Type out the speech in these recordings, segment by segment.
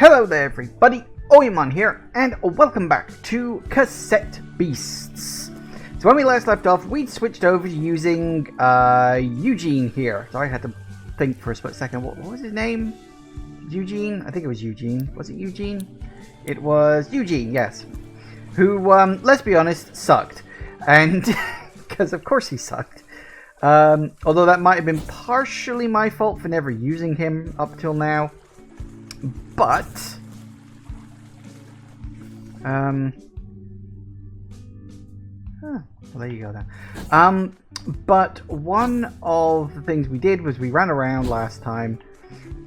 Hello there everybody, Oyamon here, and welcome back to Cassette Beasts. So when we last left off, we'd switched over to using Eugene here. So I had to think for a split second, what was his name? Eugene? I think it was Eugene. Was it Eugene? It was Eugene, yes. Who, let's be honest, sucked. And, because of course he sucked. Although that might have been partially my fault for never using him up till now. But, well, there you go then. But one of the things we did was we ran around last time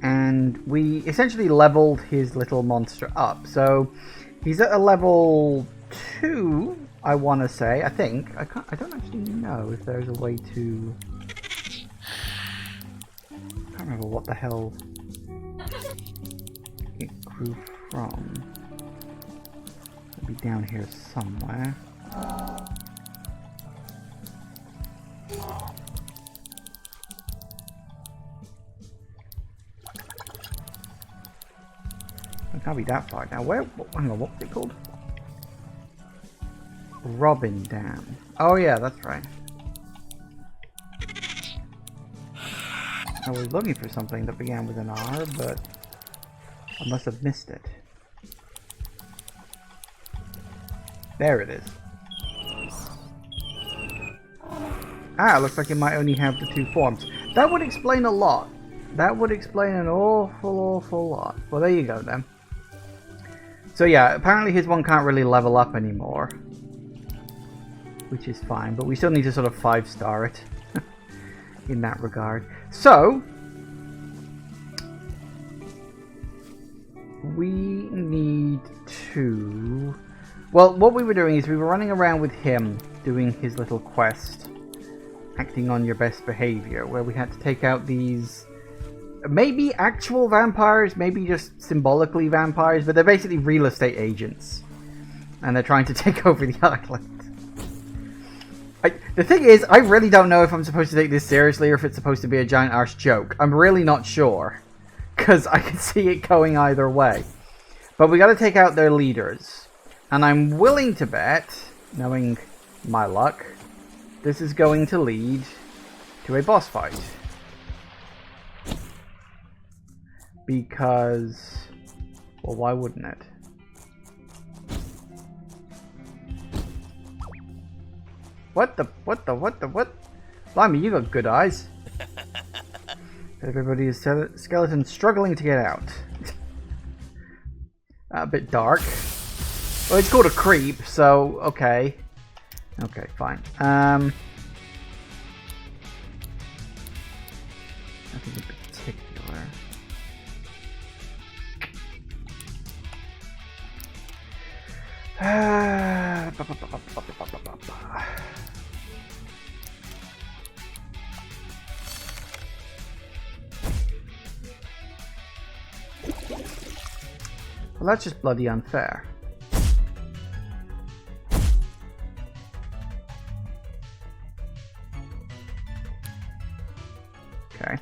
and we essentially leveled his little monster up. So he's at a level 2, I want to say. I think. I don't actually know if there's a way to... I can't remember what the hell it grew from. It'll be down here somewhere. It can't be that far now. Where? Hang on, what's it called? Robin Dam. Oh yeah, that's right. I was looking for something that began with an R, but I must have missed it. There it is. Ah, looks like it might only have the 2 forms. That would explain a lot. That would explain an awful lot. Well, there you go then. So yeah, apparently his one can't really level up anymore. Which is fine, but we still need to sort of 5-star it. In that regard. So, we need to... Well, what we were doing is we were running around with him, doing his little quest, acting on your best behavior, where we had to take out these, maybe actual vampires, maybe just symbolically vampires, but they're basically real estate agents. And they're trying to take over the island. The thing is, I really don't know if I'm supposed to take this seriously or if it's supposed to be a giant arse joke. I'm really not sure. Because I can see it going either way. But we got to take out their leaders. And I'm willing to bet, knowing my luck, this is going to lead to a boss fight. Because, well, why wouldn't it? What? Blimey, you got good eyes. Everybody is skeleton struggling to get out. A bit dark. Well, it's called a creep, so okay. Okay, fine. Nothing in particular. Well, that's just bloody unfair. Okay.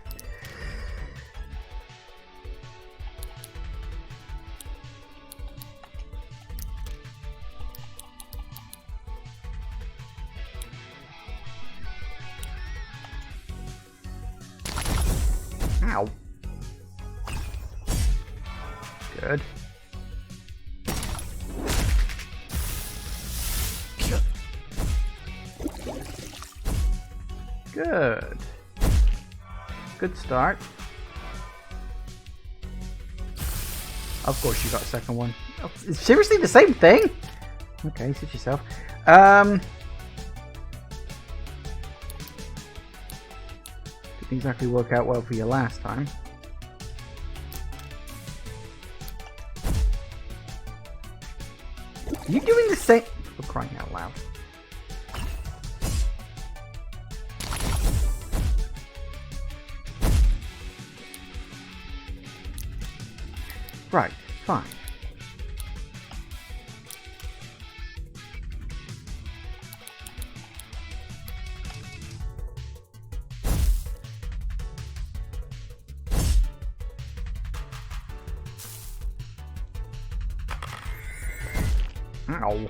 Ow. Good. Good. Good start. Of course you got a second one. Oh, seriously, the same thing? Okay, suit yourself. Didn't exactly work out well for you last time. Are you doing the same? For crying out loud. Right, fine. Ow.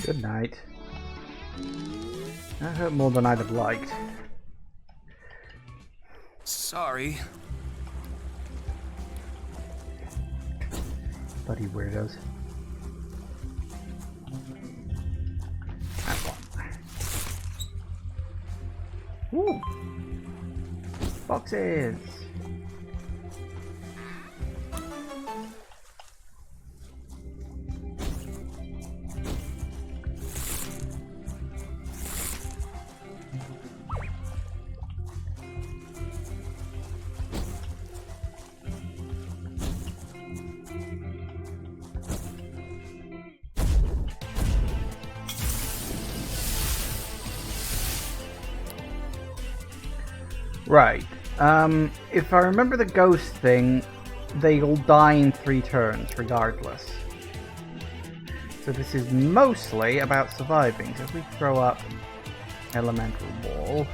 Good night. That hurt more than I'd have liked. Sorry. Bloody weirdos. That one. Woo! Boxes! Right. If I remember the ghost thing, they'll die in 3 turns, regardless. So this is mostly about surviving. So if we throw up elemental wall.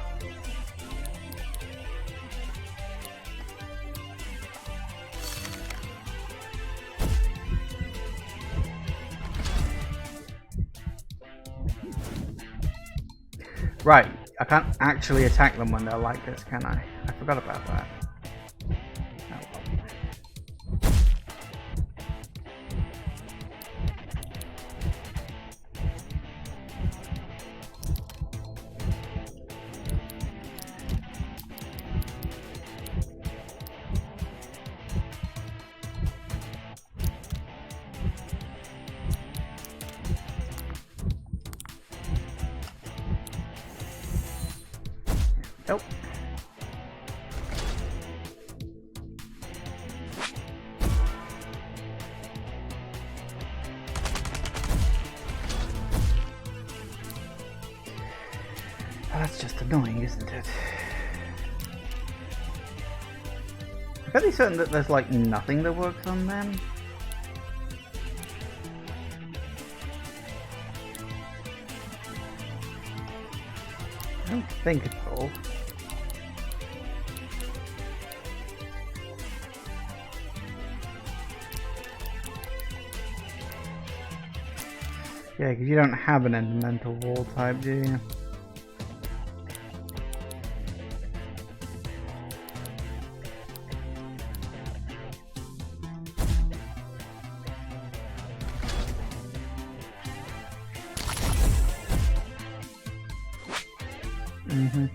Right. I can't actually attack them when they're like this, can I? I forgot about that. Nope. That's just annoying, isn't it? I'm fairly certain that there's like nothing that works on them. I don't think it's all. Yeah, because you don't have an elemental wall type, do you? Mm-hmm.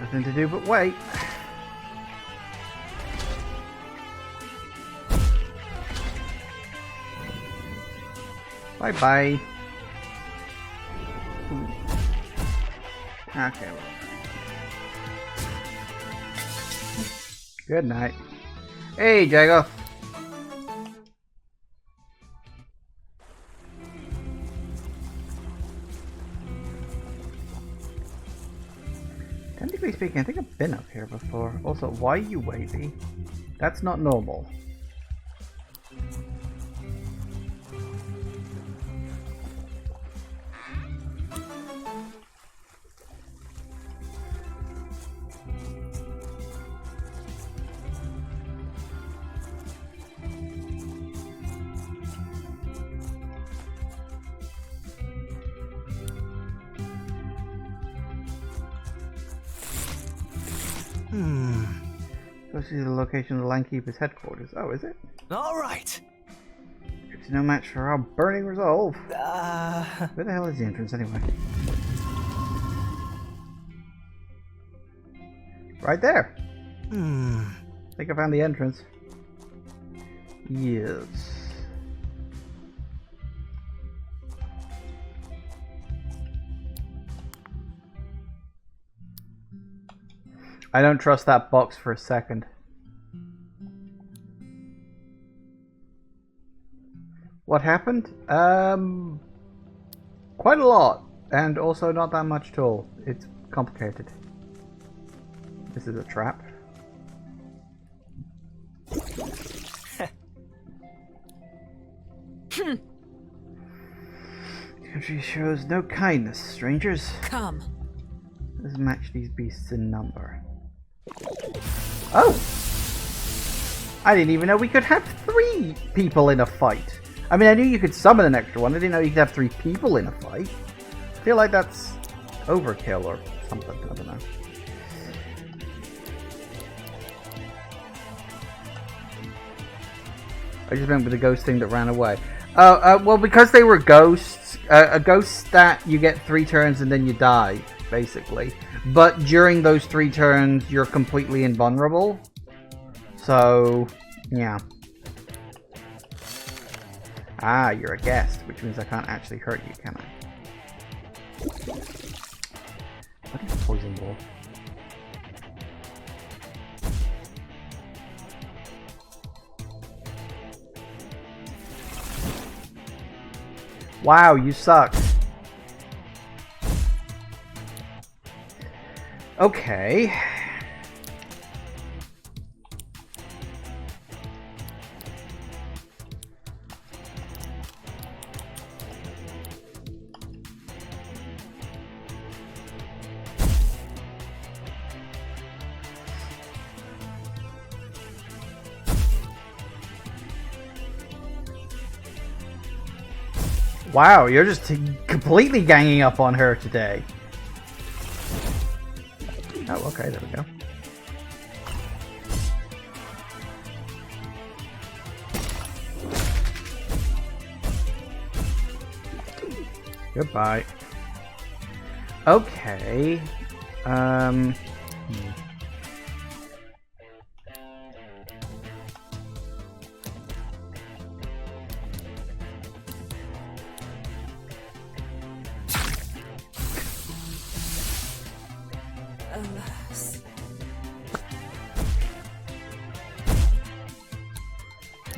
Nothing to do but wait. Bye bye. Okay. Good night. Hey, Jago. Technically speaking, I think I've been up here before. Also, why are you wavy? That's not normal. Supposed to be the location of the Landkeeper's headquarters. Oh, is it? All right. It's no match for our burning resolve. Where the hell is the entrance anyway? Right there. I think I found the entrance. Yes. I don't trust that box for a second. What happened? Quite a lot, and also not that much at all. It's complicated. This is a trap. Country shows no kindness, strangers. Come. Let's match these beasts in number. Oh! I didn't even know we could have 3 people in a fight. I mean, I knew you could summon an extra one. I didn't know you could have 3 people in a fight. I feel like that's overkill or something. I don't know. I just remember the ghost thing that ran away. Well, because they were ghosts, a ghost stat, you get 3 turns and then you die, basically. But during those 3 turns, you're completely invulnerable. So, yeah. Ah, you're a guest, which means I can't actually hurt you, can I? What is poison ball? Wow, you suck. Okay. Wow, you're just completely ganging up on her today. Oh, okay, there we go. Goodbye. Okay.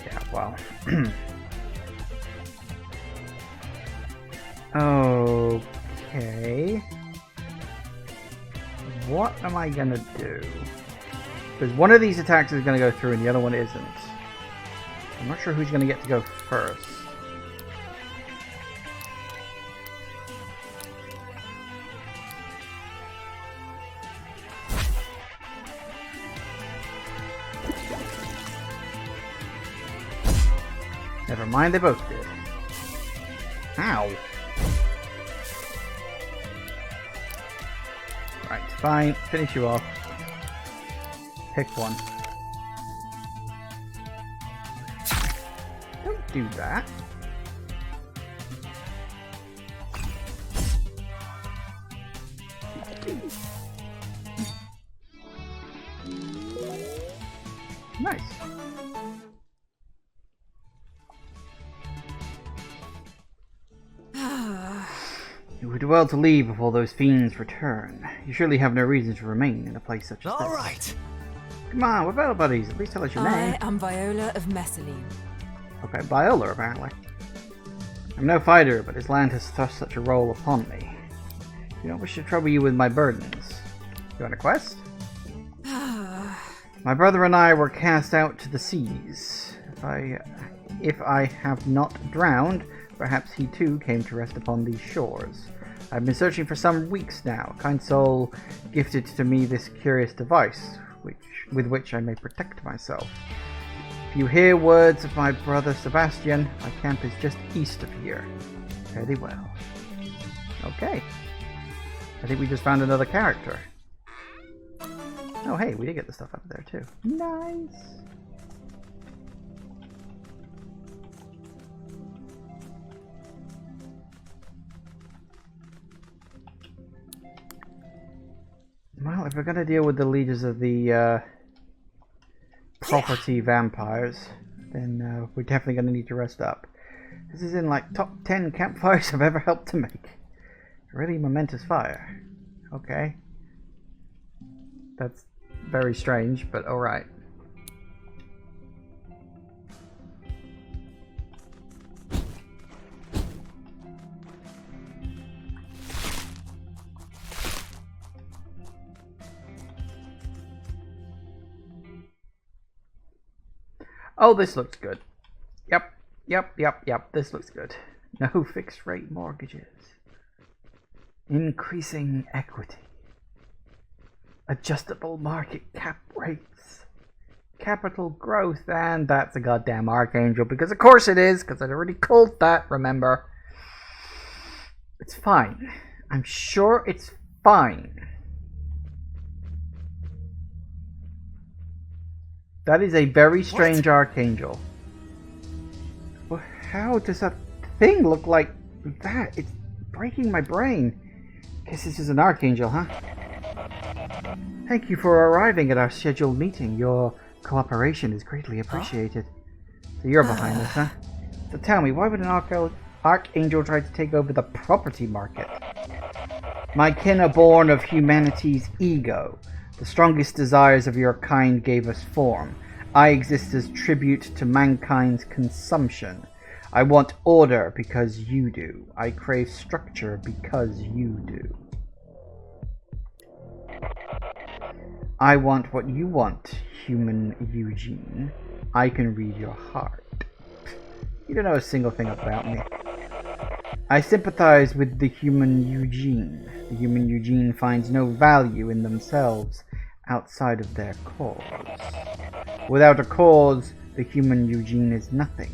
Yeah, well. Okay. What am I gonna do? Because one of these attacks is gonna go through and the other one isn't. I'm not sure who's gonna get to go first. Never mind, they both did. Ow. Right, fine. Finish you off. Pick one. Don't do that. Nice. It would do well to leave before those fiends return. You surely have no reason to remain in a place such as this. All right. Come on, we're battle buddies. At least tell us your name. I am Viola of Messaline. Okay, Viola, apparently. I'm no fighter, but this land has thrust such a role upon me. I do not wish to trouble you with my burdens. You want a quest? My brother and I were cast out to the seas. If I have not drowned, perhaps he too came to rest upon these shores. I've been searching for some weeks now. A kind soul gifted to me this curious device, with which I may protect myself. If you hear words of my brother Sebastian, my camp is just east of here. Fare thee well. Okay. I think we just found another character. Oh hey, we did get the stuff up there too. Nice! Well, if we're gonna deal with the leaders of the property vampires, then we're definitely gonna need to rest up. This is in like top 10 campfires I've ever helped to make. A really momentous fire. Okay. That's very strange, but alright. Oh, this looks good. Yep, this looks good. No fixed rate mortgages. Increasing equity. Adjustable market cap rates. Capital growth. And that's a goddamn Archangel. Because of course it is. Because I'd already called that, remember. It's fine. I'm sure it's fine. That is a very strange Archangel. Well, how does that thing look like that? It's breaking my brain. Guess this is an Archangel, huh? Thank you for arriving at our scheduled meeting. Your cooperation is greatly appreciated. So you're behind this, huh? So tell me, why would an Archangel try to take over the property market? My kin are born of humanity's ego. The strongest desires of your kind gave us form. I exist as tribute to mankind's consumption. I want order because you do. I crave structure because you do. I want what you want, human Eugene. I can read your heart. You don't know a single thing about me. I sympathize with the human Eugene. The human Eugene finds no value in themselves outside of their cause. Without a cause, the human Eugene is nothing.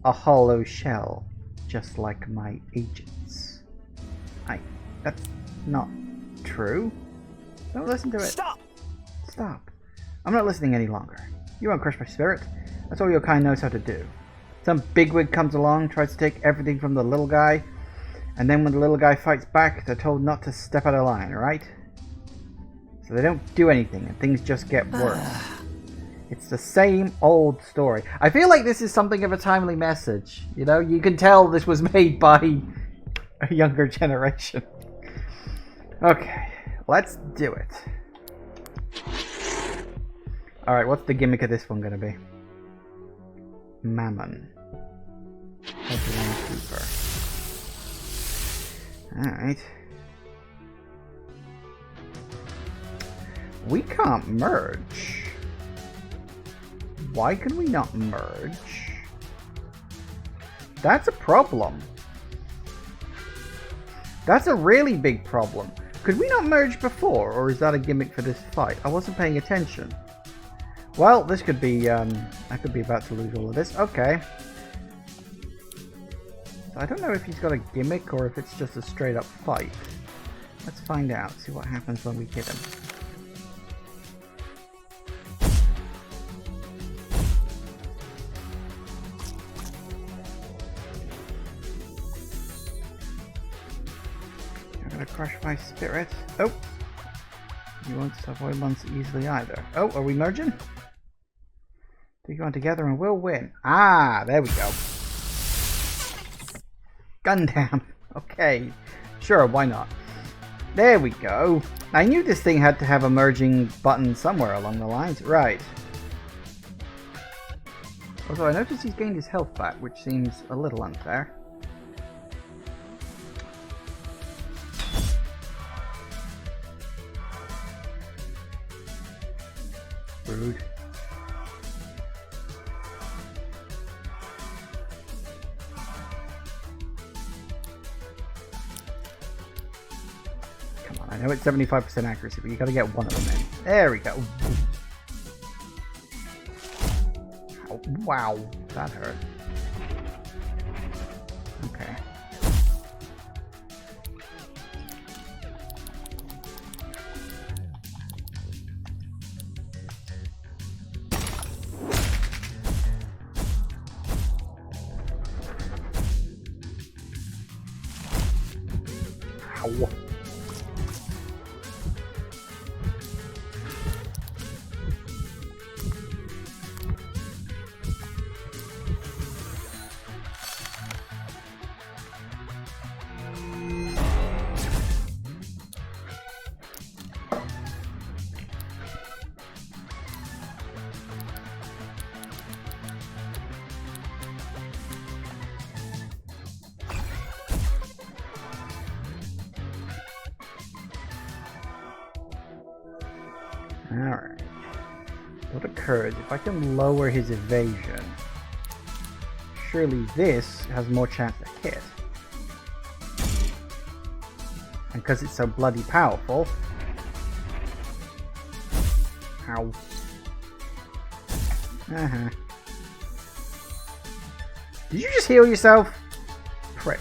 A hollow shell, just like my agents. That's not true. Don't listen to it. Stop! Stop. I'm not listening any longer. You won't crush my spirit. That's all your kind knows how to do. Some bigwig comes along, tries to take everything from the little guy, and then when the little guy fights back, they're told not to step out of line, right? So they don't do anything, and things just get worse. It's the same old story. I feel like this is something of a timely message. You know, you can tell this was made by a younger generation. Okay, let's do it. Alright, what's the gimmick of this one going to be? Mammon. Headline Keeper. Alright. We can't merge. Why can we not merge? That's a problem. That's a really big problem. Could we not merge before, or is that a gimmick for this fight? I wasn't paying attention. Well, this could be, I could be about to lose all of this. Okay. So I don't know if he's got a gimmick or if it's just a straight up fight. Let's find out, see what happens when we hit him. I'm gonna crush my spirit. Oh! You won't avoid once easily either. Oh, are we merging? They go on together and we'll win. Ah, there we go. Gundam. Okay. Sure, why not? There we go. I knew this thing had to have a merging button somewhere along the lines. Right. Although I noticed he's gained his health back, which seems a little unfair. Rude. Come on, I know it's 75% accuracy, but you gotta get one of them in. There we go. Oh, wow, that hurt. Okay. Ow. Alright. What occurs if I can lower his evasion? surely this has more chance to hit. And because it's so bloody powerful... Ow. Uh-huh. Did you just heal yourself? Prick.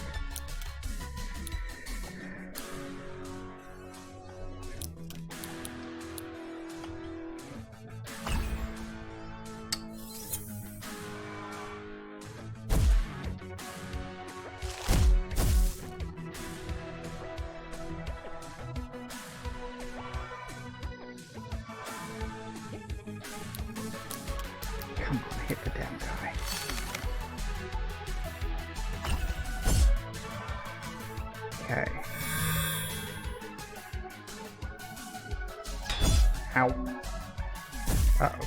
Come on, hit the damn guy. Okay. Ow. Uh-oh.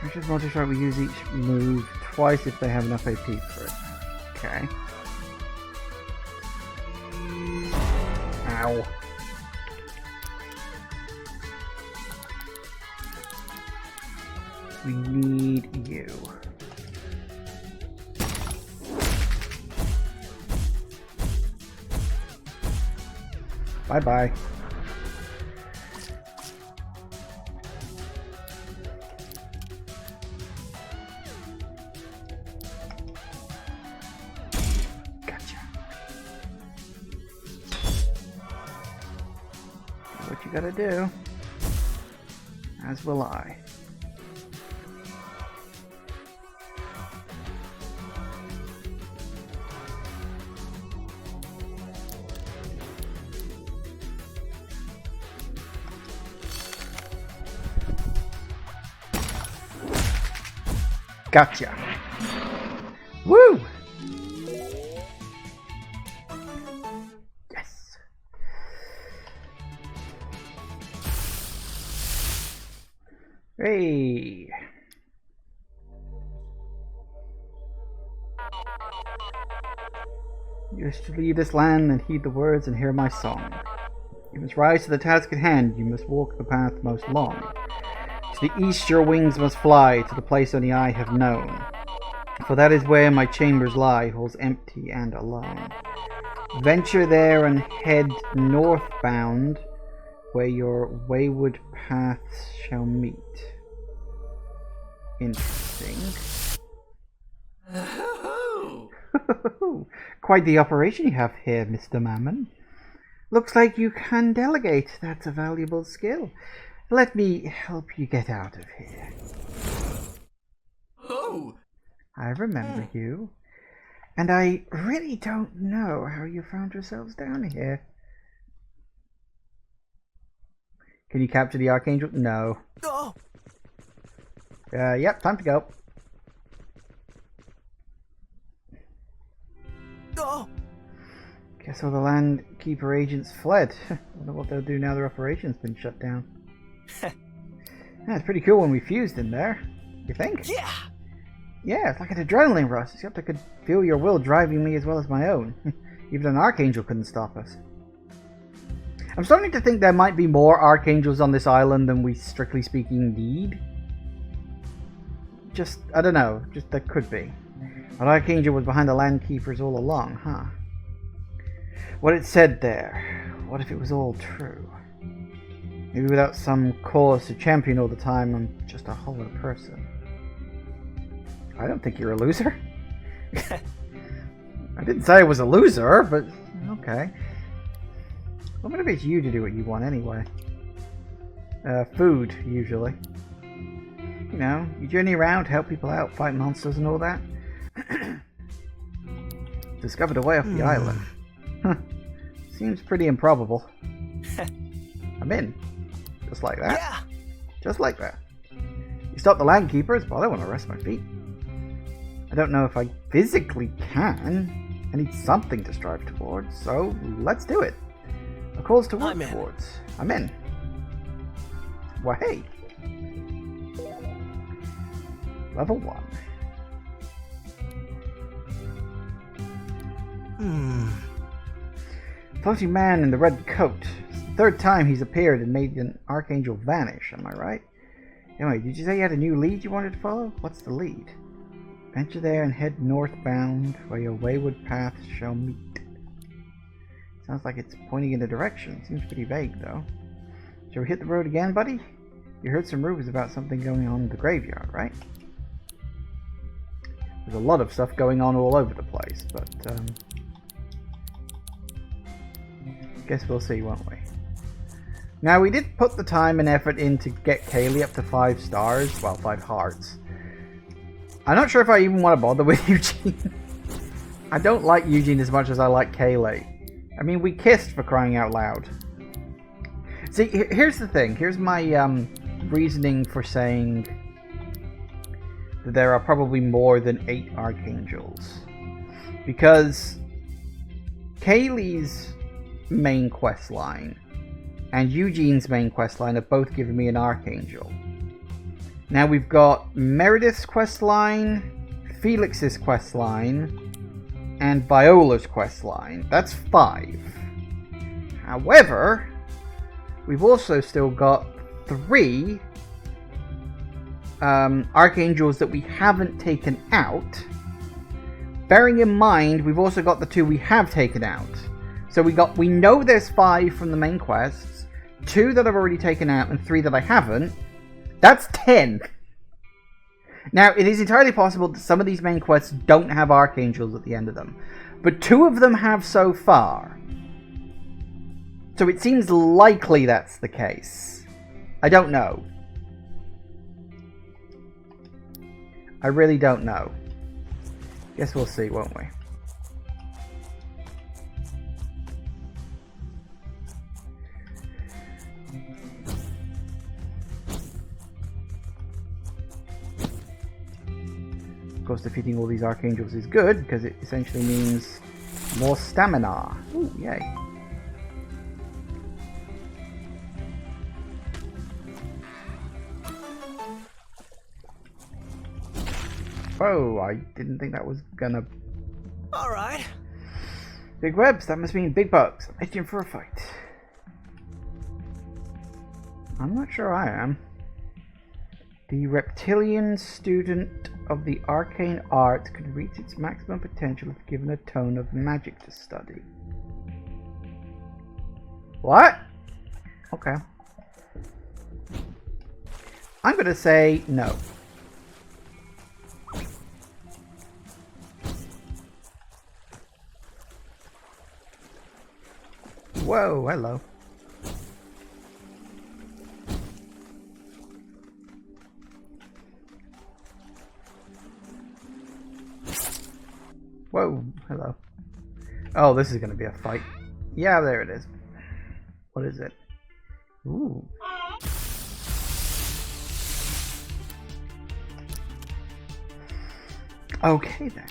Captures multi-strike, we use each move twice if they have enough AP for it. Okay. Ow. We need you. Bye-bye. What you gotta do, as will I. Gotcha. Woo! Hey! You wish to leave this land and heed the words and hear my song. You must rise to the task at hand, you must walk the path most long. To the east your wings must fly, to the place only I have known. For that is where my chambers lie, halls empty and alone. Venture there and head northbound, where your wayward paths shall meet. Interesting. Quite the operation you have here, Mr. Mammon. Looks like you can delegate. That's a valuable skill. Let me help you get out of here. Oh! I remember you. And I really don't know how you found yourselves down here. Can you capture the Archangel? No. Oh! Yep, time to go. Oh! Guess all the Landkeeper agents fled. Wonder what they'll do now their operation's been shut down. Yeah, it's pretty cool when we fused in there. You think? Yeah! Yeah, it's like an adrenaline rush, except I could feel your will driving me as well as my own. Even an Archangel couldn't stop us. I'm starting to think there might be more Archangels on this island than we, strictly speaking, need. Just, I don't know, just there could be. An Archangel was behind the Landkeepers all along, huh? What it said there, what if it was all true? Maybe without some cause to champion all the time, I'm just a hollow person. I don't think you're a loser. I didn't say I was a loser, but okay. What motivates you to do what you want anyway? Food, usually. You know, you journey around, help people out, fight monsters and all that. Discovered a way off the island. Huh. Seems pretty improbable. I'm in. Just like that. Yeah. Just like that. You stop the Landkeepers, but I want to rest my feet. I don't know if I physically can. I need something to strive towards, so let's do it. A cause to work towards. I'm in. Well, hey. Level 1. Floating man in the red coat. It's the third time he's appeared and made an Archangel vanish, am I right? Anyway, did you say you had a new lead you wanted to follow? What's the lead? Venture there and head northbound, where your wayward paths shall meet. Sounds like it's pointing in a direction. Seems pretty vague, though. Shall we hit the road again, buddy? You heard some rumors about something going on in the graveyard, right? There's a lot of stuff going on all over the place, but guess we'll see, won't we? Now, we did put the time and effort in to get Kaylee up to 5 stars, well, 5 hearts. I'm not sure if I even want to bother with Eugene. I don't like Eugene as much as I like Kaylee. I mean, we kissed, for crying out loud. See, here's the thing. Here's my reasoning for saying that there are probably more than 8 Archangels. Because Kaylee's main quest line and Eugene's main quest line have both given me an Archangel. Now we've got Meredith's quest line, Felix's quest line, and Viola's quest line. That's 5. However, we've also still got 3 Archangels that we haven't taken out. Bearing in mind, we've also got the 2 we have taken out. So we know there's 5 from the main quests, 2 that I've already taken out, and 3 that I haven't. That's 10. Now, it is entirely possible that some of these main quests don't have Archangels at the end of them, but 2 of them have so far. So it seems likely that's the case. I don't know. I really don't know. Guess we'll see, won't we? Of course, defeating all these Archangels is good, because it essentially means more stamina. Ooh, yay. Whoa, I didn't think that was gonna... Alright. Big webs, that must mean big bugs. I'm itching for a fight. I'm not sure I am. The reptilian student of the arcane art could reach its maximum potential if given a tone of magic to study. What? Okay. I'm gonna say no. Whoa, hello. Whoa, hello. Oh, this is going to be a fight. Yeah, there it is. What is it? Ooh. Okay, then.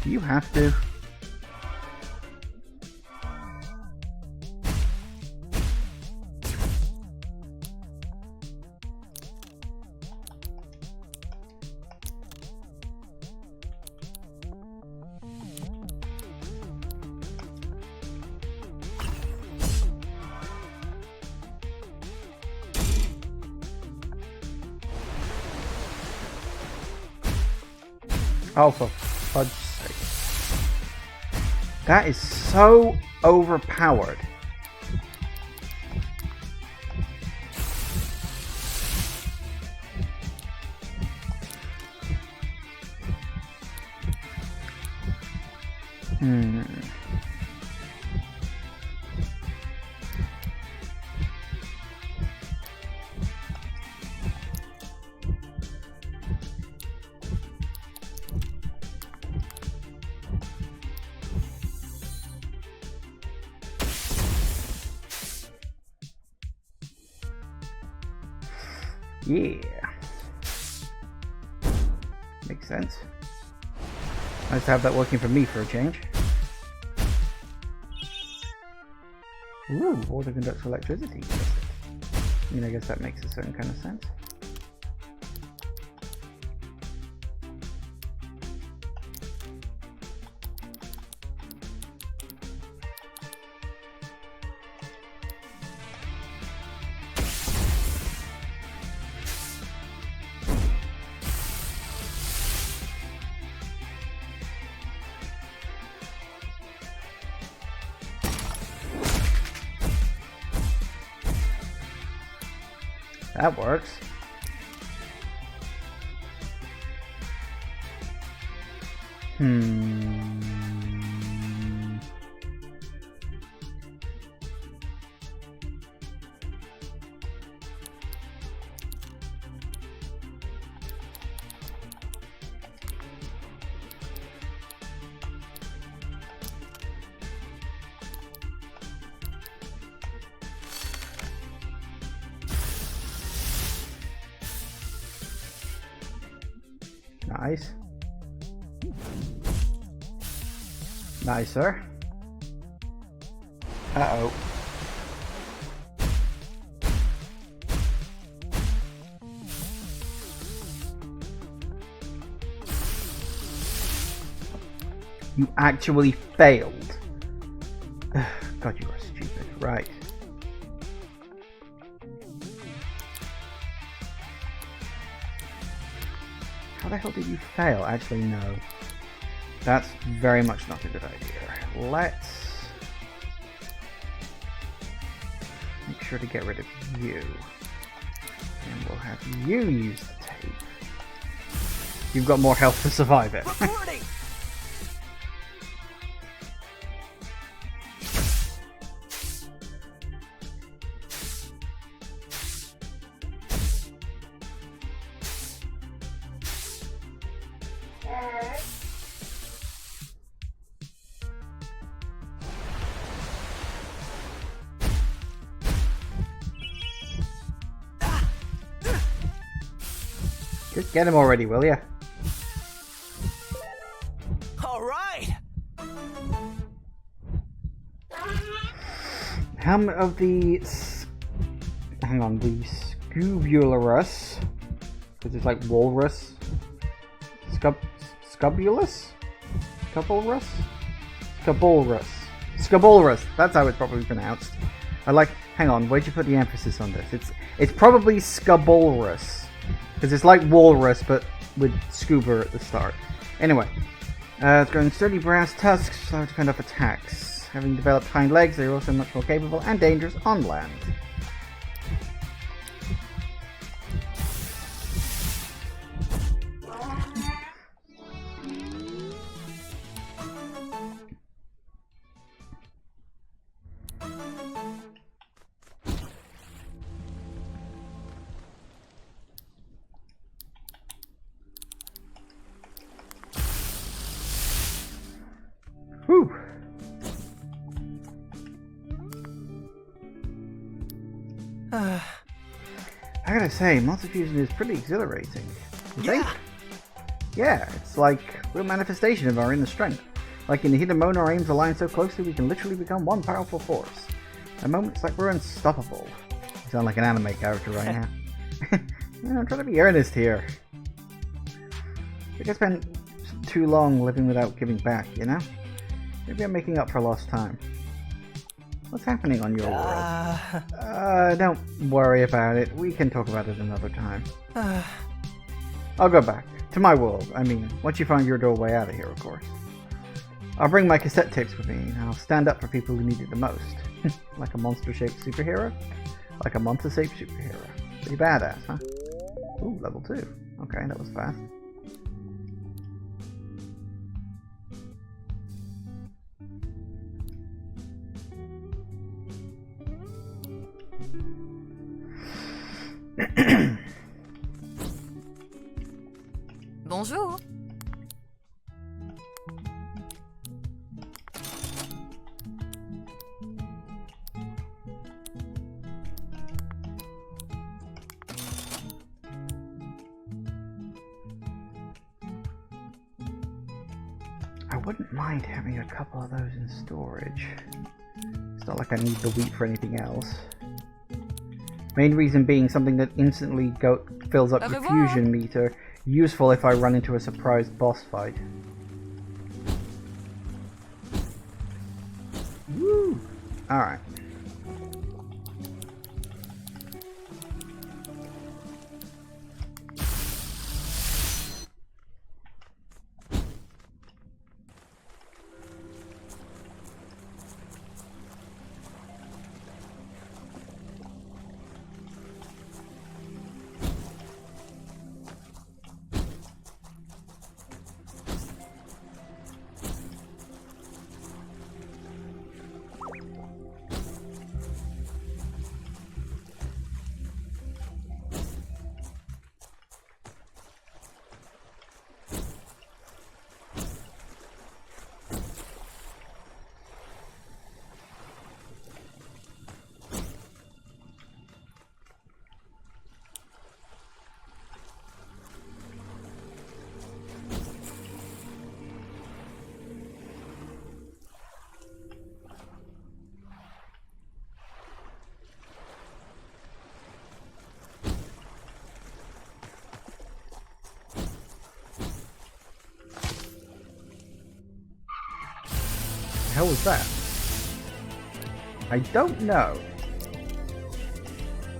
You have to. Oh, for fudge's sake. That is so overpowered. Yeah. Makes sense. Nice to have that working for me for a change. Ooh, water conducts electricity. I mean, I guess that makes a certain kind of sense. That works. Nice. Nicer. Uh-oh. You actually failed. God, you are stupid. Right. How the hell did you fail? Actually, no. That's very much not a good idea. Let's make sure to get rid of you. And we'll have you use the tape. You've got more health to survive it. Reporting! Just get him already, will ya? All right. Helm of the... Hang on, the Scubulus. Because it's like walrus. Scubulus? Scubulus? Scubulus. Scubulus. That's how it's probably pronounced. I like... Hang on, where'd you put the emphasis on this? It's probably Scubulus. Because it's like walrus, but with scuba at the start. Anyway. It's growing sturdy brass tusks, slow to fend off attacks. Having developed hind legs, they're also much more capable and dangerous on land. Whew. I gotta say, multifusion is pretty exhilarating. You think? Yeah, it's like real manifestation of our inner strength. Like in the Hidden Moon, our aims align so closely we can literally become one powerful force. At moments like we're unstoppable. You sound like an anime character right now. Yeah, I'm trying to be earnest here. I think I spent too long living without giving back, you know? Maybe I'm making up for lost time. What's happening on your world? Don't worry about it. We can talk about it another time. I'll go back. To my world. I mean, once you find your doorway out of here, of course. I'll bring my cassette tapes with me, and I'll stand up for people who need it the most. Like a monster-shaped superhero? Like a monster-shaped superhero. Pretty badass, huh? Ooh, level 2. Okay, that was fast. Bonjour. wouldn't mind having a couple of those in storage. It's not like I need the wheat for anything else. Main reason being something that instantly fills up the fusion meter. Useful if I run into a surprise boss fight. Woo! Alright. The hell was that? I don't know.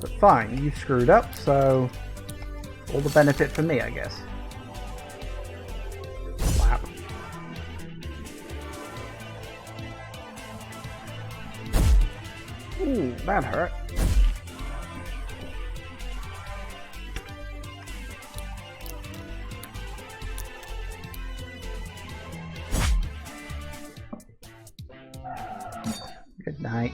But fine, you screwed up, so all the benefit for me, I guess. Slap. Ooh, that hurt. Good night.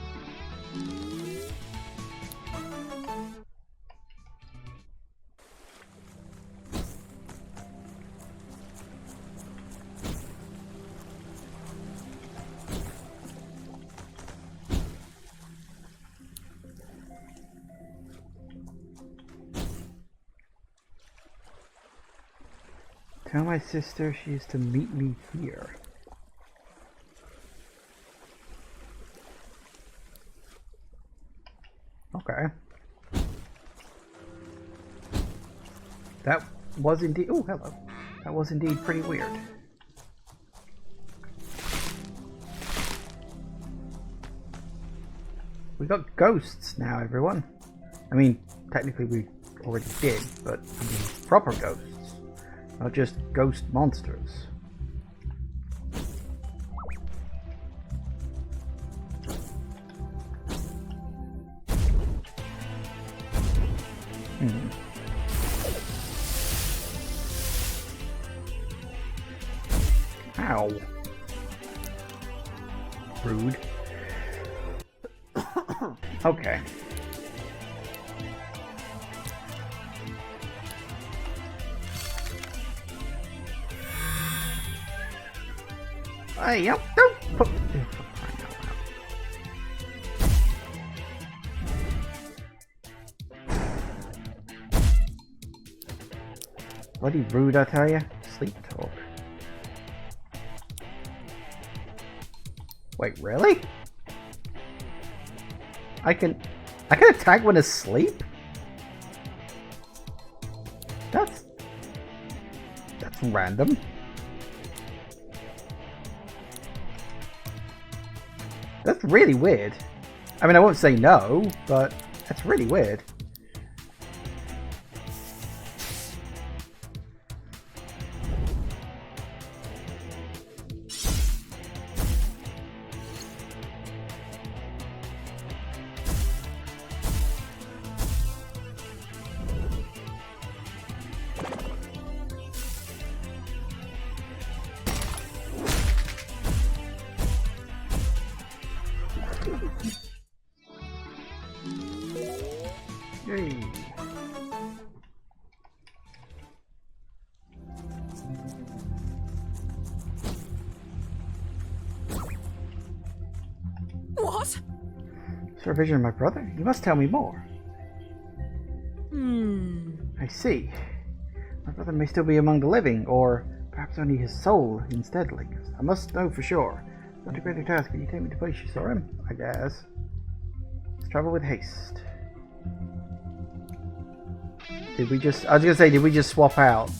Tell my sister she is to meet me here. Okay. That was indeed... Oh, hello. That was indeed pretty weird. We got ghosts now, everyone. I mean, technically we already did, but I mean proper ghosts. Not just ghost monsters. Ow. Rude. Okay. Hey, don't put... Bloody rude, I tell ya. Sleep talk. Wait, really? I can attack when asleep? That's random. That's really weird. I mean, I won't say no, but that's really weird. Yay. What? Saw a vision of my brother? You must tell me more. I see. My brother may still be among the living, or Perhaps only his soul instead lingers. I must know for sure. Not a greater task. Can you take me to place you saw him? I guess. Let's travel with haste. Did we just... I was going to say, did we just swap out?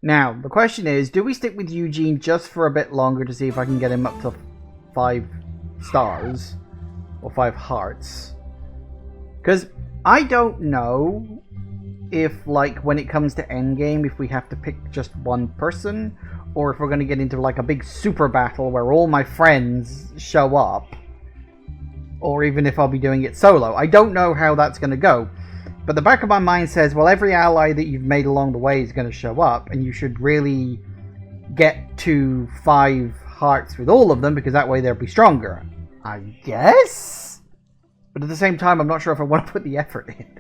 Now, the question is, do we stick with Eugene just for a bit longer to see if I can get him up to 5 stars? Or 5 hearts? Because I don't know if, like, when it comes to endgame, if we have to pick just one person, or if we're going to get into, like, a big super battle where all my friends show up, or even if I'll be doing it solo. I don't know how that's going to go, but the back of my mind says, well, every ally that you've made along the way is going to show up, and you should really get to 5 hearts with all of them, because that way they'll be stronger. I guess? But at the same time, I'm not sure if I want to put the effort in.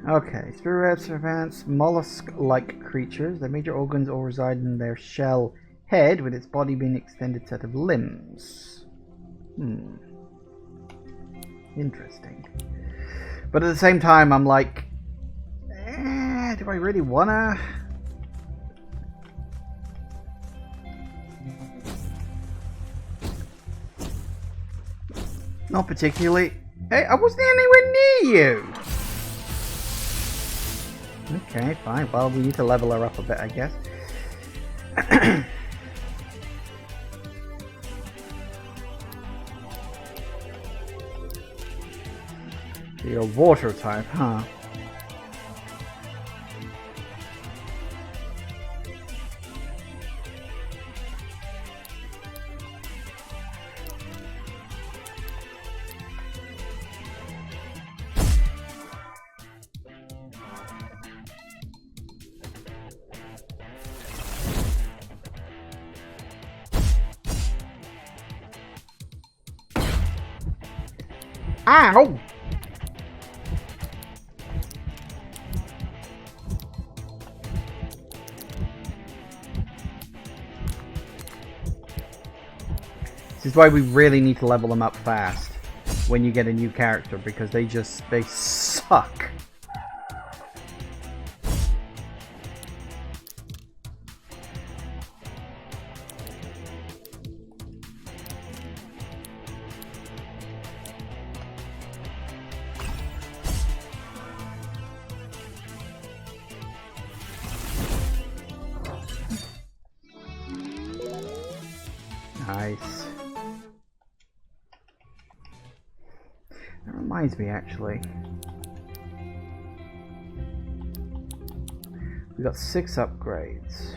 Okay, spirits advanced mollusk-like creatures. Their major organs all reside in their shell head, with its body being an extended set of limbs. Interesting. But at the same time, I'm like, do I really wanna? Not particularly. Hey, I wasn't anywhere near you! Okay, fine. Well, we need to level her up a bit, I guess. You're water type, huh? Ow! This is why we really need to level them up fast when you get a new character, because they suck. Nice. That reminds me, actually. We got 6 upgrades.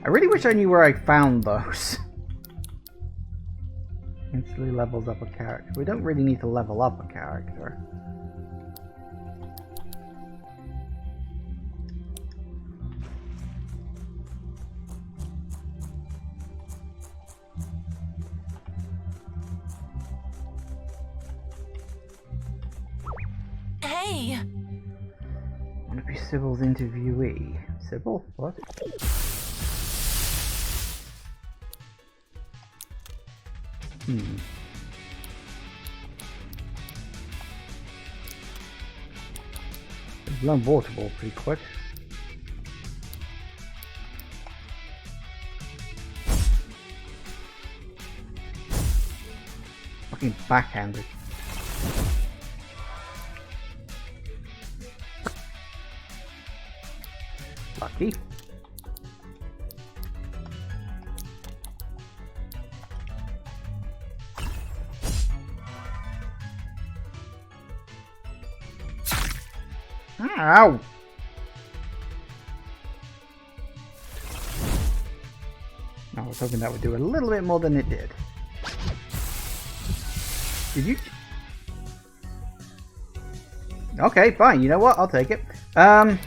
I really wish I knew where I found those. Instantly levels up a character. We don't really need to level up a character. Hey! Want to be Sybil's interviewee? Sybil? What? Learn water ball pretty quick. Fucking backhanded. Lucky. Ow! I was hoping that would do a little bit more than it did. Did you? Okay, fine. You know what? I'll take it. No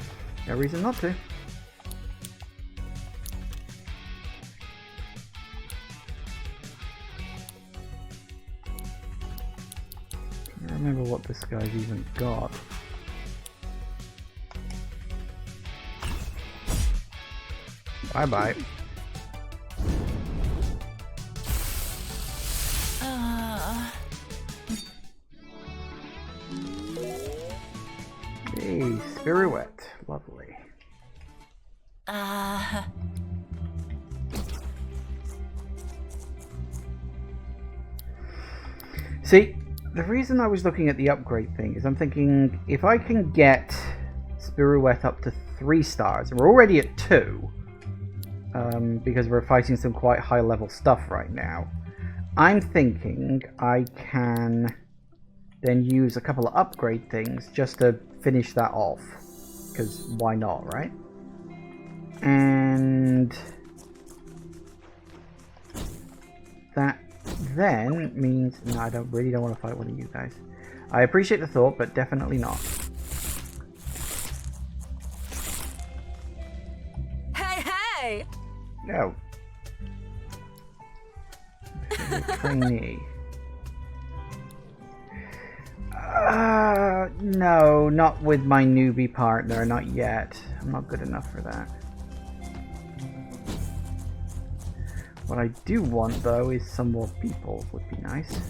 reason not to. I don't remember what this guy's even got. Bye-bye. Spirouette. Lovely. See, the reason I was looking at the upgrade thing is I'm thinking if I can get Spirouette up to 3 stars, and we're already at 2, because we're fighting some quite high level stuff right now, I'm thinking I can then use a couple of upgrade things just to finish that off, because why not, right? And that then means no, I really don't want to fight one of you guys. I appreciate the thought, but definitely not. Hey! No. Trainee. No, not with my newbie partner, not yet. I'm not good enough for that. What I do want, though, is some more people. Would be nice.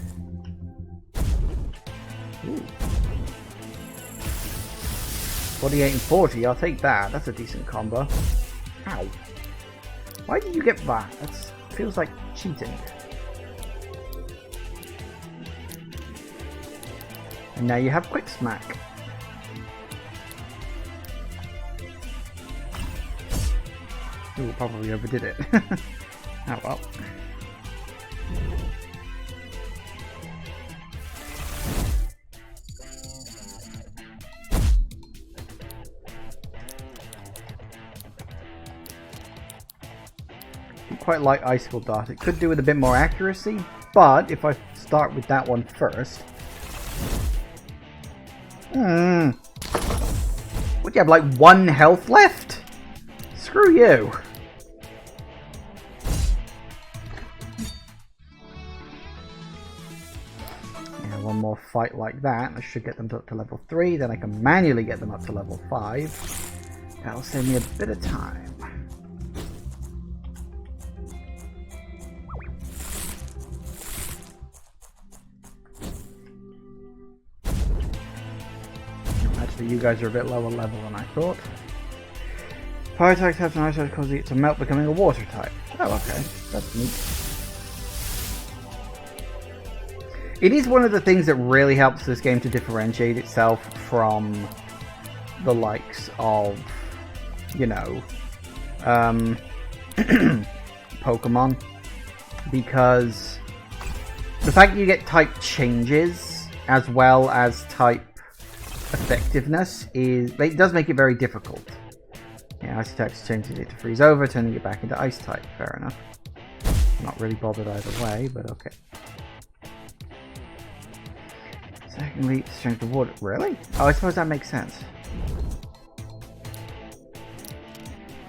Ooh. 48 and 40, I'll take that. That's a decent combo. Ow. Why did you get that? That feels like cheating. And now you have Quick Smack. Ooh, probably overdid it. Oh well. I quite like Icicle Dart. It could do with a bit more accuracy, but if I start with that one first. Would you have like 1 health left? Screw you. One more fight like that, I should get them up to level 3, then I can manually get them up to level 5. That'll save me a bit of time. Actually, you guys are a bit lower level than I thought. Fire types have an ice type cause it to melt, becoming a water type. Oh, okay. That's neat. It is one of the things that really helps this game to differentiate itself from the likes of, you know, Pokemon. Because the fact that you get type changes as well as type effectiveness it does make it very difficult. Yeah, Ice Attacks changes it to freeze over, turning it back into Ice type. Fair enough. Not really bothered either way, but okay. Secondly, strength of water. Really? Oh, I suppose that makes sense.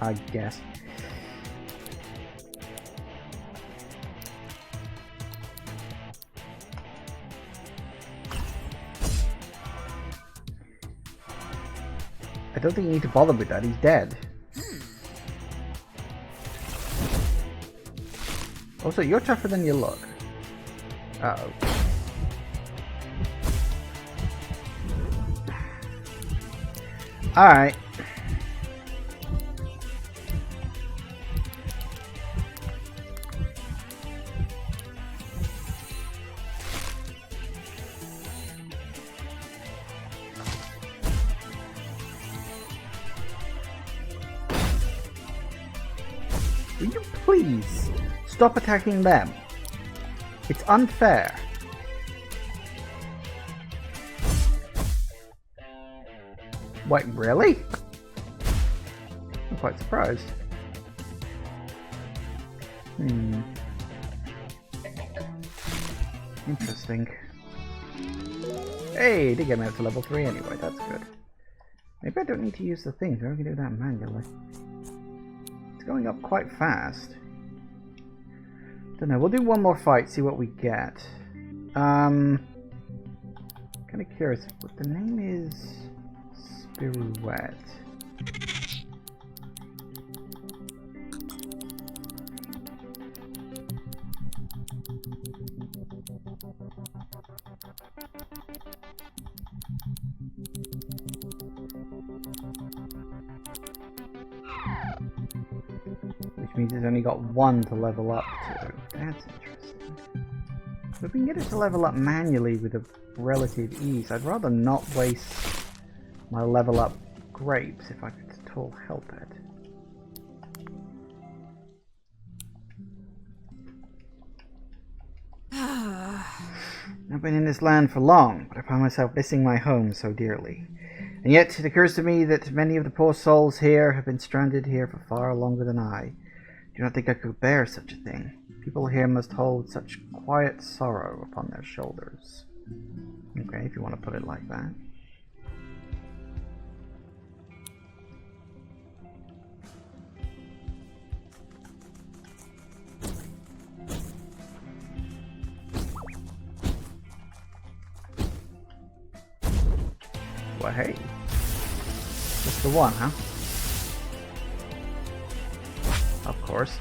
I guess. I don't think you need to bother with that. He's dead. Also, you're tougher than you look. Uh-oh. Alright. Will you please stop attacking them? It's unfair. Wait, really? I'm quite surprised. Interesting. Hey, did get me up to level 3 anyway, that's good. Maybe I don't need to use the thing, maybe I can do that manually. It's going up quite fast. Don't know, we'll do one more fight, see what we get. Kinda curious, what the name is... Spirouette. which means it's only got one to level up to. That's interesting. But if we can get it to level up manually with a relative ease, I'd rather not waste my level up grapes if I could at all help it. I've been in this land for long, but I find myself missing my home so dearly. And yet it occurs to me that many of the poor souls here have been stranded here for far longer than I. I do not think I could bear such a thing. People here must hold such quiet sorrow upon their shoulders. Okay, if you want to put it like that. Well, hey. Just the one, huh? Of course.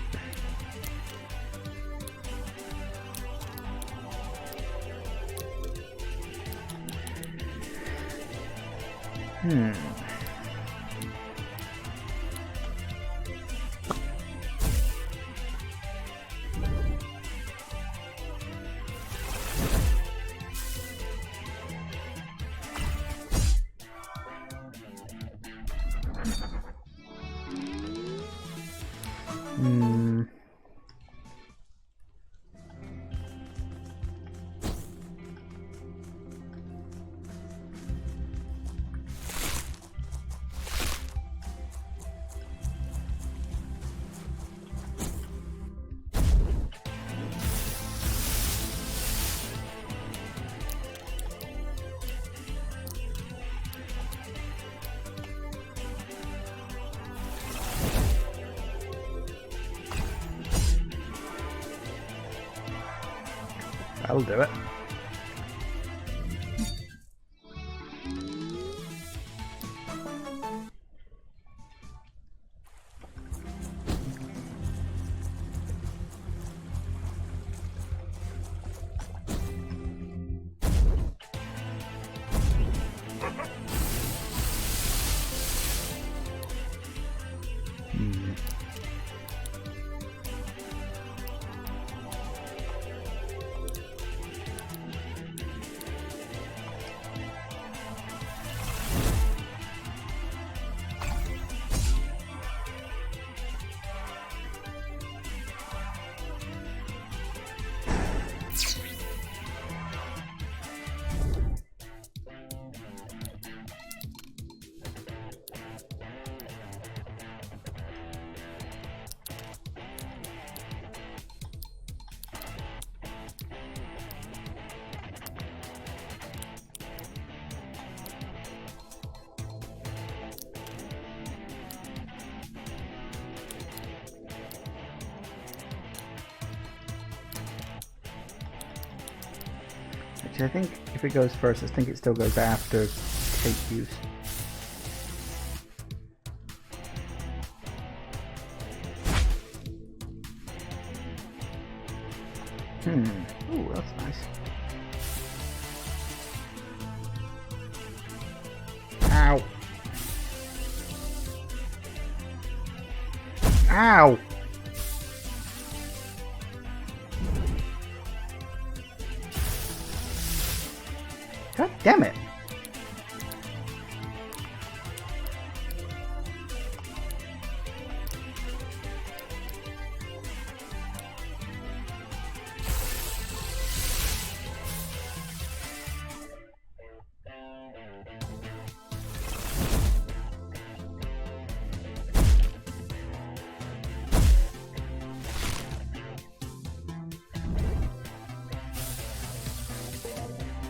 That'll do it. I think if it goes first, I think it still goes after take use. Ooh, that's nice. Ow. Ow! God damn it.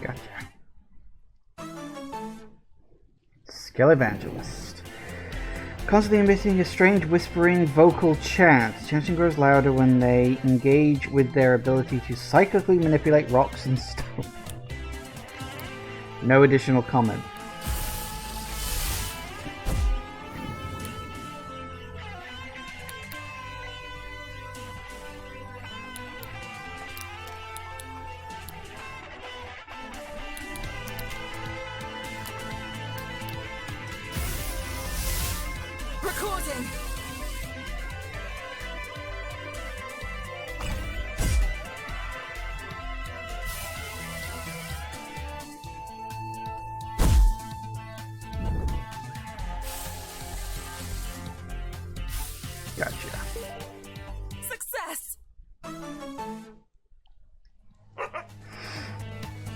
Gotcha. Skill Evangelist. Constantly emitting a strange whispering vocal chant. Chanting grows louder when they engage with their ability to psychically manipulate rocks and stone. No additional comment.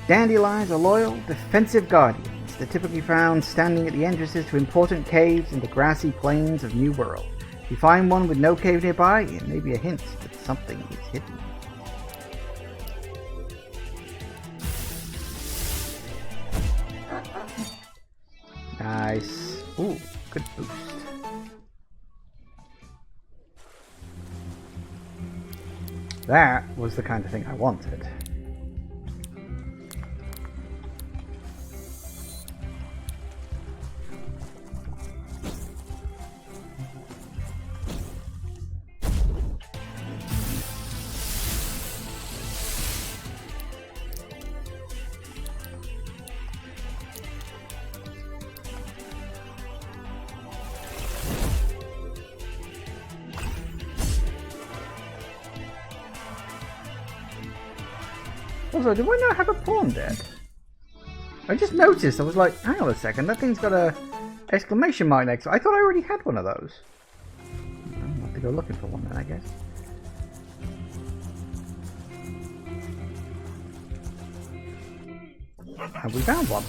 Dandelions are loyal, defensive guardians. They're typically found standing at the entrances to important caves in the grassy plains of New World. If you find one with no cave nearby, it may be a hint that something is hidden. Nice. Ooh, good boost. That was the kind of thing I wanted. Also, do I not have a pawn dead? I just noticed, I was like, hang on a second, that thing's got a exclamation mark next to it. I thought I already had one of those. I'll have to go looking for one then, I guess. Have we found one?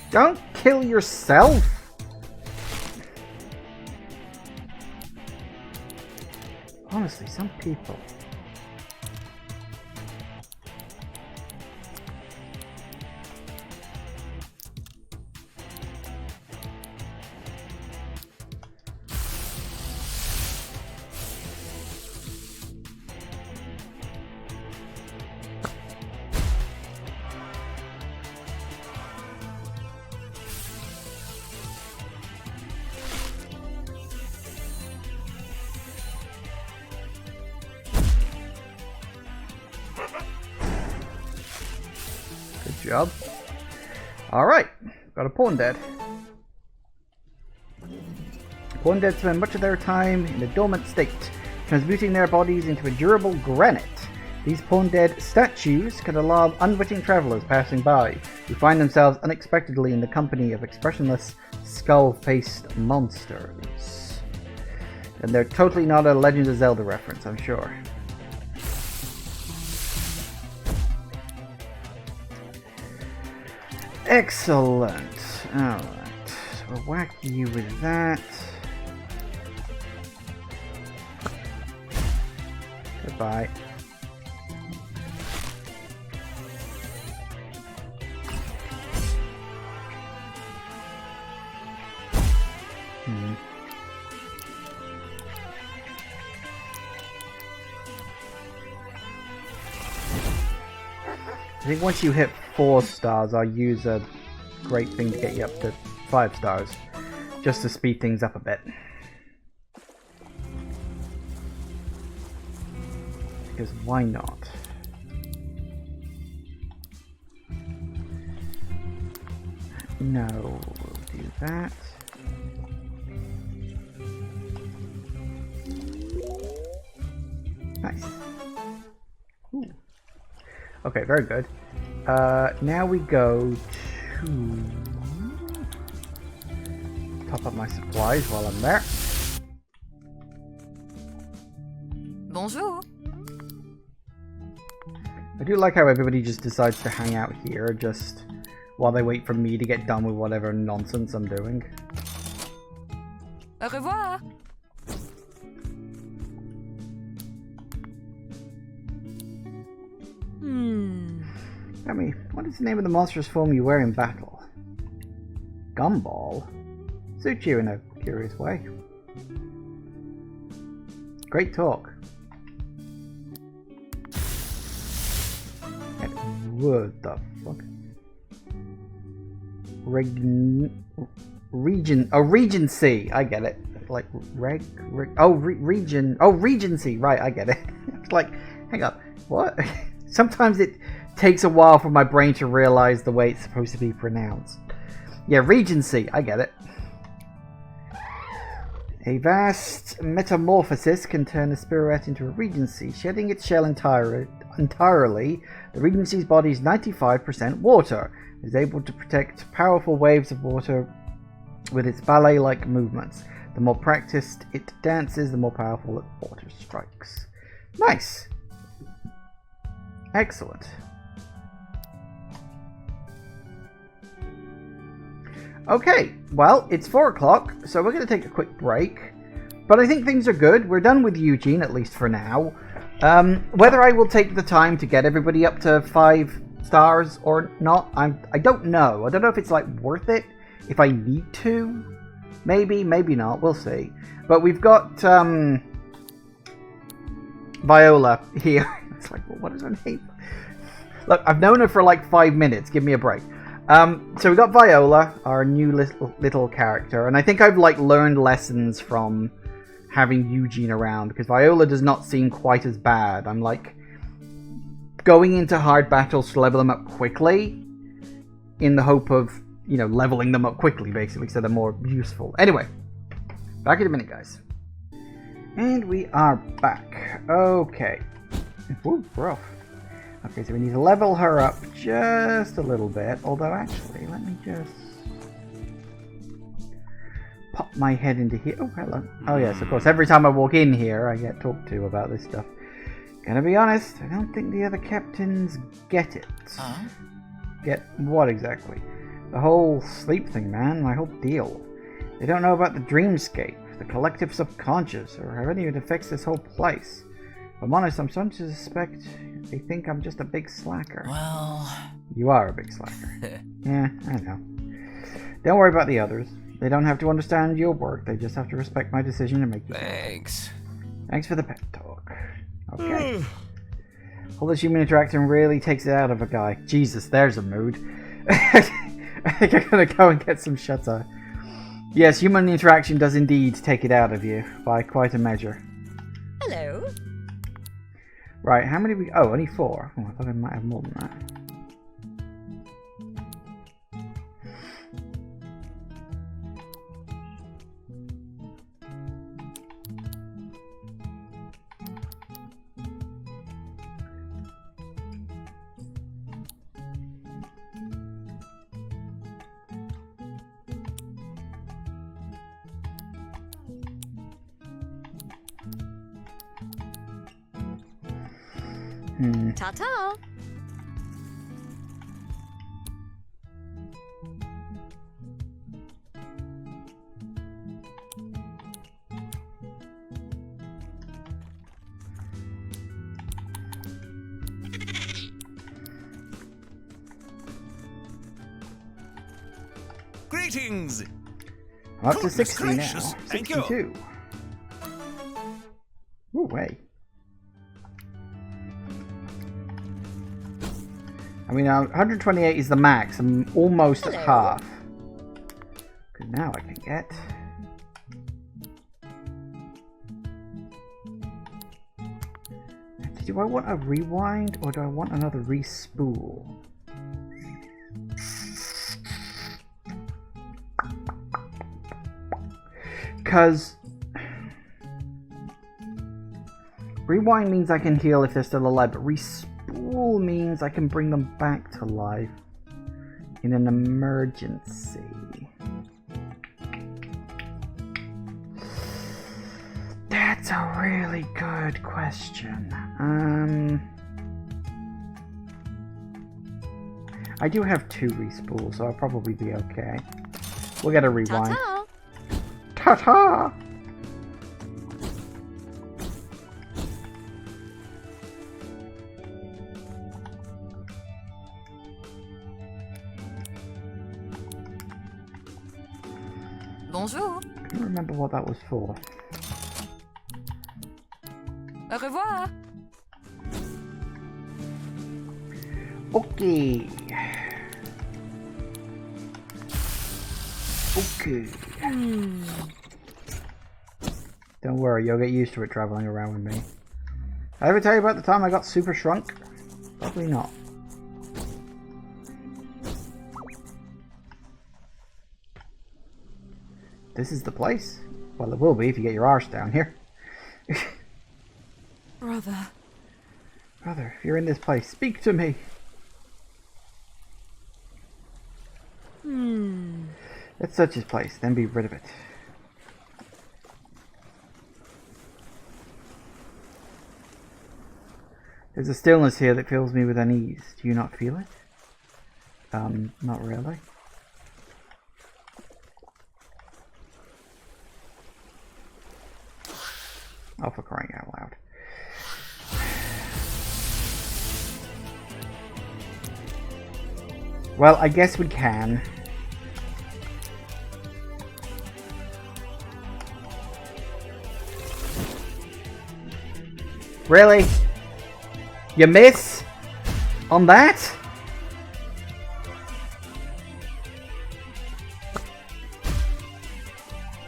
Don't kill yourself! Honestly, some people... Job. Alright, got a pawn dead. Pawn dead spend much of their time in a dormant state, transmuting their bodies into a durable granite. These pawn dead statues can alarm unwitting travelers passing by, who find themselves unexpectedly in the company of expressionless, skull-faced monsters. And they're totally not a Legend of Zelda reference, I'm sure. Excellent. Alright. So we'll whack you with that. Goodbye. I think once you hit 4 stars, I'll use a great thing to get you up to 5 stars, just to speed things up a bit. Because why not? No, we'll do that. Nice. Ooh. Okay, very good. Now we go to top up my supplies while I'm there. Bonjour. I do like how everybody just decides to hang out here just while they wait for me to get done with whatever nonsense I'm doing. Au revoir. Tell me, what is the name of the monstrous form you wear in battle? Gumball? Suits you in a curious way. Great talk. And What the fuck? Regency. I get it. Like region. Oh, Regency. Right, I get it. It's like, hang on, what? Sometimes it takes a while for my brain to realize the way it's supposed to be pronounced. Yeah, Regency. I get it. A vast metamorphosis can turn a spirit into a Regency, shedding its shell entirely. The Regency's body is 95% water. It is able to protect powerful waves of water with its ballet-like movements. The more practiced it dances, the more powerful the water strikes. Nice. Excellent. Okay, well, it's 4 o'clock, so we're going to take a quick break. But I think things are good. We're done with Eugene, at least for now. Whether I will take the time to get everybody up to 5 stars or not, I don't know. I don't know if it's, like, worth it. If I need to. Maybe, maybe not. We'll see. But we've got, Viola here. It's like, well, what is her name? Look, I've known her for, like, 5 minutes. Give me a break. So we got Viola, our new little character, and I think I've like learned lessons from having Eugene around, because Viola does not seem quite as bad. I'm like going into hard battles to level them up quickly in the hope of, you know, leveling them up quickly basically so they're more useful. Anyway, back in a minute, guys. And we are back. Okay. Woo, we're off. Okay, so we need to level her up just a little bit. Although, actually, let me just pop my head into here. Oh, hello. Oh, yes, of course. Every time I walk in here, I get talked to about this stuff. Gonna be honest, I don't think the other captains get it. Get what exactly? The whole sleep thing, man. My whole deal. They don't know about the dreamscape, the collective subconscious, or how any of it affects this whole place. If I'm honest, I'm starting to suspect they think I'm just a big slacker. Well... You are a big slacker. Yeah, I know. Don't worry about the others. They don't have to understand your work. They just have to respect my decision and make you. Thanks. Thanks for the pep talk. Okay. All this human interaction really takes it out of a guy. Jesus, there's a mood. I think I'm gonna go and get some shut eye. Yes, human interaction does indeed take it out of you, by quite a measure. Hello. Right, how many we... Oh, only 4. Oh, I thought I might have more than that. Ta-ta. Greetings. I'm up to 60 now. Gracious, thank you. 62. Ooh, wait. I mean, 128 is the max. I'm almost at half. Because now I can get... Do I want a rewind or do I want another respool? Because rewind means I can heal if they're still alive, but respool means I can bring them back to life in an emergency. That's a really good question. I do have 2 respools, so I'll probably be okay. We'll get a rewind. Ta-ta. Ta-ta! Bonjour. I can't remember what that was for. Au revoir. Okay. Okay. Don't worry, you'll get used to it traveling around with me. Did I ever tell you about the time I got super shrunk? Probably not. This is the place? Well, it will be if you get your arse down here. Brother. Brother, if you're in this place, speak to me. Let's search this place, then be rid of it. There's a stillness here that fills me with unease. Do you not feel it? Not really. Oh, for crying out loud. Well, I guess we can. Really? You miss? On that?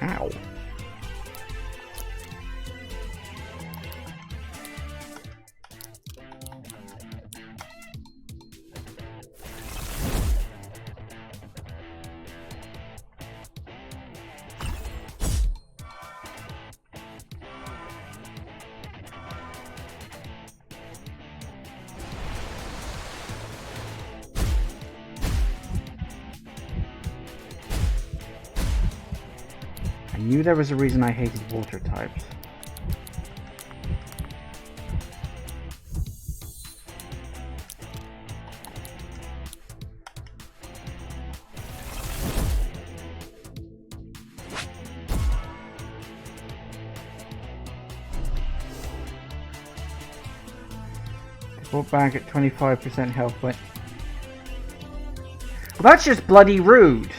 Ow. I knew there was a reason I hated water types. Brought back at 25% health point. Well, that's just bloody rude.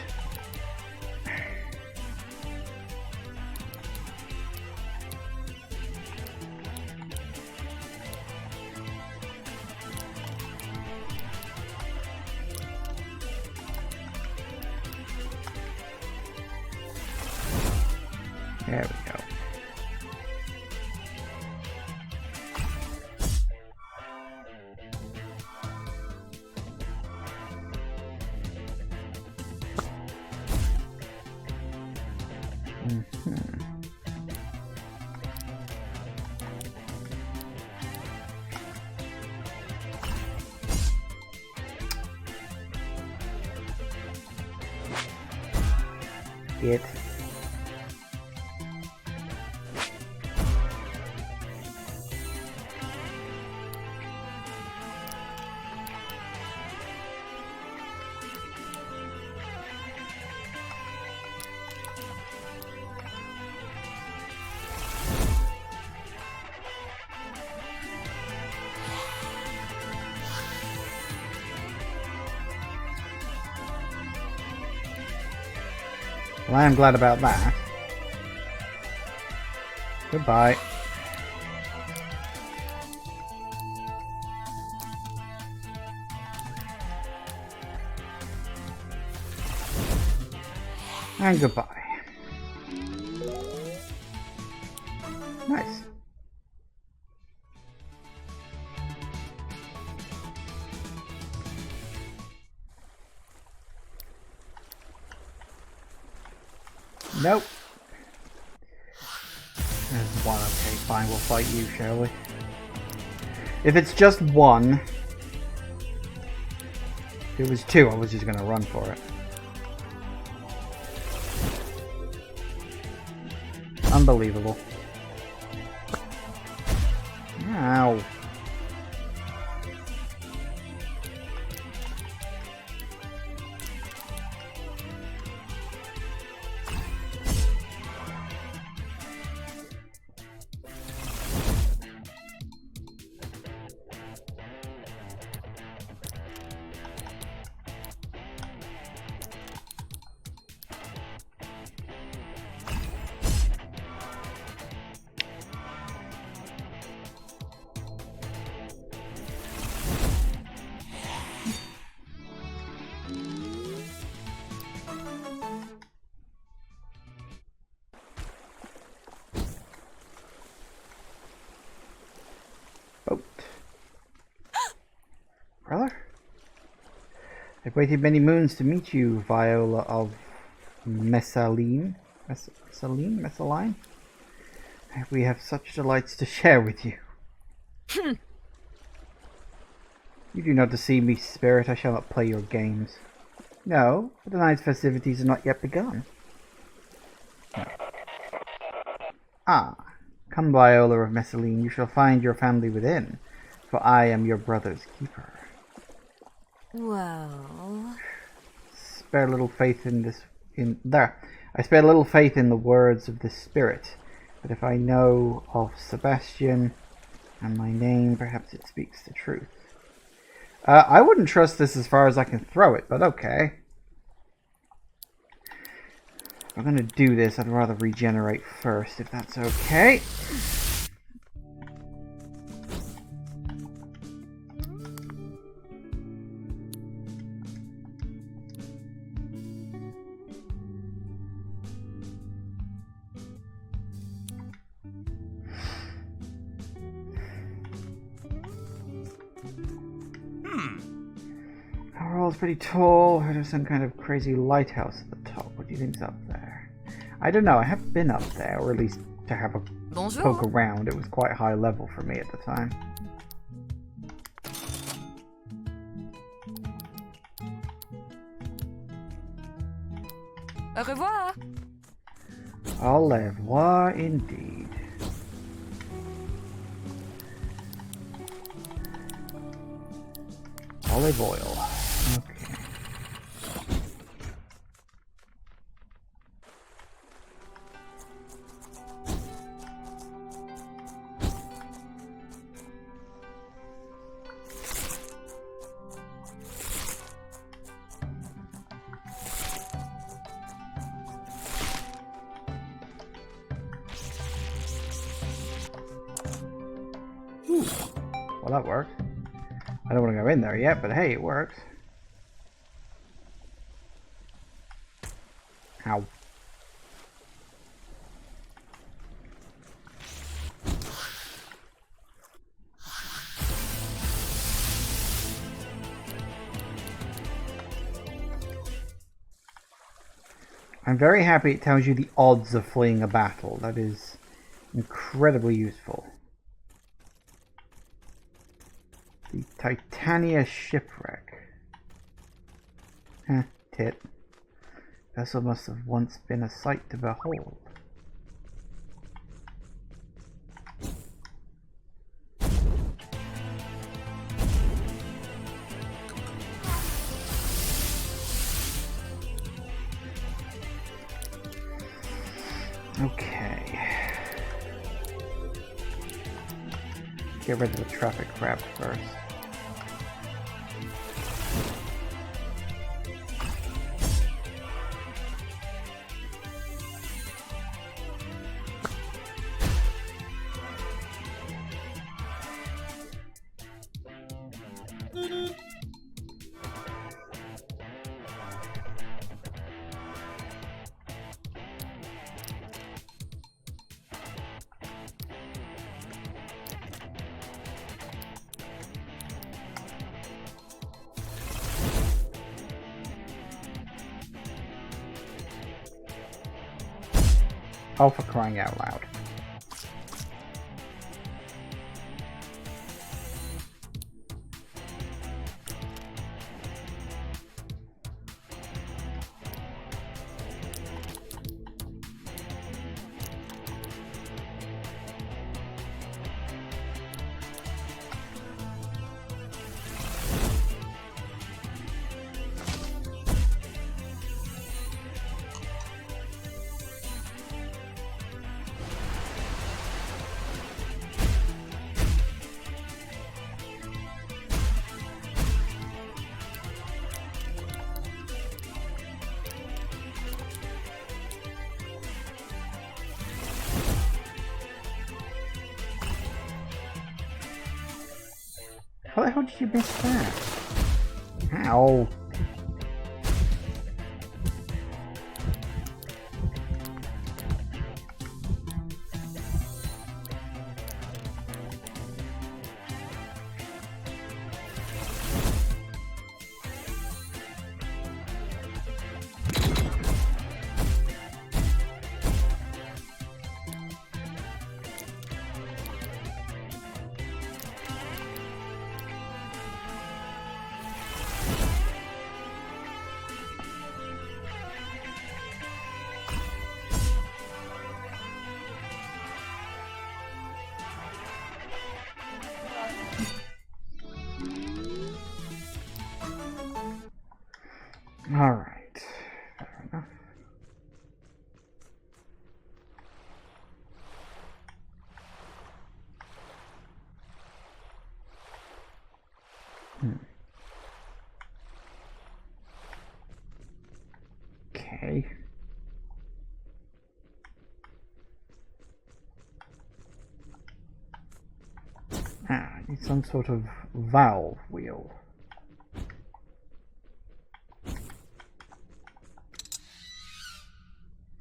There we go. It. Well, I am glad about that. Goodbye. And goodbye. Nice. Nope. There's one. Okay, fine. We'll fight you, shall we? If it's just one. If it was two, I was just gonna run for it. Unbelievable. Ow. I've waited many moons to meet you, Viola of Messaline. Messaline? We have such delights to share with you. You do not deceive me, spirit. I shall not play your games. No, but the night's festivities have not yet begun. Ah, come, Viola of Messaline. You shall find your family within, for I am your brother's keeper. Well... Spare little faith in this... I spare little faith in the words of this spirit, but if I know of Sebastian and my name, perhaps it speaks the truth. I wouldn't trust this as far as I can throw it, but okay. If I'm going to do this, I'd rather regenerate first, if that's okay. Our world's pretty tall. Heard of some kind of crazy lighthouse at the top. What do you think's up there? I don't know. I have been up there, or at least to have a Bonjour. poke around. It was quite high level for me at the time. Au revoir. Au revoir, indeed. Olive oil. Okay. Ooh. Well, that worked. I don't want to go in there yet, but hey, it works. Ow. I'm very happy it tells you the odds of fleeing a battle. That is incredibly useful. The Titania shipwreck. Tit. Vessel must have once been a sight to behold. Okay. Get rid of the traffic crab first. Oh, for crying out loud. How the hell did you miss that? Ow. Alright. Fair enough. Okay. I need some sort of valve wheel.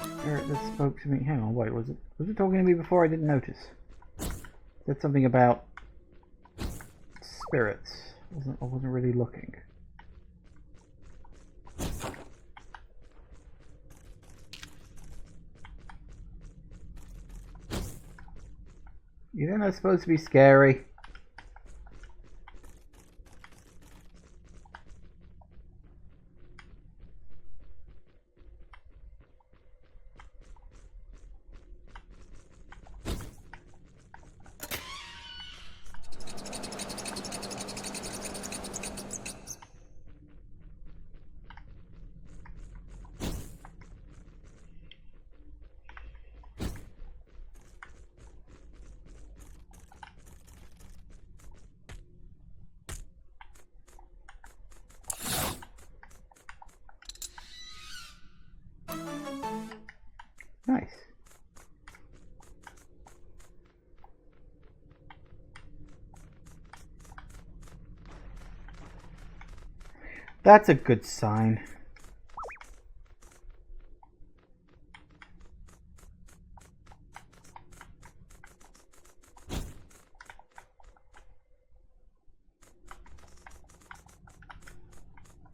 Spirit that spoke to me. Hang on, wait, was it talking to me before? I didn't notice. Said something about spirits. I wasn't really looking. You think that's supposed to be scary? Nice. That's a good sign.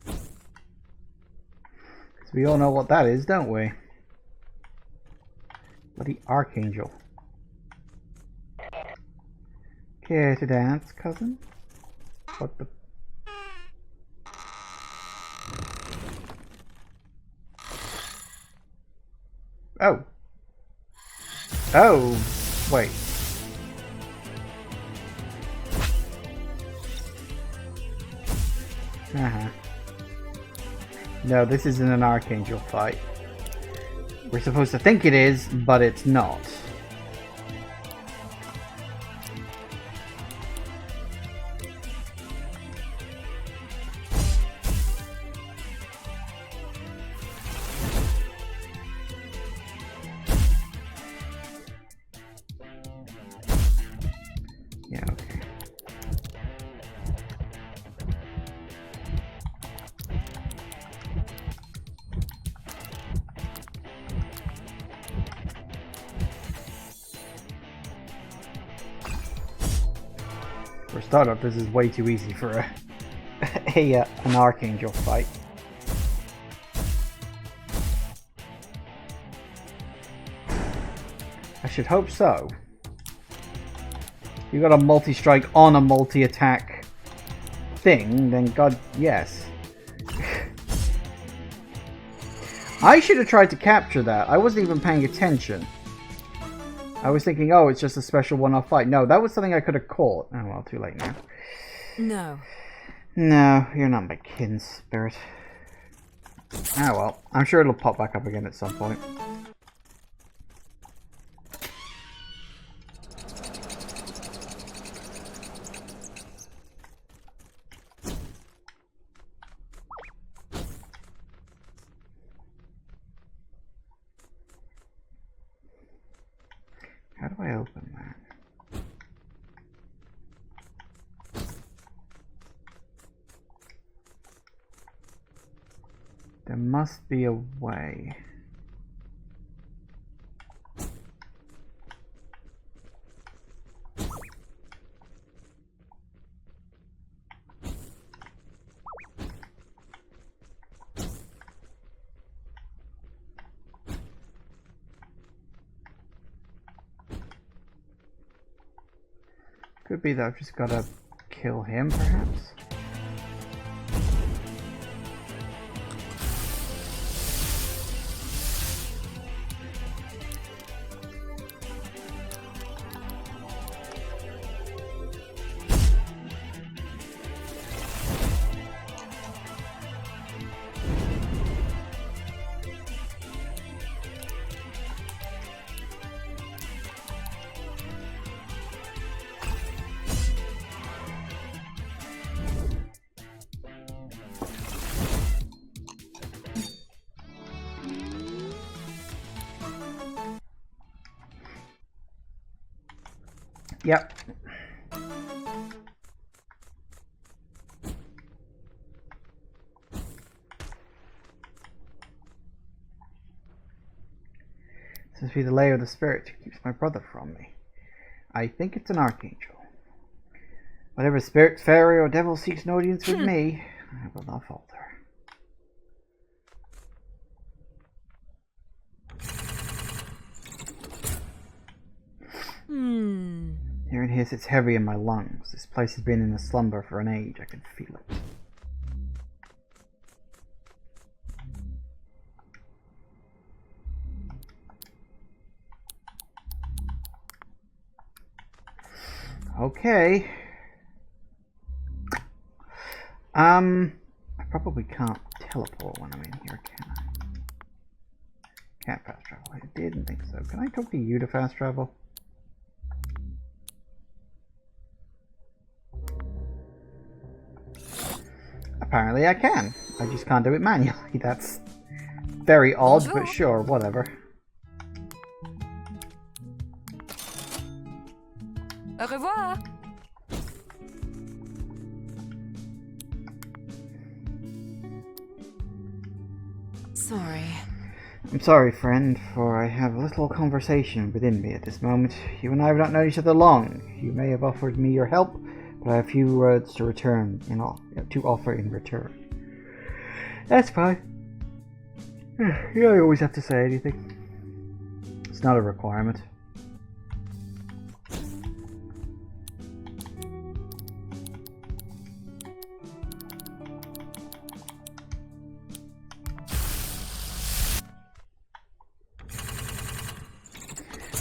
Because we all know what that is, don't we? Bloody Archangel. Care to dance, cousin? What the... Oh. Oh. Wait. Uh-huh. No, this isn't an Archangel fight. We're supposed to think it is, but it's not. Yeah, okay. For a startup, this is way too easy for an Archangel fight. I should hope so. You got a multi-strike on a multi-attack thing, then god, yes. I should have tried to capture that. I wasn't even paying attention. I was thinking, oh, it's just a special one-off fight. No, that was something I could have caught. Oh, well, too late now. No. No, you're not my kin spirit. Ah, well, I'm sure it'll pop back up again at some point. How do I open that? There must be a way. Could be that I've just got to kill him, perhaps? Yep. This must be the lair of the spirit who keeps my brother from me. I think it's an archangel. Whatever spirit, fairy, or devil seeks an audience with me, I will not falter. Hearing his, it's heavy in my lungs. This place has been in a slumber for an age. I can feel it. Okay. I probably can't teleport when I'm in here, can I? Can't fast travel. I didn't think so. Can I talk to you to fast travel? Apparently I can. I just can't do it manually. That's very odd, Bonjour. but sure, whatever. Au revoir. Sorry. I'm sorry, friend, for I have a little conversation within me at this moment. You and I have not known each other long. You may have offered me your help, but I have few words to offer in return. That's fine. You don't always have to say anything. It's not a requirement.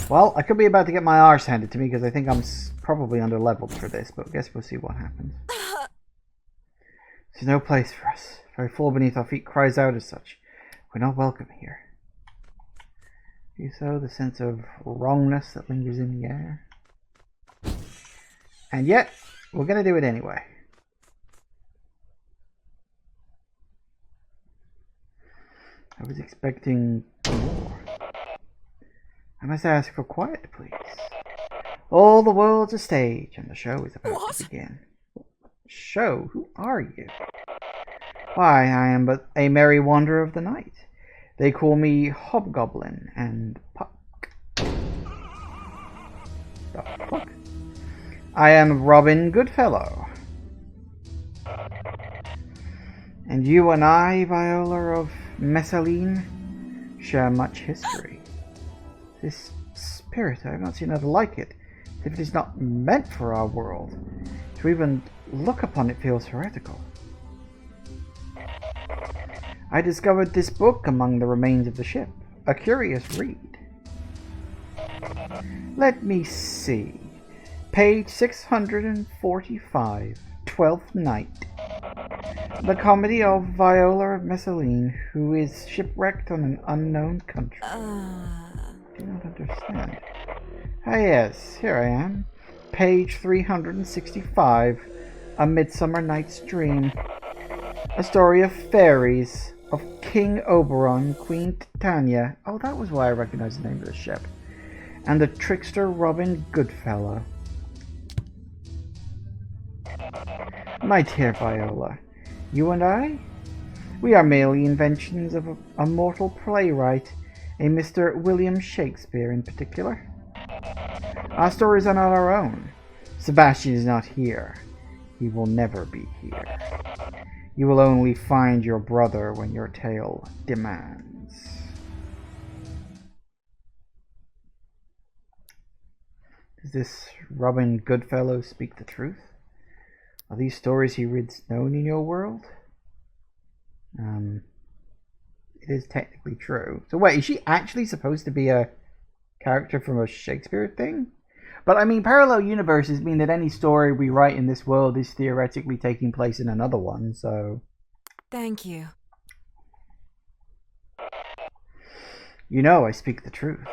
Well, I could be about to get my arse handed to me because I think I'm probably under-leveled for this, but I guess we'll see what happens. There's no place for us. The very floor beneath our feet cries out as such. We're not welcome here. Do you so? The sense of wrongness that lingers in the air? And yet, we're going to do it anyway. I was expecting more. I must ask for quiet, please. All the world's a stage, and the show is about to begin. Show? Who are you? Why, I am but a merry wanderer of the night. They call me Hobgoblin and Puck. The fuck? I am Robin Goodfellow. And you and I, Viola of Messaline, share much history. This spirit, I have not seen other like it. If it is not meant for our world, to even look upon it feels heretical. I discovered this book among the remains of the ship. A curious read. Let me see. Page 645, 12th Night. The comedy of Viola of Messaline, who is shipwrecked on an unknown country. Do not understand. Ah yes, here I am. Page 365. A Midsummer Night's Dream. A story of fairies, of King Oberon, Queen Titania. Oh, that was why I recognized the name of the ship. And the trickster Robin Goodfellow. My dear Viola, you and I? We are merely inventions of a mortal playwright, a Mr. William Shakespeare in particular. Our stories are not our own. Sebastian is not here. He will never be here. You will only find your brother when your tale demands. Does this Robin Goodfellow speak the truth? Are these stories he reads known in your world? It is technically true. So wait, is she actually supposed to be a character from a Shakespeare thing? But I mean, parallel universes mean that any story we write in this world is theoretically taking place in another one, so... Thank you. You know I speak the truth.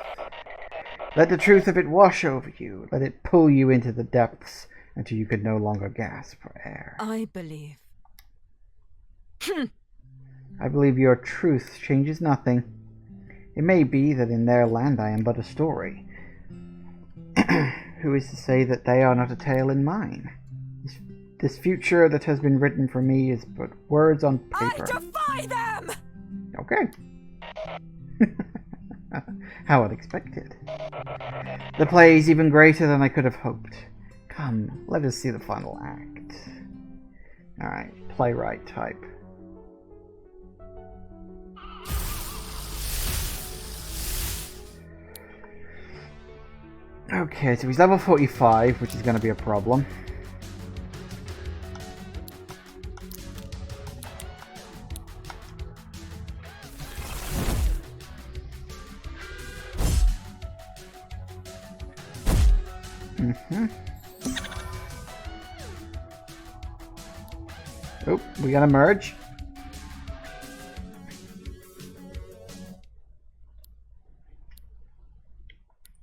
Let the truth of it wash over you. Let it pull you into the depths until you could no longer gasp for air. I believe. I believe your truth changes nothing. It may be that in their land I am but a story. Who is to say that they are not a tale in mine? This future that has been written for me is but words on paper. I defy them! Okay. How unexpected. The play is even greater than I could have hoped. Come, let us see the final act. Alright, playwright type. Okay, so he's level 45, which is going to be a problem. Oh, we gotta merge.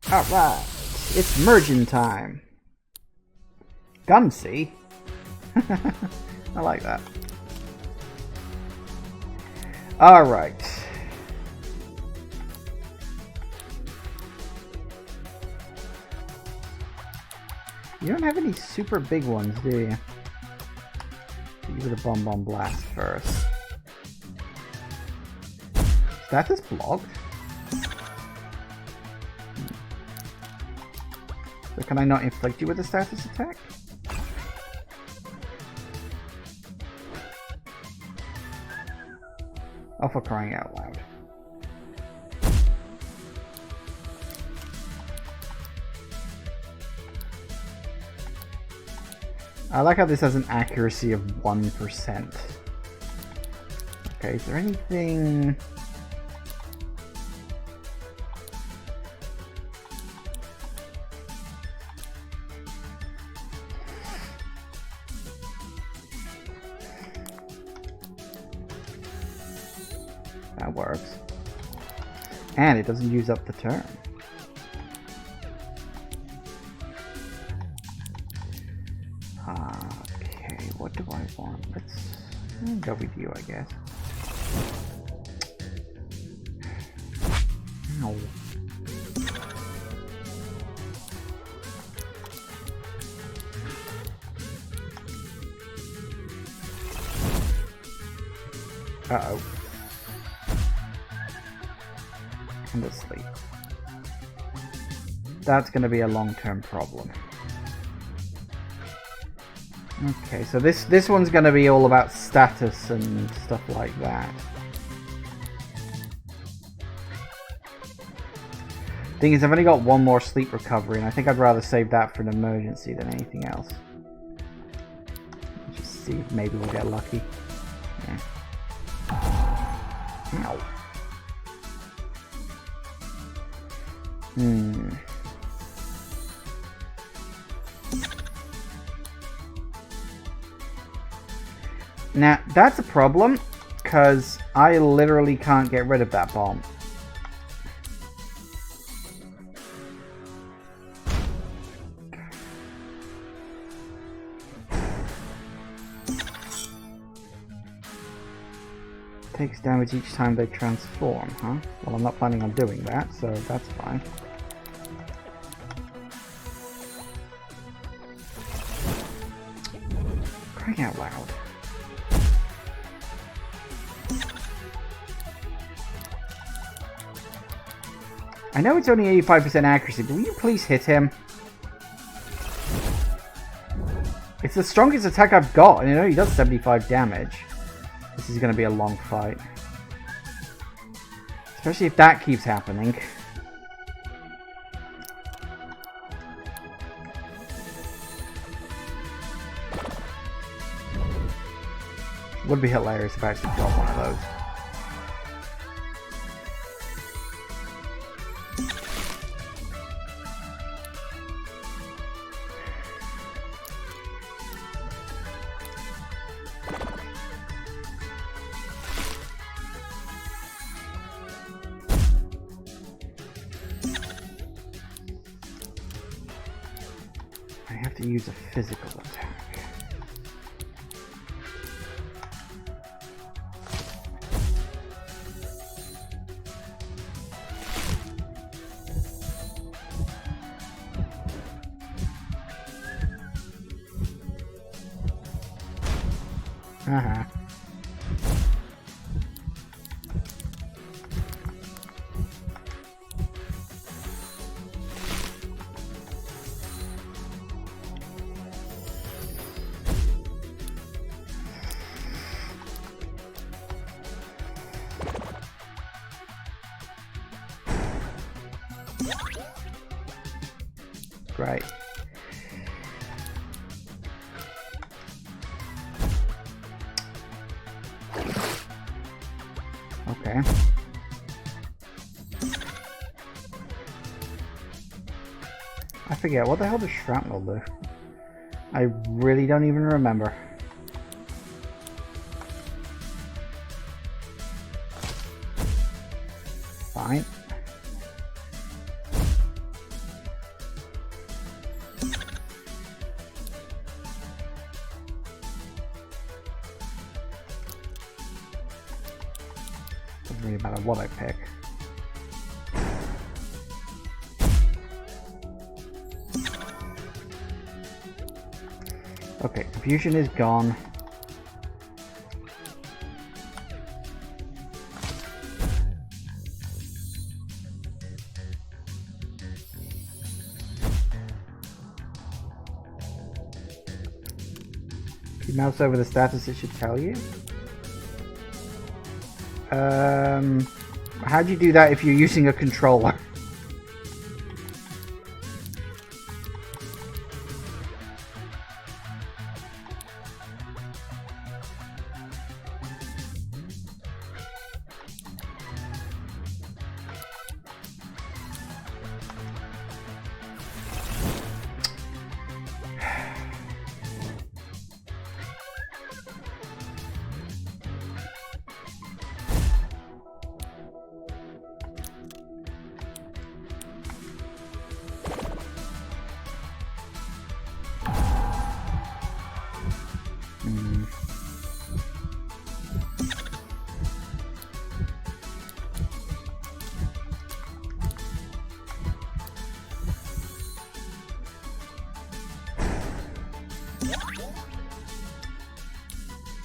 Alright, it's merging time. Gumsy? I like that. Alright. You don't have any super big ones, do you? Give it a Bomb Blast first. Status blocked? So can I not inflict you with a status attack? Oh, for crying out loud. I like how this has an accuracy of 1%. Okay, is there anything... That works. And it doesn't use up the turn. Okay, what do I want? Let's go with you, I guess. Ow. Uh-oh. And asleep. That's going to be a long-term problem. Okay, so this one's going to be all about status and stuff like that. Thing is, I've only got one more sleep recovery, and I think I'd rather save that for an emergency than anything else. Let's just see if maybe we'll get lucky. Yeah. Ow. Now, that's a problem, because I literally can't get rid of that bomb. Takes damage each time they transform, huh? Well, I'm not planning on doing that, so that's fine. Crying out loud. I know it's only 85% accuracy, but will you please hit him? It's the strongest attack I've got, and I know he does 75 damage. This is going to be a long fight. Especially if that keeps happening. Would be hilarious if I actually dropped one of those. I have to use a physical attack. Uh-huh. Great. Okay. I forget, what the hell does shrapnel do? I really don't even remember. Fine. Doesn't really matter what I pick. Okay, confusion is gone. If you mouse over the status, it should tell you. How do you do that if you're using a controller?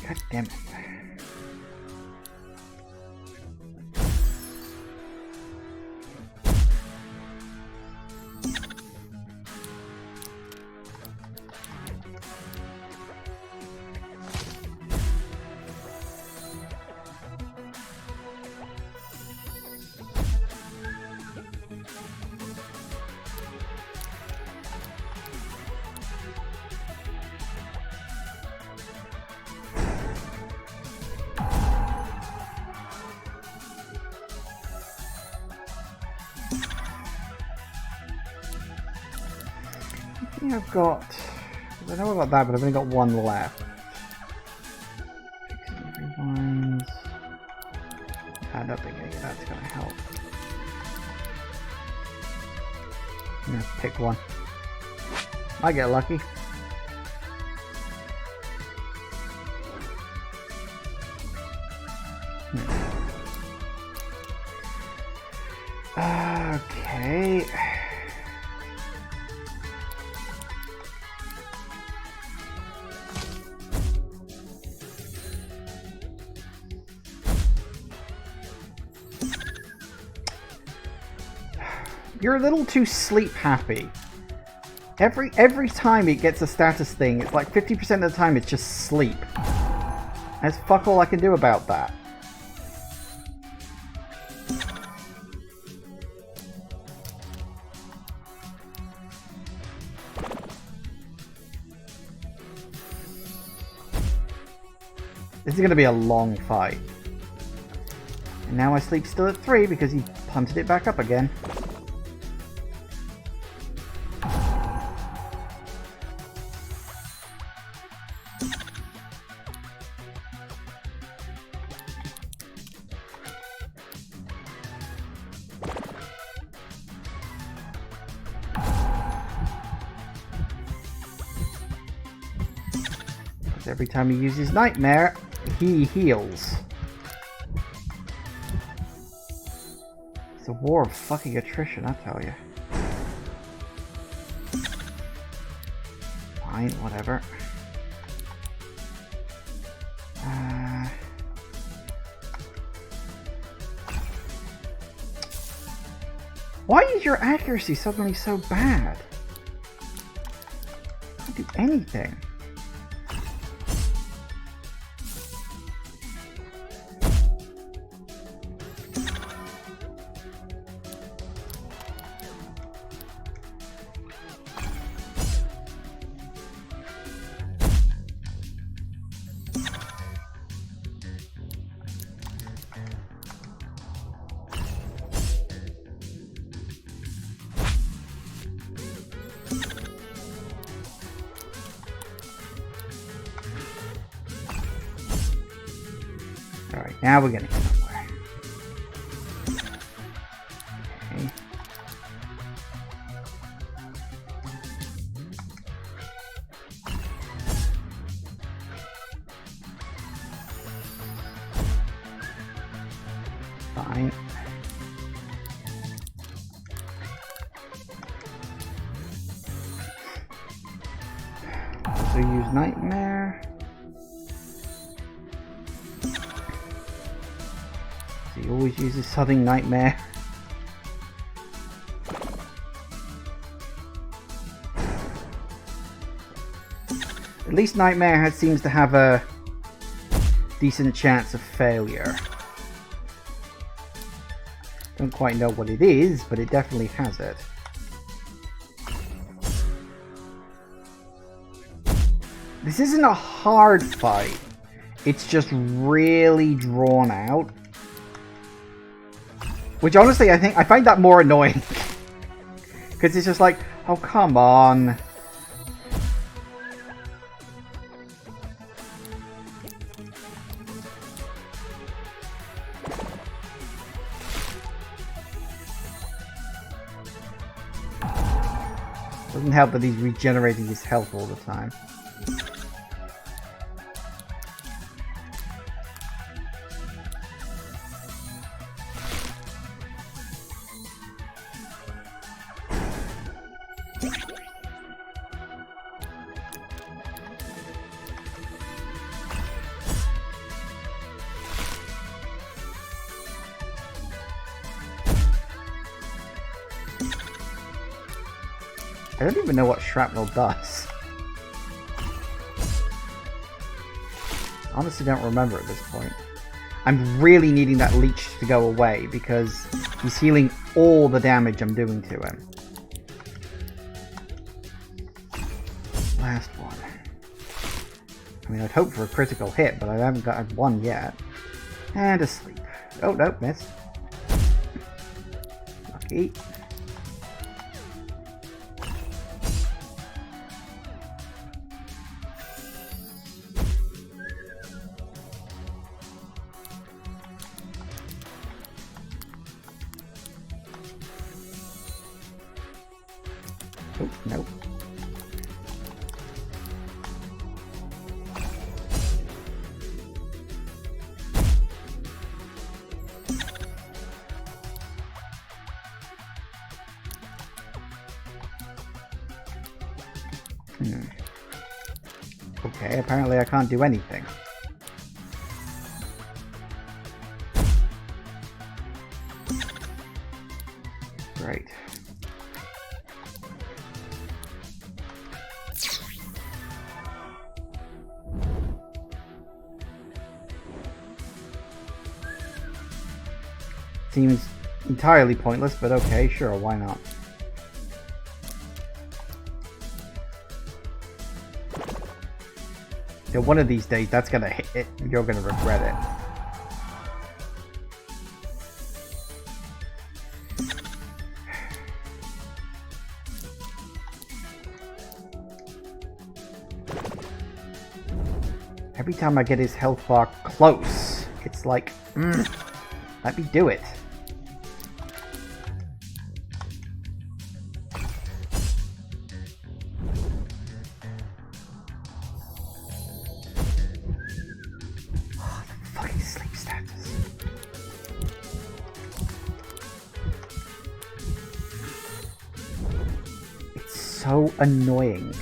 God damn it. I think I've got... I know about that, but I've only got one left. Rewinds. I don't think any of that's going to help. I'm going to pick one. I get lucky. Okay. You're a little too sleep happy. Every time it gets a status thing, it's like 50% of the time it's just sleep. There's fuck all I can do about that. This is going to be a long fight. And now my sleep's still at 3 because he punted it back up again. Every time he uses Nightmare, he heals. It's a war of fucking attrition, I tell you. Fine, whatever. Why is your accuracy suddenly so bad? I can't do anything. Alright, now we're getting somewhere. Okay. Fine. So use Nightmare. He always uses Southern Nightmare. At least Nightmare seems to have a decent chance of failure. Don't quite know what it is, but it definitely has it. This isn't a hard fight. It's just really drawn out. Which honestly, I find that more annoying. Because it's just like, oh come on. Doesn't help that he's regenerating his health all the time. I don't even know what shrapnel does. Honestly, don't remember at this point. I'm really needing that leech to go away because he's healing all the damage I'm doing to him. Last one. I mean, I'd hope for a critical hit, but I haven't got one yet. And asleep. Oh, no, missed. Lucky. Oh, nope. Okay, apparently I can't do anything. Great. Seems entirely pointless, but okay, sure, why not? Yeah, one of these days, that's gonna hit it. You're gonna regret it. Every time I get his health bar close, it's like, let me do it. Fucking sleep status. It's so annoying.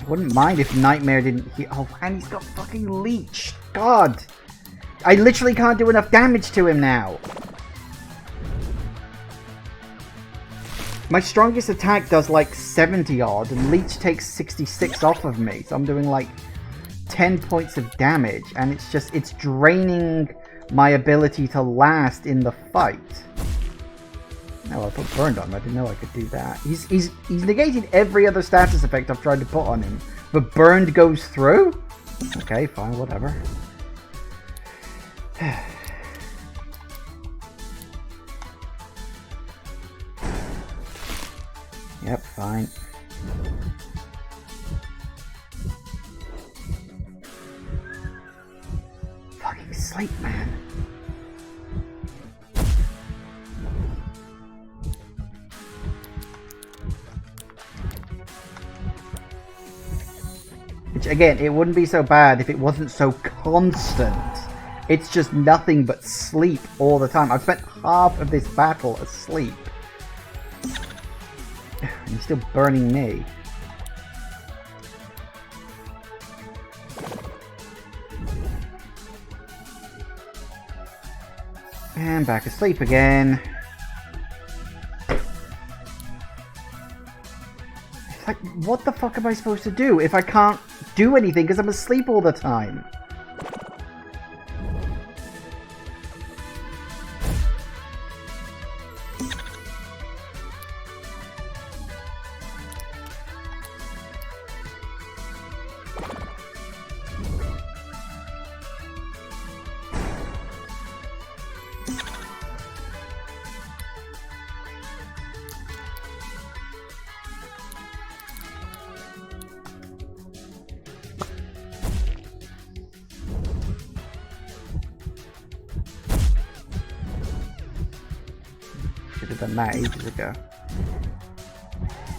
I wouldn't mind if Nightmare didn't heal. Oh, and he's got fucking leech. God! I literally can't do enough damage to him now. My strongest attack does like 70 odd, and Leech takes 66 off of me. So I'm doing like 10 points of damage, and it's draining my ability to last in the fight. Oh, I put burned on him. I didn't know I could do that. He's negated every other status effect I've tried to put on him, but burned goes through? Okay, fine, whatever. Yep, fine. Fucking sleep, man. Which, again, it wouldn't be so bad if it wasn't so constant. It's just nothing but sleep all the time. I've spent half of this battle asleep. And he's still burning me. And back asleep again. It's like, what the fuck am I supposed to do if I can't do anything because I'm asleep all the time? Should have done that ages ago.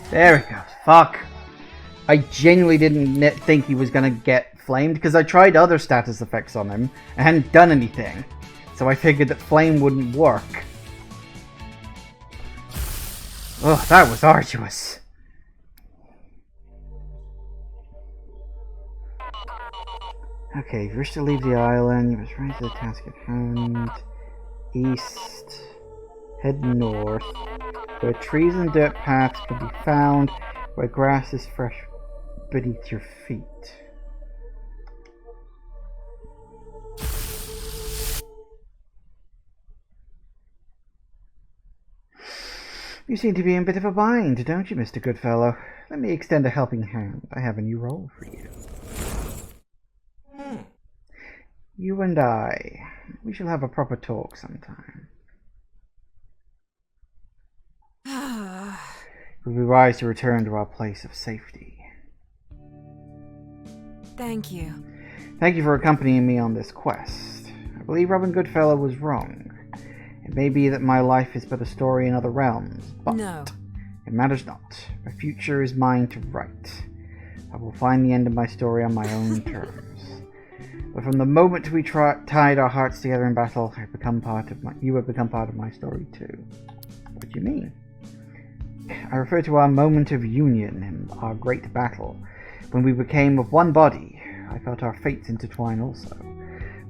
There it goes. Fuck. I genuinely didn't think he was going to get flamed because I tried other status effects on him and hadn't done anything. So I figured that flame wouldn't work. Oh, that was arduous. Okay, if you wish to leave the island, you must rise to the task at hand. East. Head north, where trees and dirt paths can be found, where grass is fresh beneath your feet. You seem to be in a bit of a bind, don't you, Mr. Goodfellow? Let me extend a helping hand. I have a new role for you. You and I, we shall have a proper talk sometime. We will rise to return to our place of safety. Thank you. Thank you for accompanying me on this quest. I believe Robin Goodfellow was wrong. It may be that my life is but a story in other realms, but No. it matters not. My future is mine to write. I will find the end of my story on my own terms. But from the moment we tied our hearts together in battle, you have become part of my story too. What do you mean? I refer to our moment of union in our great battle. When we became of one body, I felt our fates intertwine also.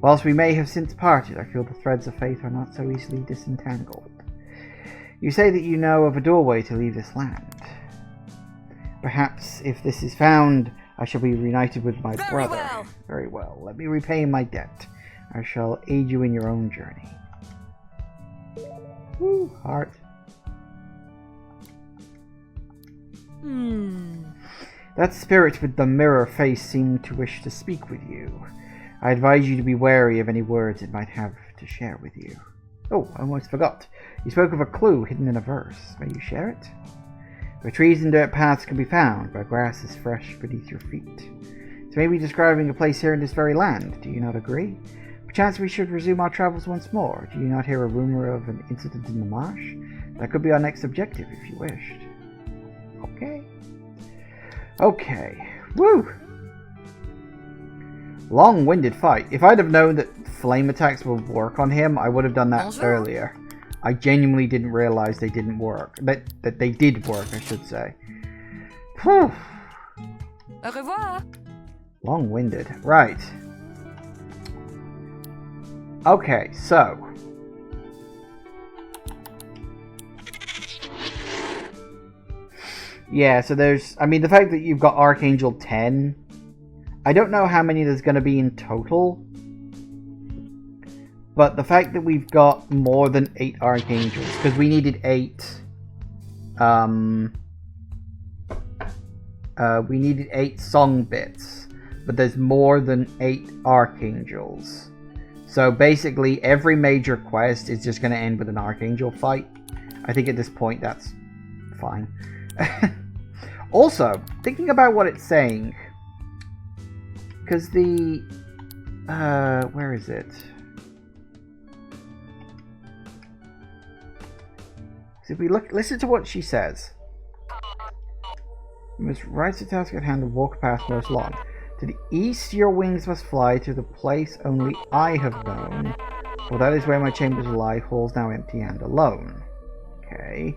Whilst we may have since parted, I feel the threads of fate are not so easily disentangled. You say that you know of a doorway to leave this land. Perhaps, if this is found, I shall be reunited with my brother. Well. Very well. Let me repay my debt. I shall aid you in your own journey. Woo, heart. That spirit with the mirror face seemed to wish to speak with you. I advise you to be wary of any words it might have to share with you. Oh, I almost forgot. You spoke of a clue hidden in a verse. May you share it? Where trees and dirt paths can be found, where grass is fresh beneath your feet. So maybe describing a place here in this very land. Do you not agree? Perchance we should resume our travels once more. Do you not hear a rumor of an incident in the marsh? That could be our next objective if you wished. Okay. Okay. Woo! Long-winded fight. If I'd have known that flame attacks would work on him, I would have done that earlier. I genuinely didn't realize they didn't work. That they did work, I should say. Whew. Au revoir. Long-winded. Right. Okay, so... yeah, so there's... I mean, the fact that you've got Archangel 10... I don't know how many there's going to be in total. But the fact that we've got more than 8 Archangels... because we needed 8... we needed 8 song bits. But there's more than 8 Archangels. So basically, every major quest is just going to end with an Archangel fight. I think at this point that's fine. Also, thinking about what it's saying, because the where is it? So if we listen to what she says. You must rise to task at hand and walk past most long. To the east, your wings must fly to the place only I have known, for that is where my chambers lie, halls now empty and alone. Okay.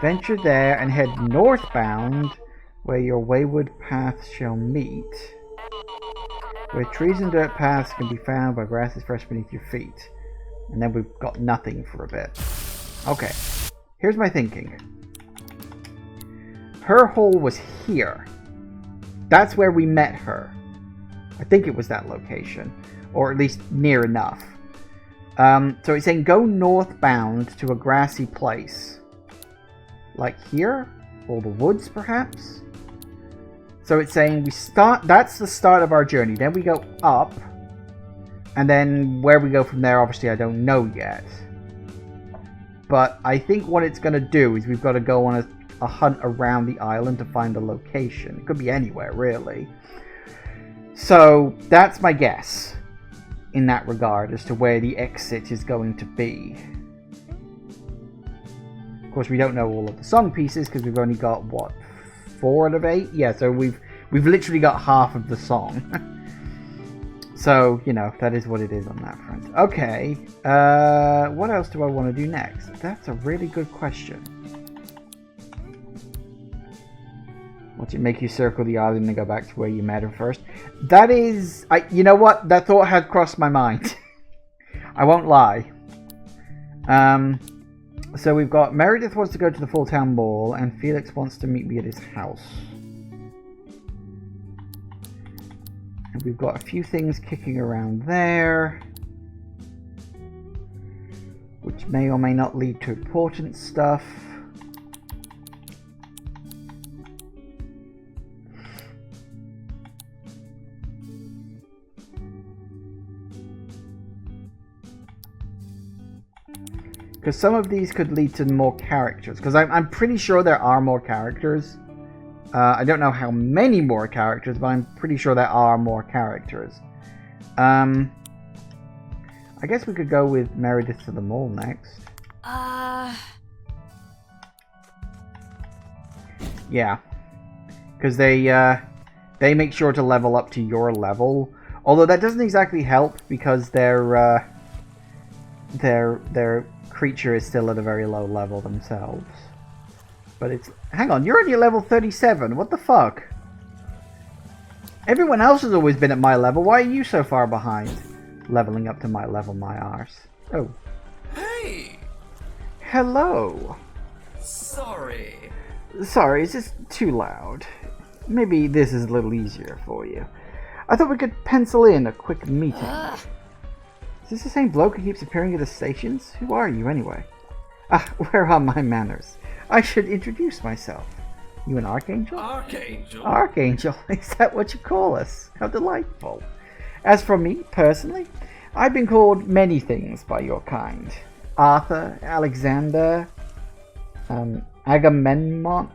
Venture there and head northbound, where your wayward paths shall meet. Where trees and dirt paths can be found, where grass is fresh beneath your feet. And then we've got nothing for a bit. Okay. Here's my thinking. Her hole was here. That's where we met her. I think it was that location. Or at least near enough. So it's saying go northbound to a grassy place. Like here? Or the woods, perhaps? So it's saying we start... that's the start of our journey. Then we go up. And then where we go from there, obviously, I don't know yet. But I think what it's going to do is we've got to go on a hunt around the island to find a location. It could be anywhere, really. So that's my guess in that regard as to where the exit is going to be. Of course, we don't know all of the song pieces because we've only got, what, 4 out of 8? Yeah, so we've literally got half of the song. So, you know, that is what it is on that front. Okay, what else do I want to do next? That's a really good question. What's it make you circle the island and go back to where you met her first? That is... you know what? That thought had crossed my mind. I won't lie. So we've got Meredith wants to go to the Full Town Ball and Felix wants to meet me at his house. And we've got a few things kicking around there, which may or may not lead to important stuff. Because some of these could lead to more characters. Because I'm pretty sure there are more characters. I don't know how many more characters, but I'm pretty sure there are more characters. I guess we could go with Meredith to the mall next. Yeah. Because they make sure to level up to your level. Although that doesn't exactly help because their creature is still at a very low level themselves. But it's... hang on, you're only at level 37. What the fuck? Everyone else has always been at my level. Why are you so far behind? Leveling up to my level, my arse. Oh. Hey! Hello. Sorry. Sorry, is this too loud? Maybe this is a little easier for you. I thought we could pencil in a quick meeting. Is this the same bloke who keeps appearing at the stations? Who are you, anyway? Ah, where are my manners? I should introduce myself. You an Archangel? Archangel? Archangel? Is that what you call us? How delightful. As for me, personally, I've been called many things by your kind. Arthur, Alexander, Agamemnon?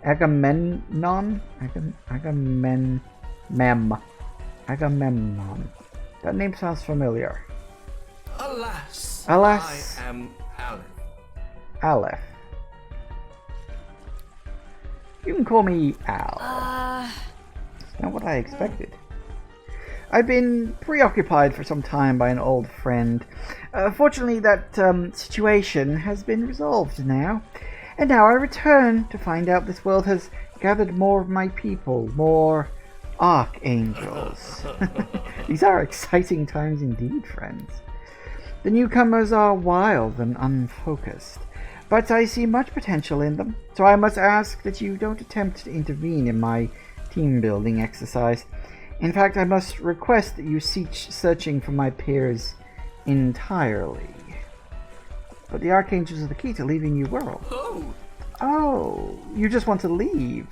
That name sounds familiar. Alas. Alas. I am Aleph. Aleph. You can call me Al. It's not what I expected. I've been preoccupied for some time by an old friend. Fortunately, that situation has been resolved now. And now I return to find out this world has gathered more of my people, more Archangels. These are exciting times indeed, friends. The newcomers are wild and unfocused, but I see much potential in them, so I must ask that you don't attempt to intervene in my team-building exercise. In fact, I must request that you cease searching for my peers entirely. But the Archangels are the key to leaving your world. Oh, you just want to leave?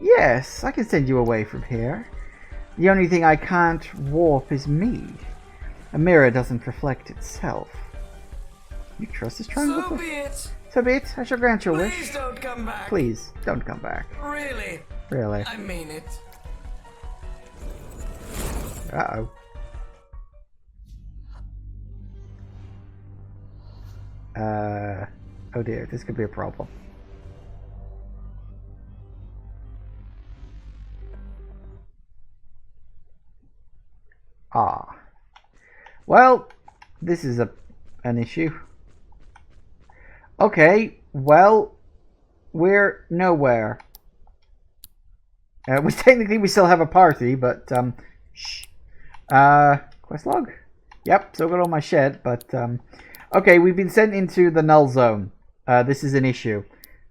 Yes, I can send you away from here. The only thing I can't warp is me. A mirror doesn't reflect itself. You trust this triangle? So be it. So be it. I shall grant your wish. Please don't come back. Please, don't come back. Really? Really? I mean it. Uh-oh. Oh dear, this could be a problem. Ah. Well, this is an issue. Okay, well, we're nowhere. We still have a party, but shh. Quest log? Yep, still got all my shed, but okay, we've been sent into the null zone. This is an issue.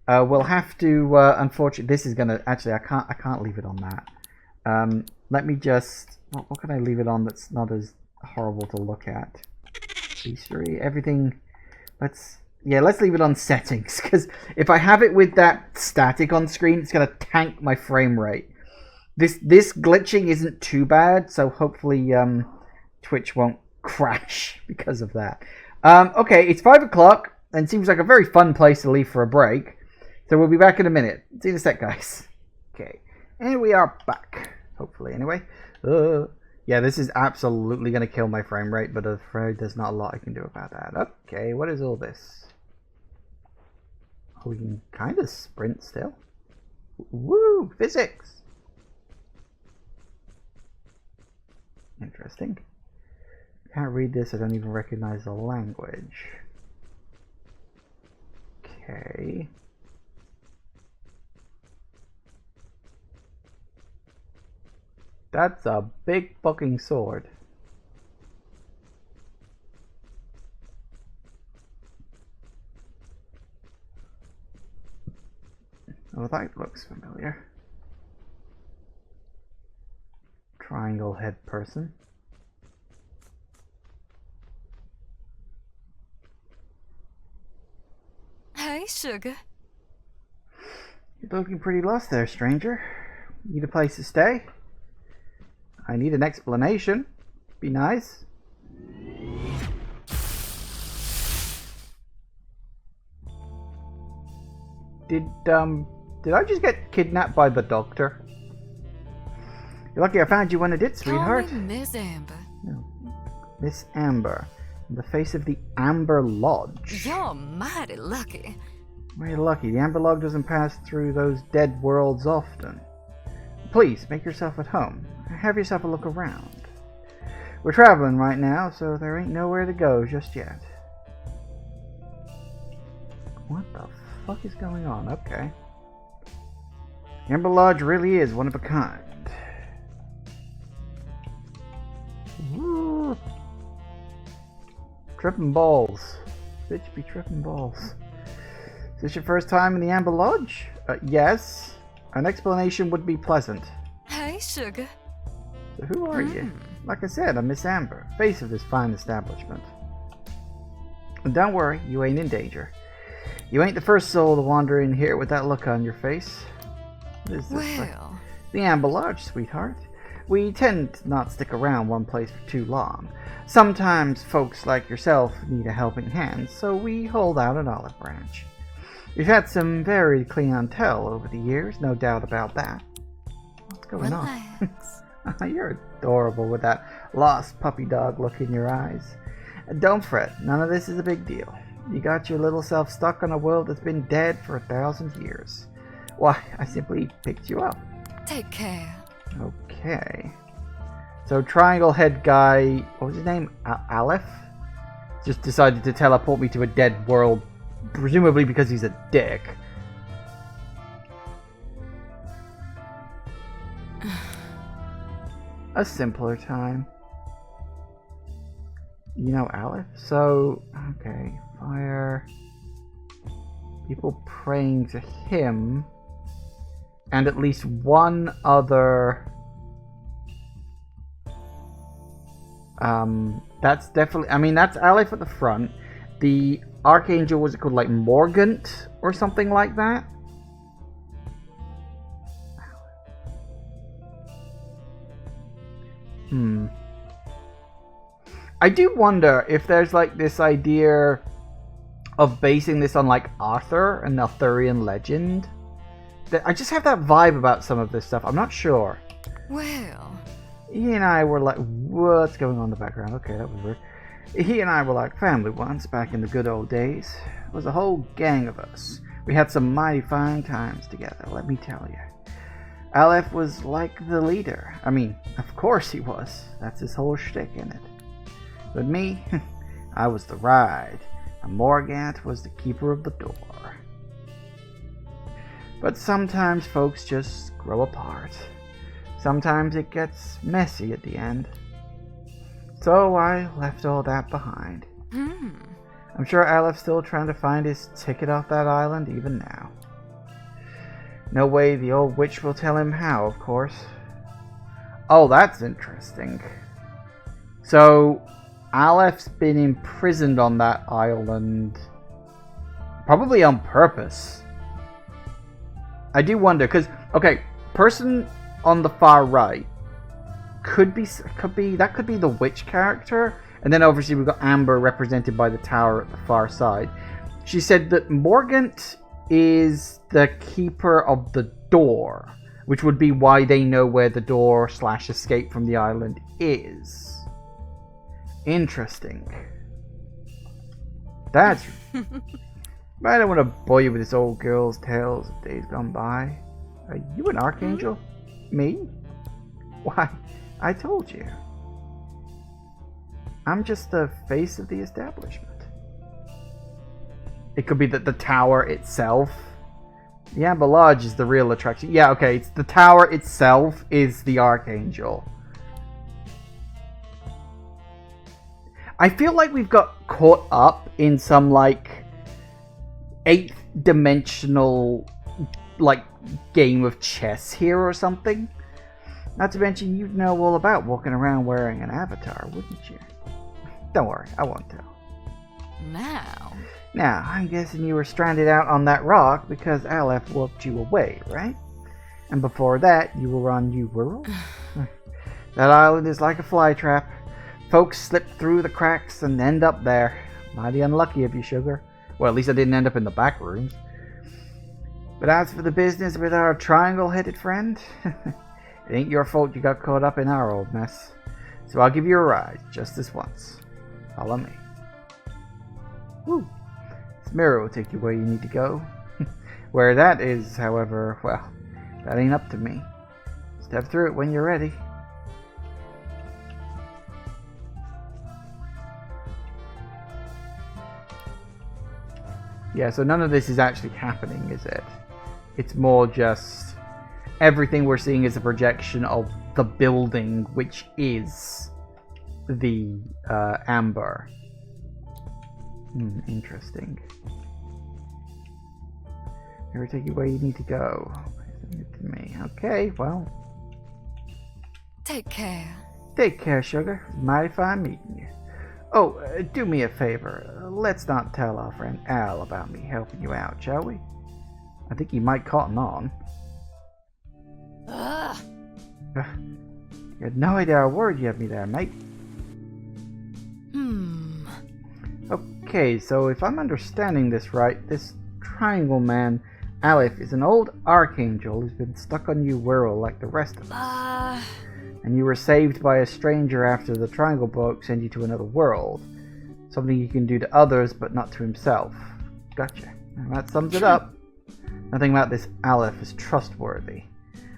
We'll have to unfortunately this is gonna actually I can't leave it on that. Let me just what can I leave it on that's not as horrible to look at? History, everything. Let's leave it on settings, because if I have it with that static on screen, it's gonna tank my frame rate. This glitching isn't too bad, so hopefully Twitch won't crash because of that. Okay, it's 5 o'clock, and seems like a very fun place to leave for a break. So we'll be back in a minute. See you in a sec, guys. Okay, and we are back. Hopefully, anyway. Yeah, this is absolutely going to kill my frame rate, but I'm afraid there's not a lot I can do about that. Okay, what is all this? Oh, we can kind of sprint still. Woo! Physics! Interesting. Can't read this, I don't even recognize the language. Okay. That's a big fucking sword. Oh, that looks familiar. Triangle head person. Hey, sugar. You're looking pretty lost there, stranger. Need a place to stay? I need an explanation. Be nice. Did I just get kidnapped by the doctor? You're lucky I found you when I did, sweetheart. Call me Miss Amber. No. Miss Amber. In the face of the Amber Lodge. You're mighty lucky. Very lucky. The Amber Lodge doesn't pass through those dead worlds often. Please, make yourself at home. Have yourself a look around. We're traveling right now, so there ain't nowhere to go just yet. What the fuck is going on? Okay. The Amber Lodge really is one of a kind. Woo. Tripping balls. Bitch be tripping balls. Is this your first time in the Amber Lodge? Yes. An explanation would be pleasant. Hey, sugar. So who are you? Like I said, I'm Miss Amber, face of this fine establishment. And don't worry, you ain't in danger. You ain't the first soul to wander in here with that look on your face. What is this? Well, The Amber Lodge, sweetheart. We tend to not stick around one place for too long. Sometimes folks like yourself need a helping hand, so we hold out an olive branch. We've had some varied clientele over the years, no doubt about that. What's going relax. on? You're adorable with that lost puppy dog look in your eyes. Don't fret, none of this is a big deal. You got your little self stuck on a world that's been dead for 1,000 years. Why, I simply picked you up. Take care. Okay. So triangle head guy, what was his name? Aleph? Just decided to teleport me to a dead world, presumably because he's a dick. A simpler time. You know Aleph? So, okay, fire. People praying to him. And at least one other... that's definitely... I mean, that's Aleph at the front. The Archangel, was it called, like, Morgant? Or something like that? I do wonder if there's, like, this idea of basing this on, like, Arthur and Arthurian legend. I just have that vibe about some of this stuff. I'm not sure. Well, He and I were like, what's going on in the background? Okay, that was weird. He and I were like family once, back in the good old days. It was a whole gang of us. We had some mighty fine times together, let me tell you. Aleph was like the leader. I mean, of course he was. That's his whole shtick in it. But me, I was the ride. And Morgant was the keeper of the door. But sometimes folks just grow apart. Sometimes it gets messy at the end. So I left all that behind. I'm sure Aleph's still trying to find his ticket off that island even now. No way the old witch will tell him how, of course. Oh, that's interesting. So, Aleph's been imprisoned on that island. Probably on purpose. I do wonder, because, okay, person on the far right could be the witch character, and then obviously we've got Amber represented by the tower at the far side. She said that Morgant is the keeper of the door, which would be why they know where the door / escape from the island is. Interesting. That's... But I don't want to bore you with this old girl's tales of days gone by. Are you an Archangel? Me? Why, I told you. I'm just the face of the establishment. It could be that the tower itself... The Amber Lodge is the real attraction. Yeah, okay, it's the tower itself is the Archangel. I feel like we've got caught up in some, like, 8th dimensional, like, game of chess here or something. Not to mention, you'd know all about walking around wearing an avatar, wouldn't you? Don't worry, I won't tell. Now, I'm guessing you were stranded out on that rock because Aleph whooped you away, right? And before that, you were on New World? That island is like a flytrap. Folks slip through the cracks and end up there. Mighty unlucky of you, sugar. Well, at least I didn't end up in the back rooms. But as for the business with our triangle-headed friend, it ain't your fault you got caught up in our old mess. So I'll give you a ride, just this once. Follow me. Woo! This mirror will take you where you need to go. Where that is, however, well, that ain't up to me. Step through it when you're ready. Yeah, so none of this is actually happening, is it? It's more just everything we're seeing is a projection of the building, which is the Amber. Interesting. Never take you where you need to go. Send it to me. Okay, well. take care. Take care, sugar. Mighty fine meeting you. Oh, do me a favor. Let's not tell our friend Al about me helping you out, shall we? I think he might cotton on. Ugh. You had no idea a word you had me there, mate. Okay, so if I'm understanding this right, this triangle man, Aleph, is an old archangel who's been stuck on New World like the rest of us. And you were saved by a stranger after the triangle bloke sent you to another world. Something he can do to others, but not to himself. Gotcha. And that sums it up. Nothing about this Aleph is trustworthy.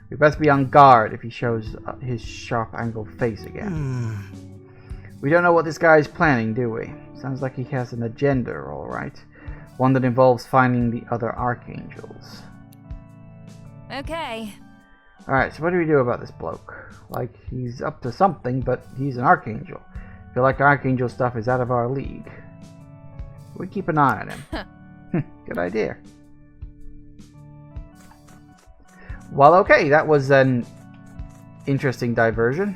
We best be on guard if he shows his sharp-angled face again. We don't know what this guy is planning, do we? Sounds like he has an agenda, alright. One that involves finding the other Archangels. Okay. Alright, so what do we do about this bloke? Like, he's up to something, but he's an Archangel. feel like Archangel stuff is out of our league. We keep an eye on him. Good idea. Well, okay, that was an interesting diversion.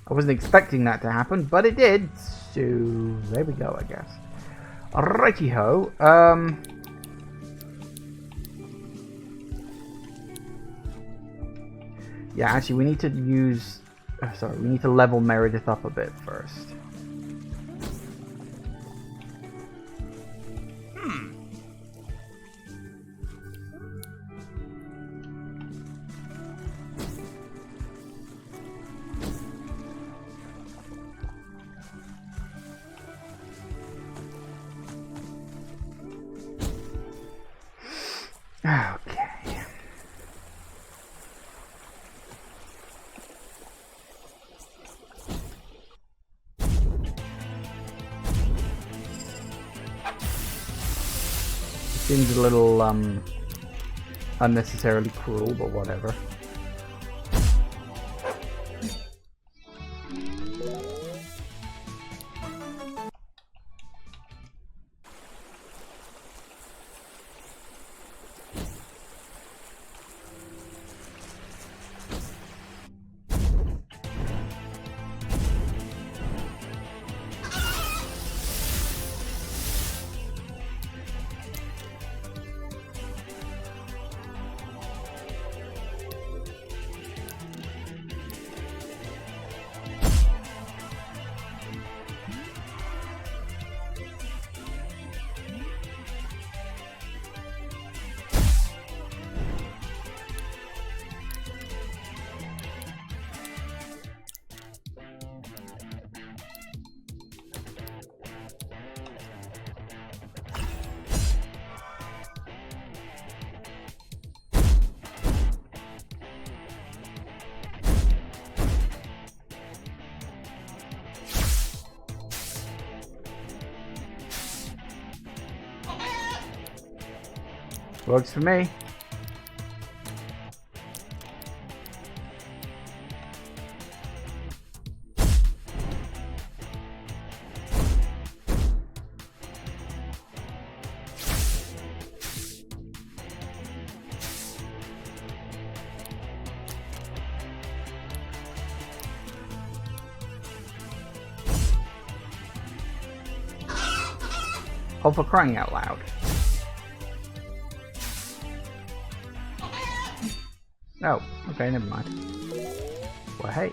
I wasn't expecting that to happen, but it did. So there we go, I guess. Alrighty ho. Yeah, actually, we need to use. Sorry, we need to level Meredith up a bit first. Okay. Seems a little unnecessarily cruel, but whatever. Works for me. Oh, for crying out loud. Oh, okay, never mind. Well, hey.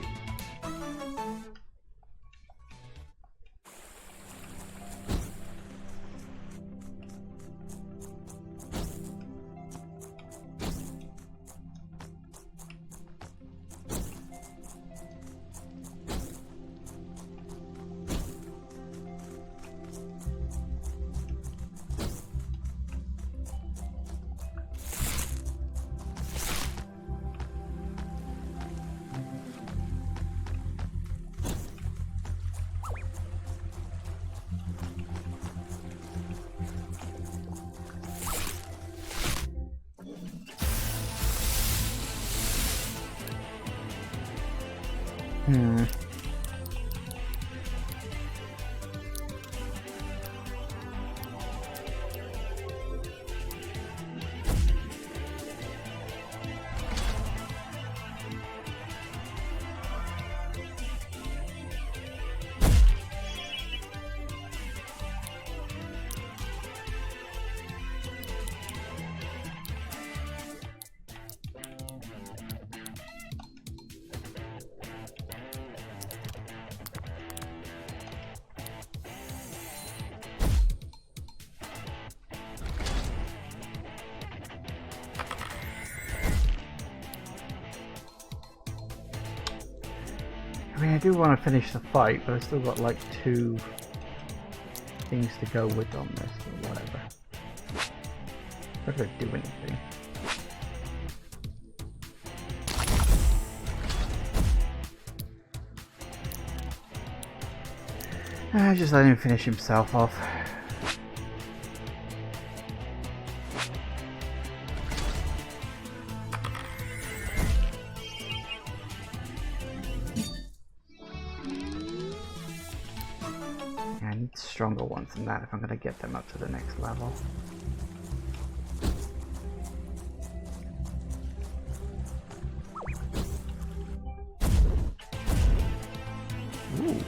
I mean, I do want to finish the fight, but I've still got like 2 things to go with on this, or whatever. Not gonna do anything. Just let him finish himself off. stronger ones than that if I'm going to get them up to the next level. Ooh.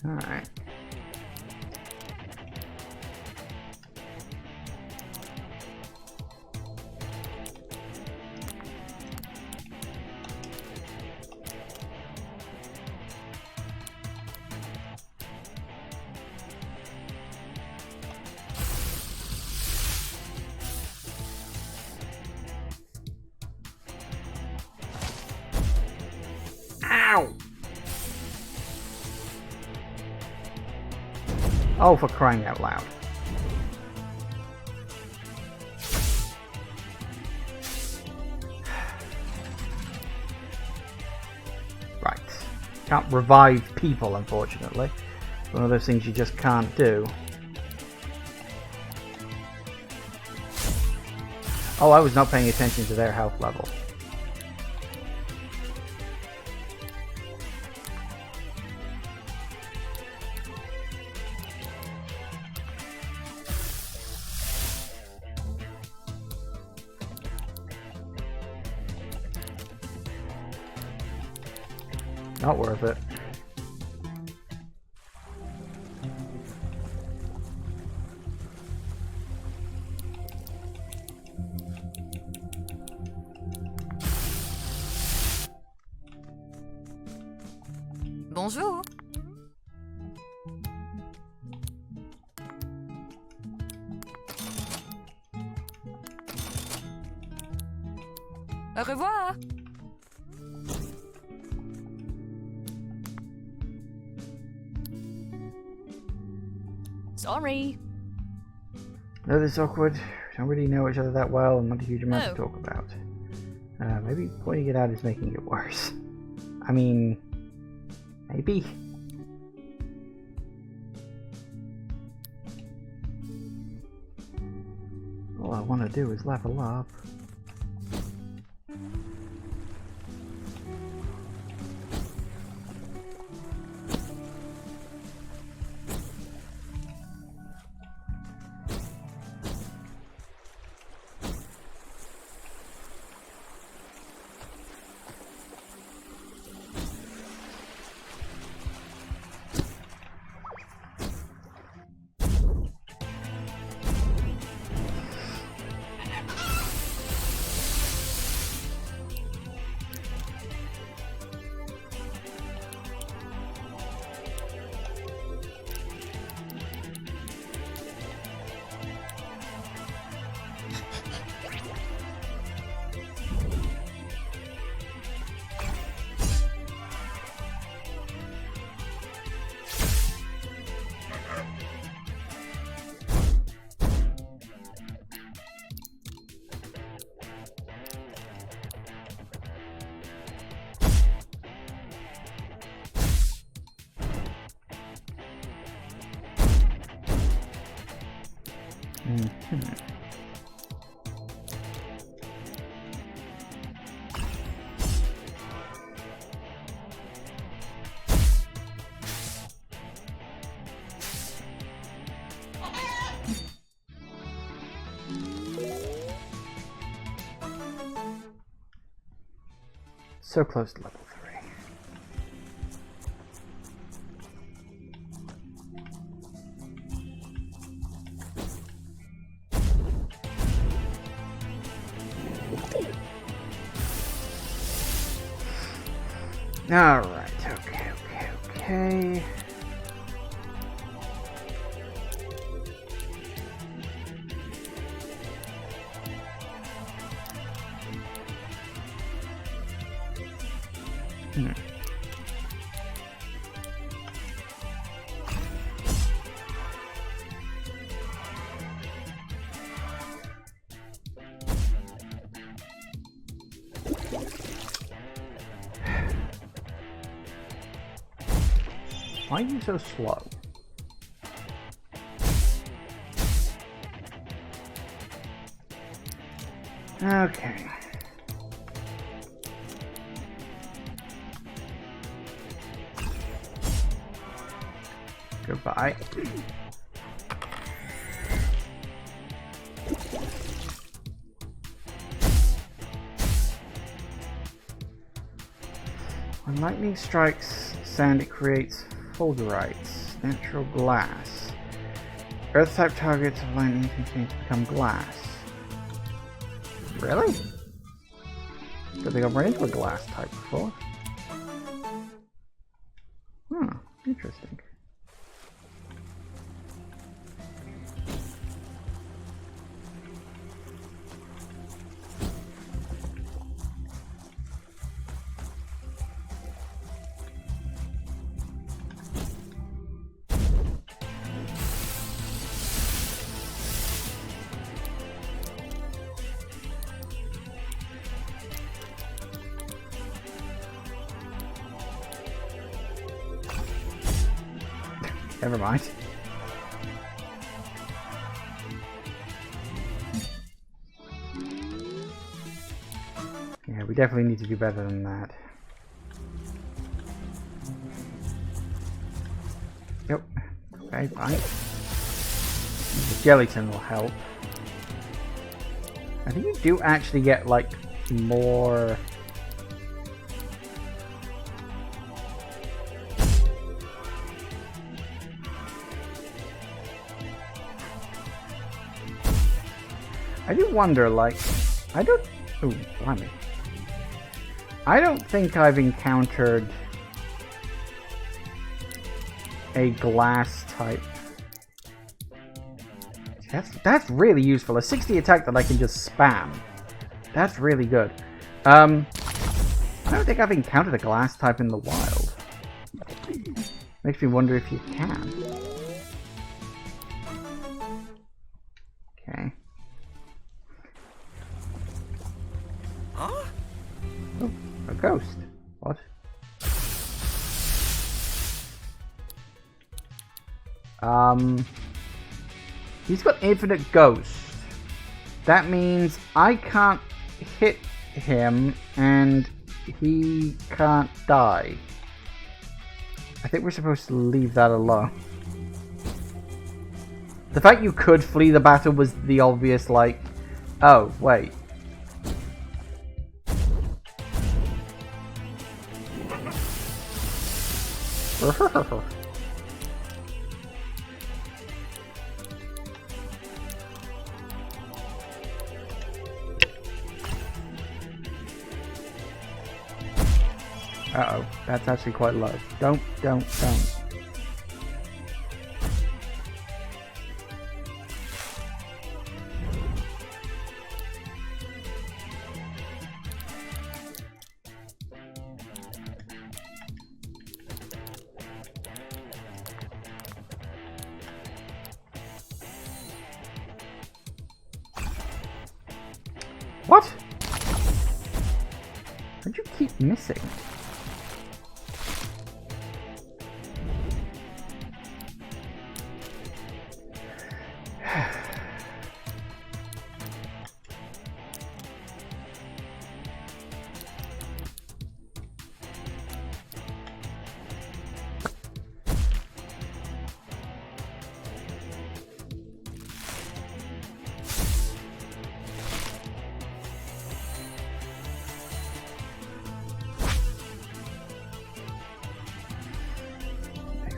Alright. Ow! Oh, for crying out loud. Right. Can't revive people, unfortunately. It's one of those things you just can't do. Oh, I was not paying attention to their health level. Not worth it. Bonjour. Au revoir. Sorry. No, this is awkward. We don't really know each other that well and not a huge amount to Oh. talk about. Maybe pointing it out is making it worse. I mean, maybe. All I want to do is level up. So close to level 3. Alright, okay. Why are you so slow? Okay. Goodbye. When lightning strikes sand, it creates fulgurites, natural glass. Earth-type targets of lightning continue to become glass. Really? Don't think I've run into a glass type before. Hmm, interesting. Never mind. Yeah, we definitely need to do better than that. Yep. Okay, fine. The gelatin will help. I think you do actually get, like, more... I do wonder, like, I don't... Ooh, blimey. I don't think I've encountered a glass type. That's really useful. A 60 attack that I can just spam. That's really good. I don't think I've encountered a glass type in the wild. Makes me wonder if you can. Okay. Huh? Oh, a ghost. What? He's got infinite ghosts. That means I can't hit him and he can't die. I think we're supposed to leave that alone. The fact you could flee the battle was the obvious, like, oh, wait. Uh-oh, that's actually quite low. Don't. What? How'd you keep missing?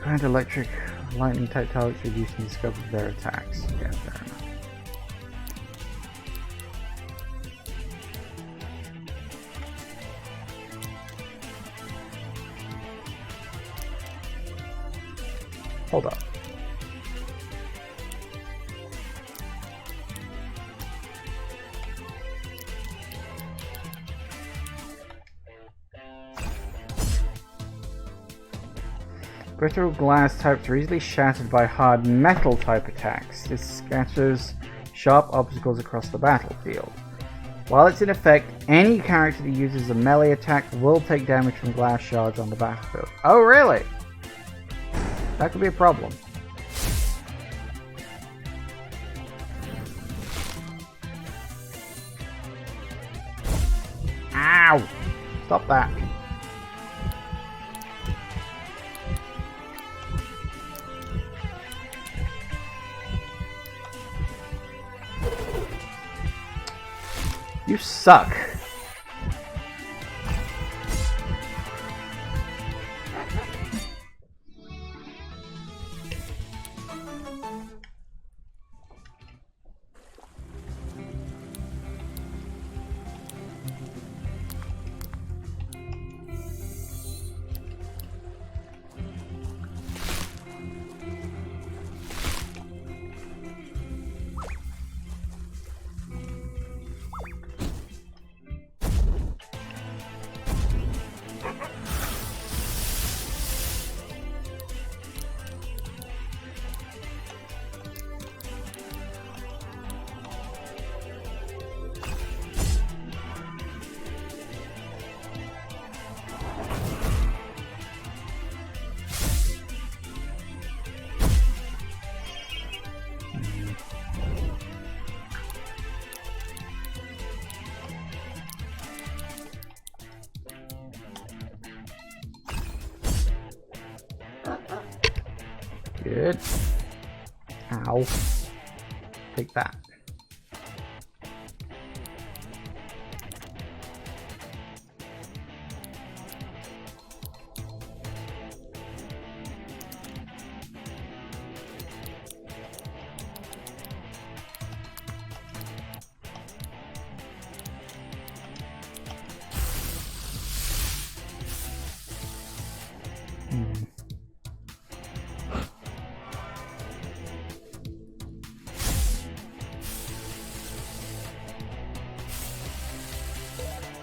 Grant electric lightning type targets, reducing the scope of their attacks. Yeah, fair enough. Hold up. Brittle glass types are easily shattered by hard metal type attacks. This scatters sharp obstacles across the battlefield. While it's in effect, any character that uses a melee attack will take damage from glass shards on the battlefield. Oh, really? That could be a problem. Ow! Stop that. You suck. Good. Ow. Take that.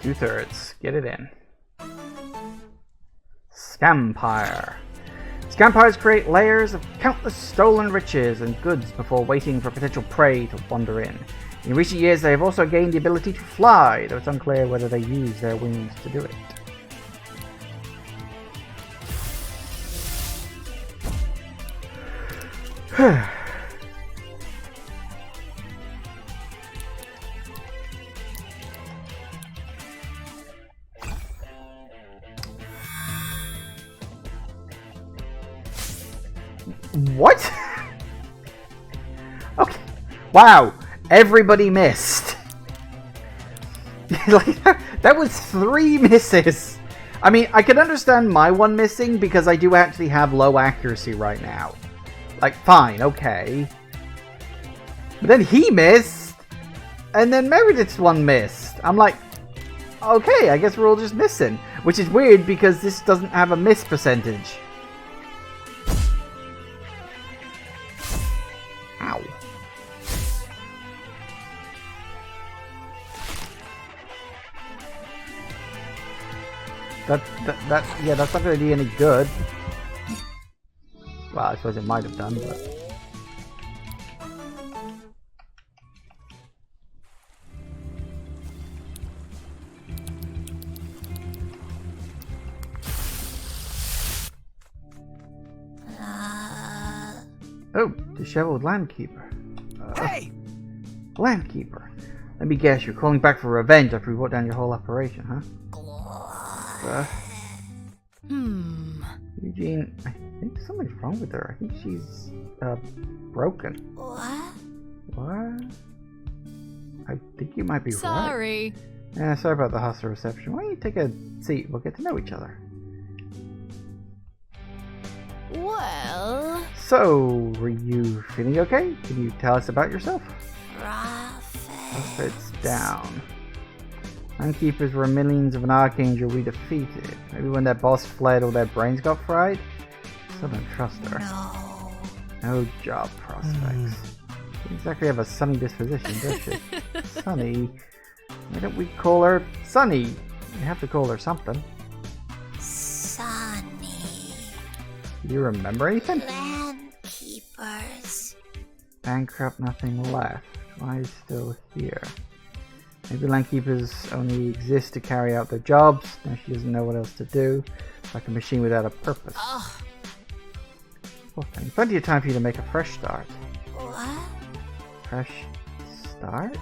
Two-thirds. Get it in. Scampire. Scampires create layers of countless stolen riches and goods before waiting for potential prey to wander in. In recent years, they have also gained the ability to fly, though it's unclear whether they use their wings to do it. What? Okay. Wow. Everybody missed. Like, that was 3 misses. I mean, I can understand my one missing because I do actually have low accuracy right now. Like, fine, okay. But then he missed. And then Meredith's one missed. I'm like, okay, I guess we're all just missing. Which is weird because this doesn't have a miss percentage. Ow. Yeah, that's not going to do any good. Well, I suppose it might have done, but... Oh, disheveled landkeeper. Hey! Landkeeper. Let me guess, you're calling back for revenge after we brought down your whole operation, huh? Eugene, I think something's wrong with her. I think she's, broken. What? What? I think you might be right. Sorry. Yeah, sorry about the hostile reception. Why don't you take a seat? We'll get to know each other. Well... So, were you feeling okay? Can you tell us about yourself? Prophets down. Landkeepers were millions of an Archangel we defeated. Maybe when that boss fled, all their brains got fried? Still don't trust her. No job prospects. She exactly have a sunny disposition, does she? Sunny? Why don't we call her Sunny? We have to call her something. Sunny. Do you remember anything? Landkeepers. Bankrupt, nothing left. Why still here? Maybe landkeepers only exist to carry out their jobs. Now she doesn't know what else to do. Like a machine without a purpose. Ugh. Okay. Plenty of time for you to make a fresh start. What? Fresh start?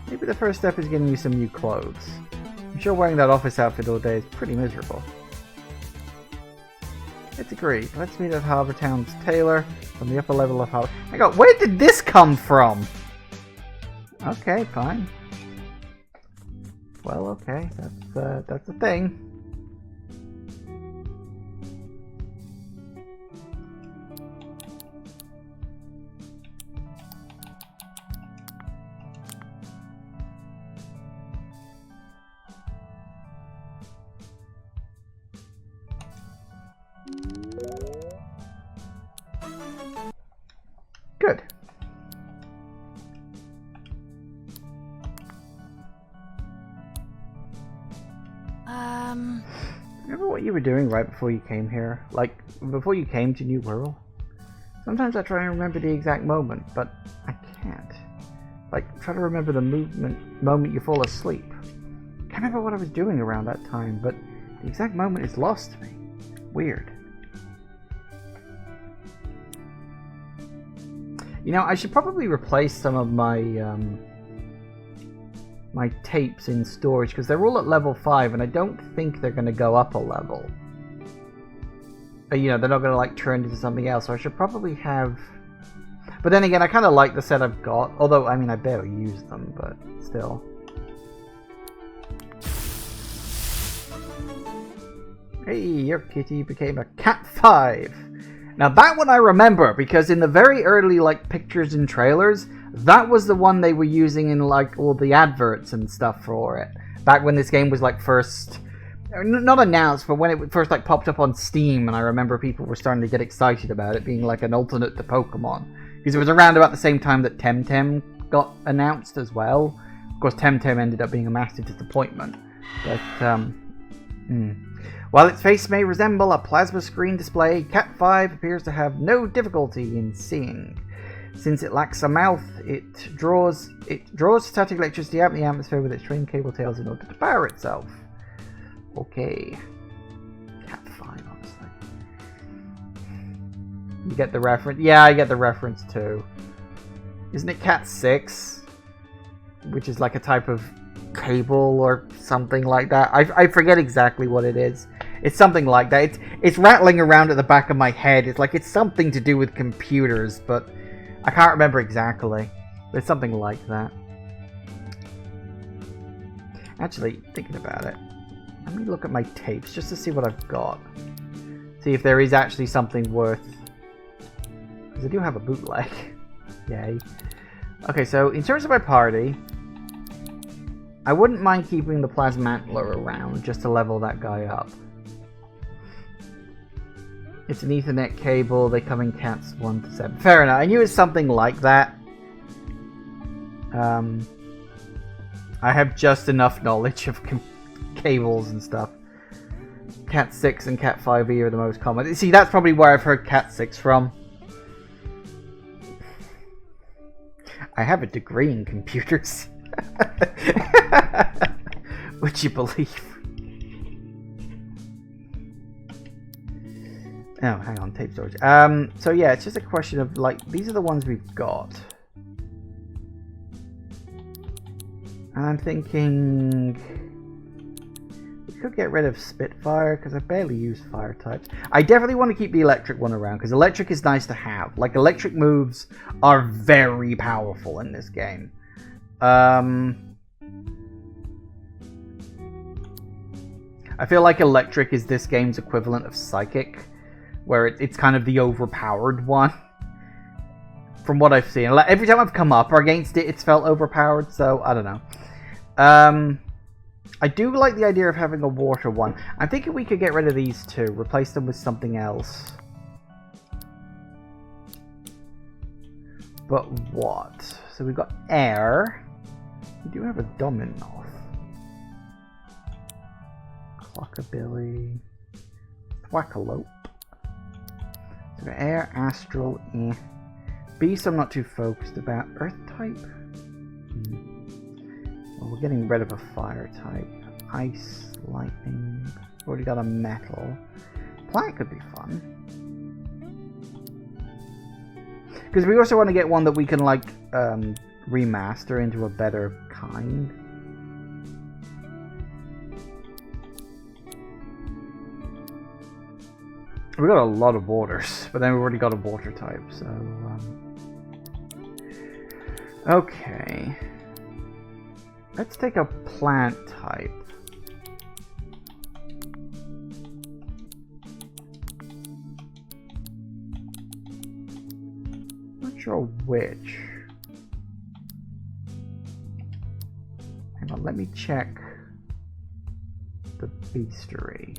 Maybe the first step is getting you some new clothes. I'm sure wearing that office outfit all day is pretty miserable. It's agreed. Let's meet at Harbour Town's tailor from the upper level of Harbour. Hang on, where did this come from? Okay, fine. Well, okay, that's a thing. Good. Remember what you were doing right before you came here? Like, before you came to New World? Sometimes I try and remember the exact moment, but I can't. Like, try to remember the moment you fall asleep. Can't remember what I was doing around that time, but the exact moment is lost to me. Weird. You know, I should probably replace some of my my tapes in storage because they're all at level 5 and I don't think they're going to go up a level. You know, they're not going to like turn into something else, so I should probably have... But then again, I kind of like the set I've got, although, I mean, I barely use them, but still. Hey, your kitty became a Cat 5. Now that one I remember, because in the very early like pictures and trailers, that was the one they were using in like all the adverts and stuff for it. Back when this game was like first, not announced, but when it first like popped up on Steam, and I remember people were starting to get excited about it being like an alternate to Pokemon. Because it was around about the same time that Temtem got announced as well. Of course, Temtem ended up being a massive disappointment. But, While its face may resemble a plasma screen display, Cat 5 appears to have no difficulty in seeing. Since it lacks a mouth, it draws static electricity out of the atmosphere with its string cable tails in order to power itself. Okay. Cat 5, honestly. You get the reference? Yeah, I get the reference too. Isn't it Cat 6? Which is like a type of cable or something like that. I forget exactly what it is. It's something like that. It's rattling around at the back of my head. It's like it's something to do with computers, but I can't remember exactly. But it's something like that. Actually, thinking about it, let me look at my tapes just to see what I've got. See if there is actually something worth... Because I do have a bootleg. Yay. Okay, so in terms of my party, I wouldn't mind keeping the Plasmantler around just to level that guy up. It's an Ethernet cable, they come in cats 1 to 7. Fair enough, I knew it was something like that. I have just enough knowledge of cables and stuff. Cat 6 and Cat 5e are the most common. See, that's probably where I've heard Cat 6 from. I have a degree in computers. Would you believe? Oh, hang on, tape storage. So yeah, it's just a question of like, these are the ones we've got. And I'm thinking we could get rid of Spitfire because I barely use fire types. I definitely want to keep the electric one around because electric is nice to have. Like, electric moves are very powerful in this game. I feel like electric is this game's equivalent of psychic, where it's kind of the overpowered one. From what I've seen, like, every time I've come up against it, it's felt overpowered. So I don't know. I do like the idea of having a water one. I'm thinking we could get rid of these two, replace them with something else. But what? So we've got air. We do have a Dominoff. Clockabilly. Thwackalope. So we've got air, astral, Beast I'm not too focused about. Earth type? Well, we're getting rid of a fire type. Ice, lightning. Already got a metal. Plant could be fun. Because we also want to get one that we can, like, remaster into a better kind. We got a lot of waters, but then we've already got a water type, so... Okay. Let's take a plant type. Not sure which. Hang on, let me check the beastery.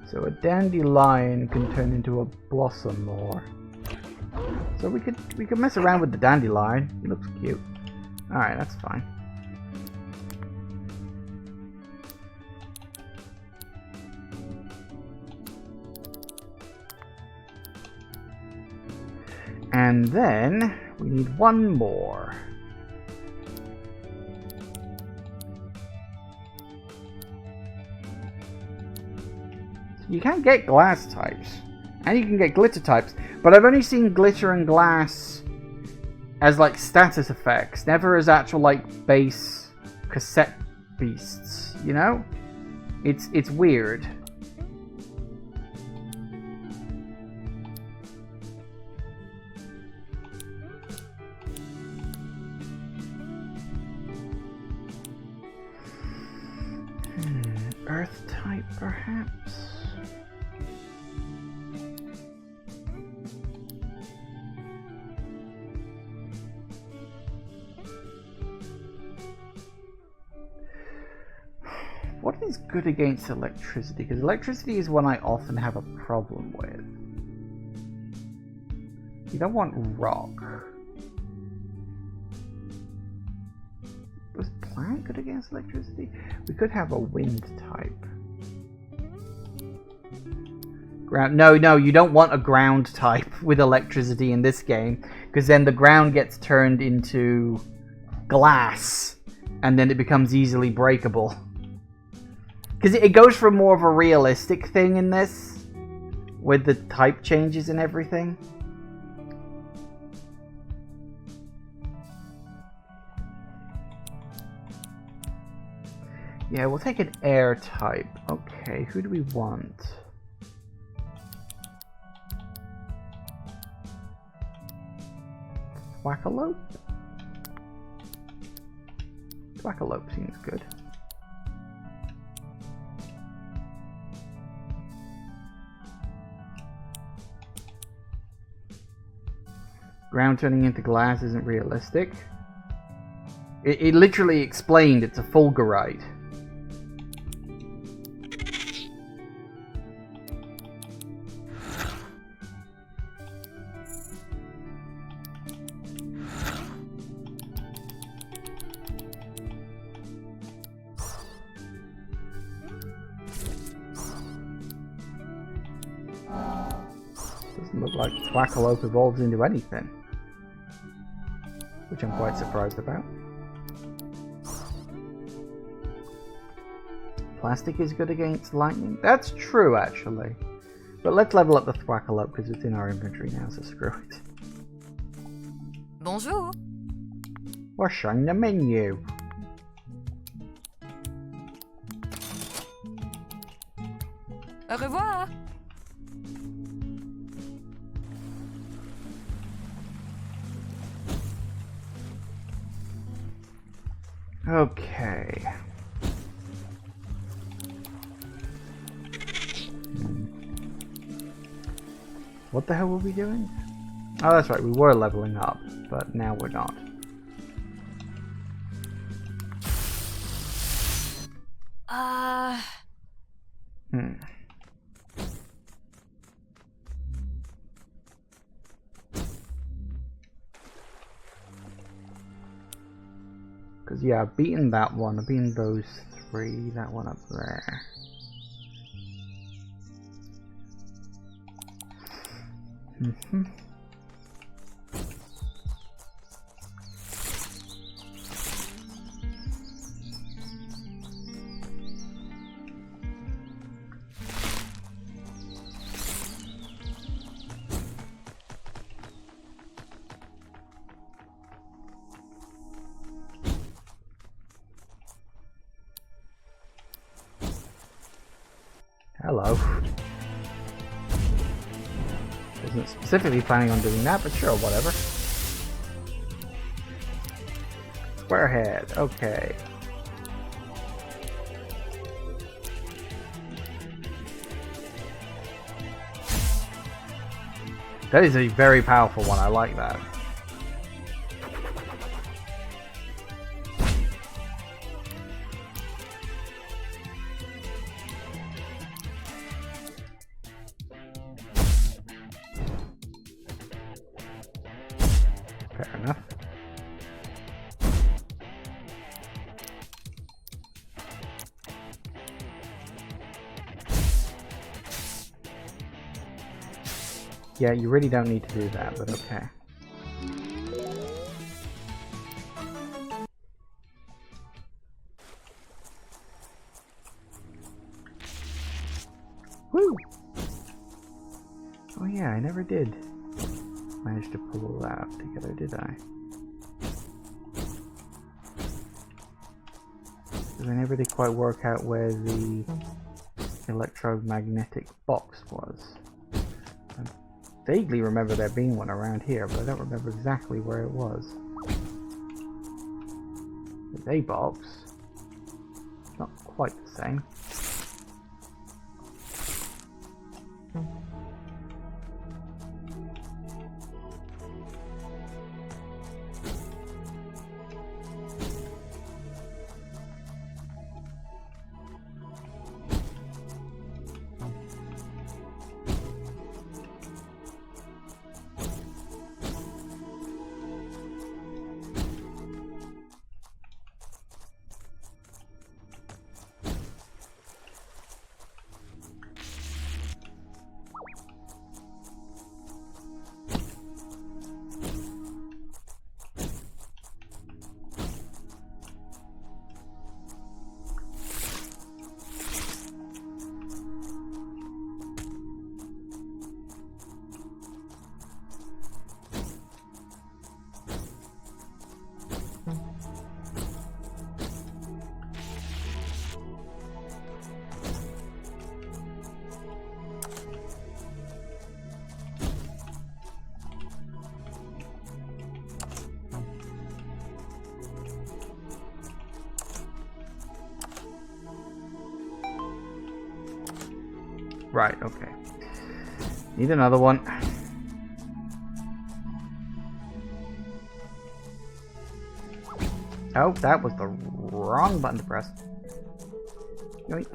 So a dandelion can turn into a blossom more. So we could mess around with the dandelion. He looks cute. Alright, that's fine. And then we need one more. You can get glass types, and you can get glitter types, but I've only seen glitter and glass as like status effects, never as actual like base cassette beasts, you know? It's weird. Earth type, perhaps? What is good against electricity? Because electricity is one I often have a problem with. You don't want rock. Was plant good against electricity? We could have a wind type. Ground. No, you don't want a ground type with electricity in this game, because then the ground gets turned into glass, and then it becomes easily breakable. Because it goes for more of a realistic thing in this, with the type changes and everything. Yeah, we'll take an air type. Okay, who do we want? Thwackalope? Thwackalope seems good. Ground turning into glass isn't realistic. It literally explained it's a fulgurite. Doesn't look like Thwackalope evolves into anything, which I'm quite surprised about. Plastic is good against lightning. That's true, actually. But let's level up the Thwackalope because it's in our inventory now, so screw it. Bonjour. What's on the menu? Au revoir. Okay. What the hell were we doing? Oh, that's right, we were leveling up, but now we're not. Because, yeah, I've beaten that one, I've beaten those free that one up there. Hello. Isn't specifically planning on doing that, but sure, whatever. Squarehead, okay. That is a very powerful one, I like that. Fair enough. Yeah, you really don't need to do that, but okay. Woo! Oh yeah, I never did manage to pull that up together, did I? Because I never did quite work out where the electromagnetic box was. I vaguely remember there being one around here, but I don't remember exactly where it was. It's a box. Not quite the same. Right, okay. Need another one. Oh, that was the wrong button to press. Yoink.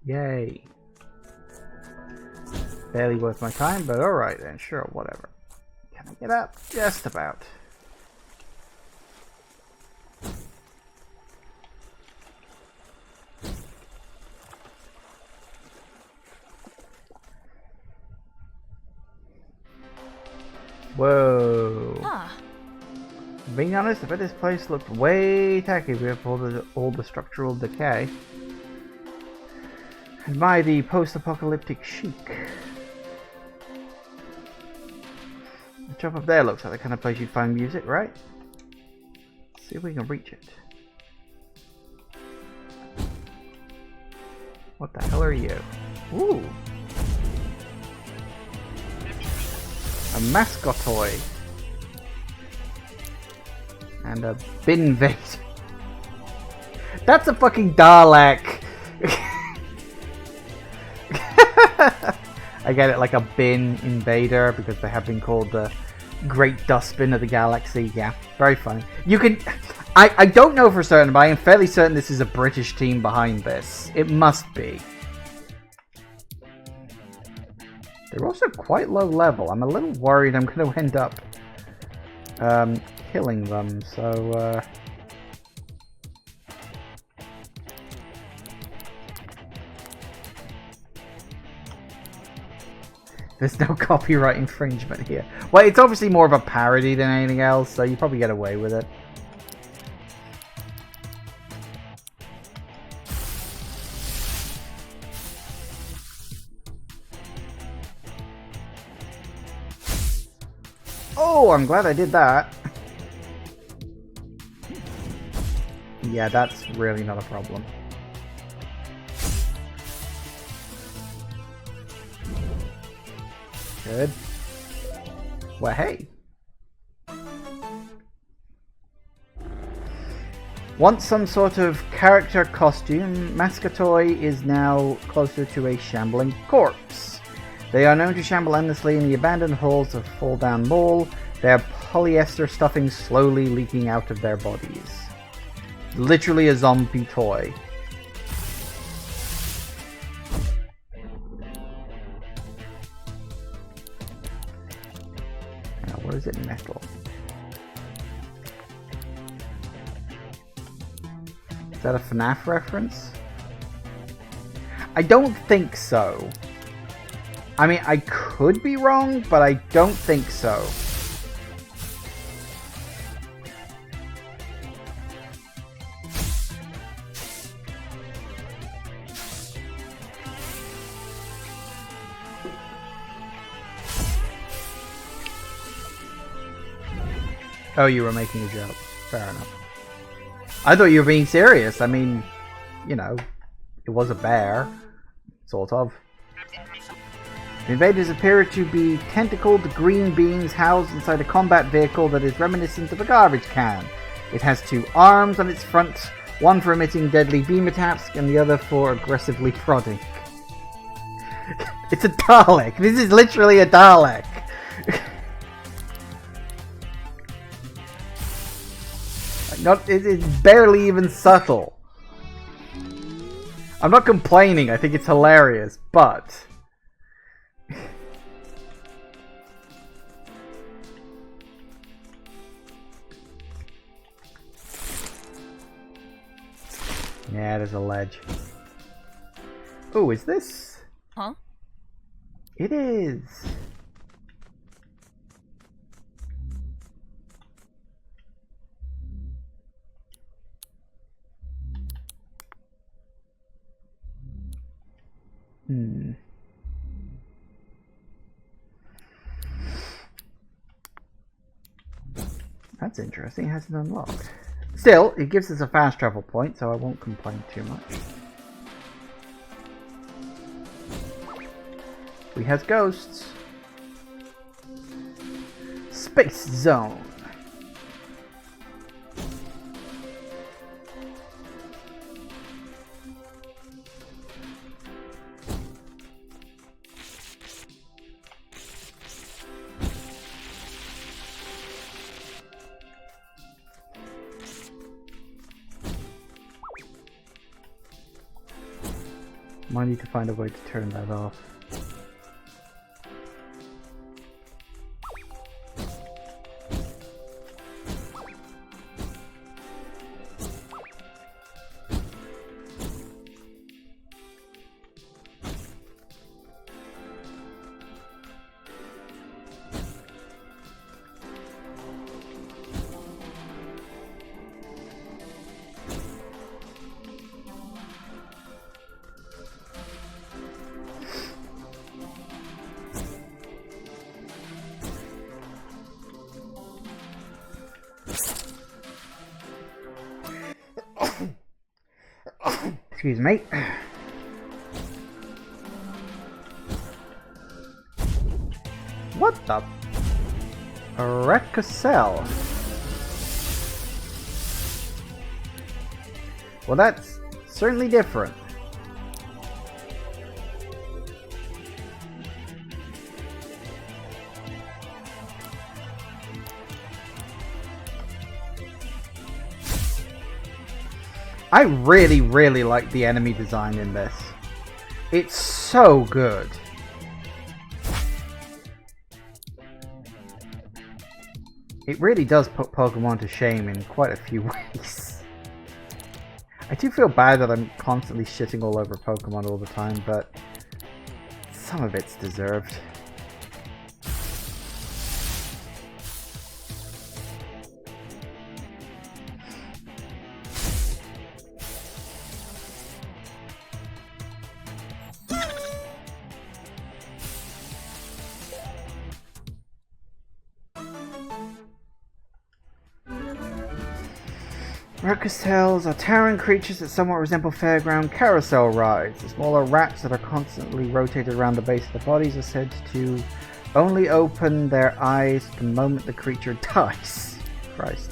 Yay. Barely worth my time, but alright then, sure, whatever. Can I get up? Just about. Whoa. Ah. Being honest, I bet this place looked way tacky with all the structural decay. Admire the post-apocalyptic chic. The top up there looks like the kind of place you'd find music, right? Let's see if we can reach it. What the hell are you? Ooh! A mascot toy. And a bin vase. That's a fucking Dalek! I get it, like a bin invader, because they have been called the Great Dustbin of the Galaxy. Yeah, very funny. You can... I don't know for certain, but I am fairly certain this is a British team behind this. It must be. They're also quite low level. I'm a little worried I'm going to end up killing them, so... There's no copyright infringement here. Well, it's obviously more of a parody than anything else, so you probably get away with it. Oh, I'm glad I did that. Yeah, that's really not a problem. Good. Well, hey. Once some sort of character costume, Mascatoy is now closer to a shambling corpse. They are known to shamble endlessly in the abandoned halls of Fall Down Mall, their polyester stuffing slowly leaking out of their bodies. Literally a zombie toy. Or is it metal? Is that a FNAF reference? I don't think so. I mean, I could be wrong, but I don't think so. Oh, you were making a joke. Fair enough. I thought you were being serious. I mean, you know, it was a bear. Sort of. The invaders appear to be tentacled green beings housed inside a combat vehicle that is reminiscent of a garbage can. It has two arms on its front, one for emitting deadly beam attacks and the other for aggressively prodding. It's a Dalek! This is literally a Dalek! It's barely even subtle. I'm not complaining, I think it's hilarious, but... yeah, there's a ledge. Oh, is this? Huh? It is. That's interesting. It hasn't unlocked. Still, it gives us a fast travel point, so I won't complain too much. We has ghosts. Space Zone. Might need to find a way to turn that off. Excuse me. What the? A red Cassette. Well, that's certainly different. I really, really like the enemy design in this. It's so good. It really does put Pokemon to shame in quite a few ways. I do feel bad that I'm constantly shitting all over Pokemon all the time, but some of it's deserved. Rocastels are towering creatures that somewhat resemble fairground carousel rides. The smaller rats that are constantly rotated around the base of their bodies are said to only open their eyes the moment the creature dies. Christ.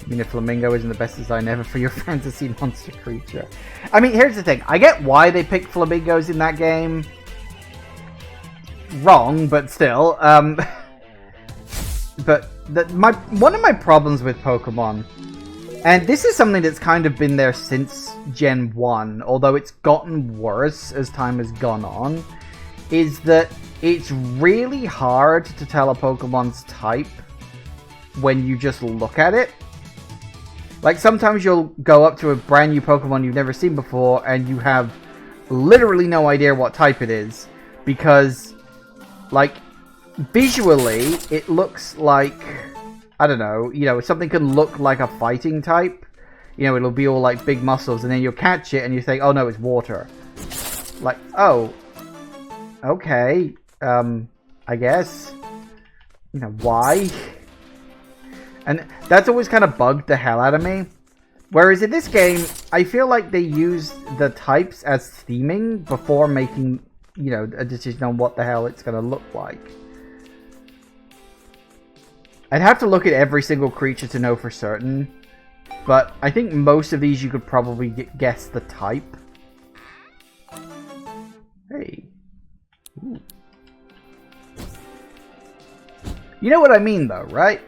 I mean, a flamingo isn't the best design ever for your fantasy monster creature. I mean, here's the thing. I get why they picked flamingos in that game. Wrong, but still. But one of my problems with Pokemon, and this is something that's kind of been there since Gen 1, although it's gotten worse as time has gone on, is that it's really hard to tell a Pokemon's type when you just look at it. Like, sometimes you'll go up to a brand new Pokemon you've never seen before, and you have literally no idea what type it is. Because, like, visually, it looks like, I don't know, you know, something can look like a fighting type. You know, it'll be all, like, big muscles, and then you'll catch it, and you think, oh, no, it's water. Like, oh, okay, I guess. You know, why? And that's always kind of bugged the hell out of me. Whereas in this game, I feel like they use the types as theming before making, you know, a decision on what the hell it's going to look like. I'd have to look at every single creature to know for certain. But I think most of these you could probably guess the type. Hey. Ooh. You know what I mean though, right?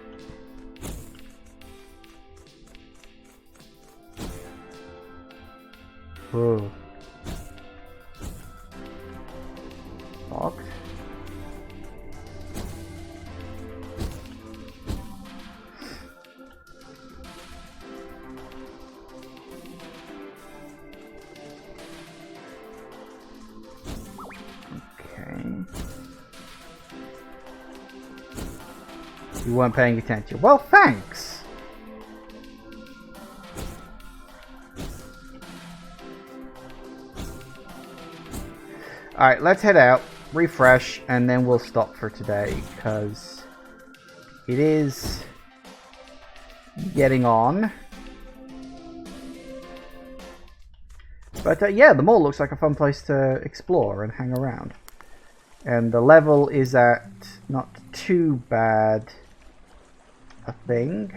Whoa. Locked. Okay. You weren't paying attention. Well, thanks. Alright, let's head out, refresh, and then we'll stop for today, because it is getting on. But yeah, the mall looks like a fun place to explore and hang around. And the level is at not too bad a thing.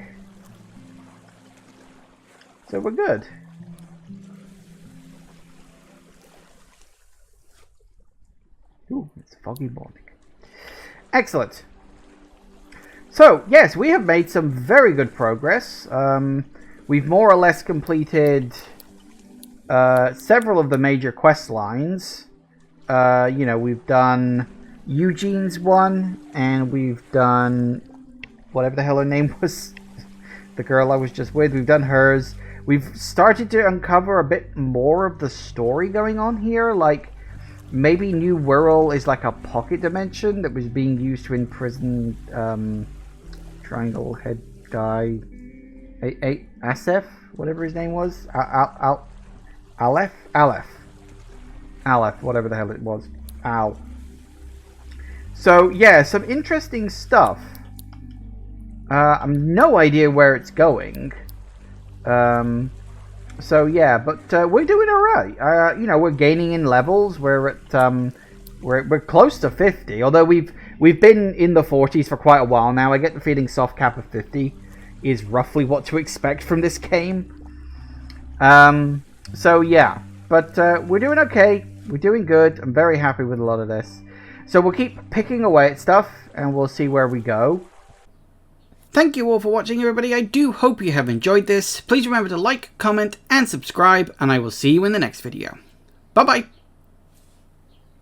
So we're good. Ooh, it's foggy morning. Excellent. So, yes, we have made some very good progress. We've more or less completed several of the major quest lines. You know, we've done Eugene's one, and we've done whatever the hell her name was. The girl I was just with. We've done hers. We've started to uncover a bit more of the story going on here, like maybe New Whirl is like a pocket dimension that was being used to imprison Triangle Head guy Asif, whatever his name was. Aleph, whatever the hell it was. Ow. So yeah, some interesting stuff. I've no idea where it's going. So yeah, but we're doing alright. You know, we're gaining in levels. We're at we're close to 50. Although we've been in the 40s for quite a while now. I get the feeling soft cap of 50 is roughly what to expect from this game. So yeah, but we're doing okay. We're doing good. I'm very happy with a lot of this. So we'll keep picking away at stuff, and we'll see where we go. Thank you all for watching, everybody. I do hope you have enjoyed this. Please remember to like, comment, and subscribe, and I will see you in the next video. Bye-bye.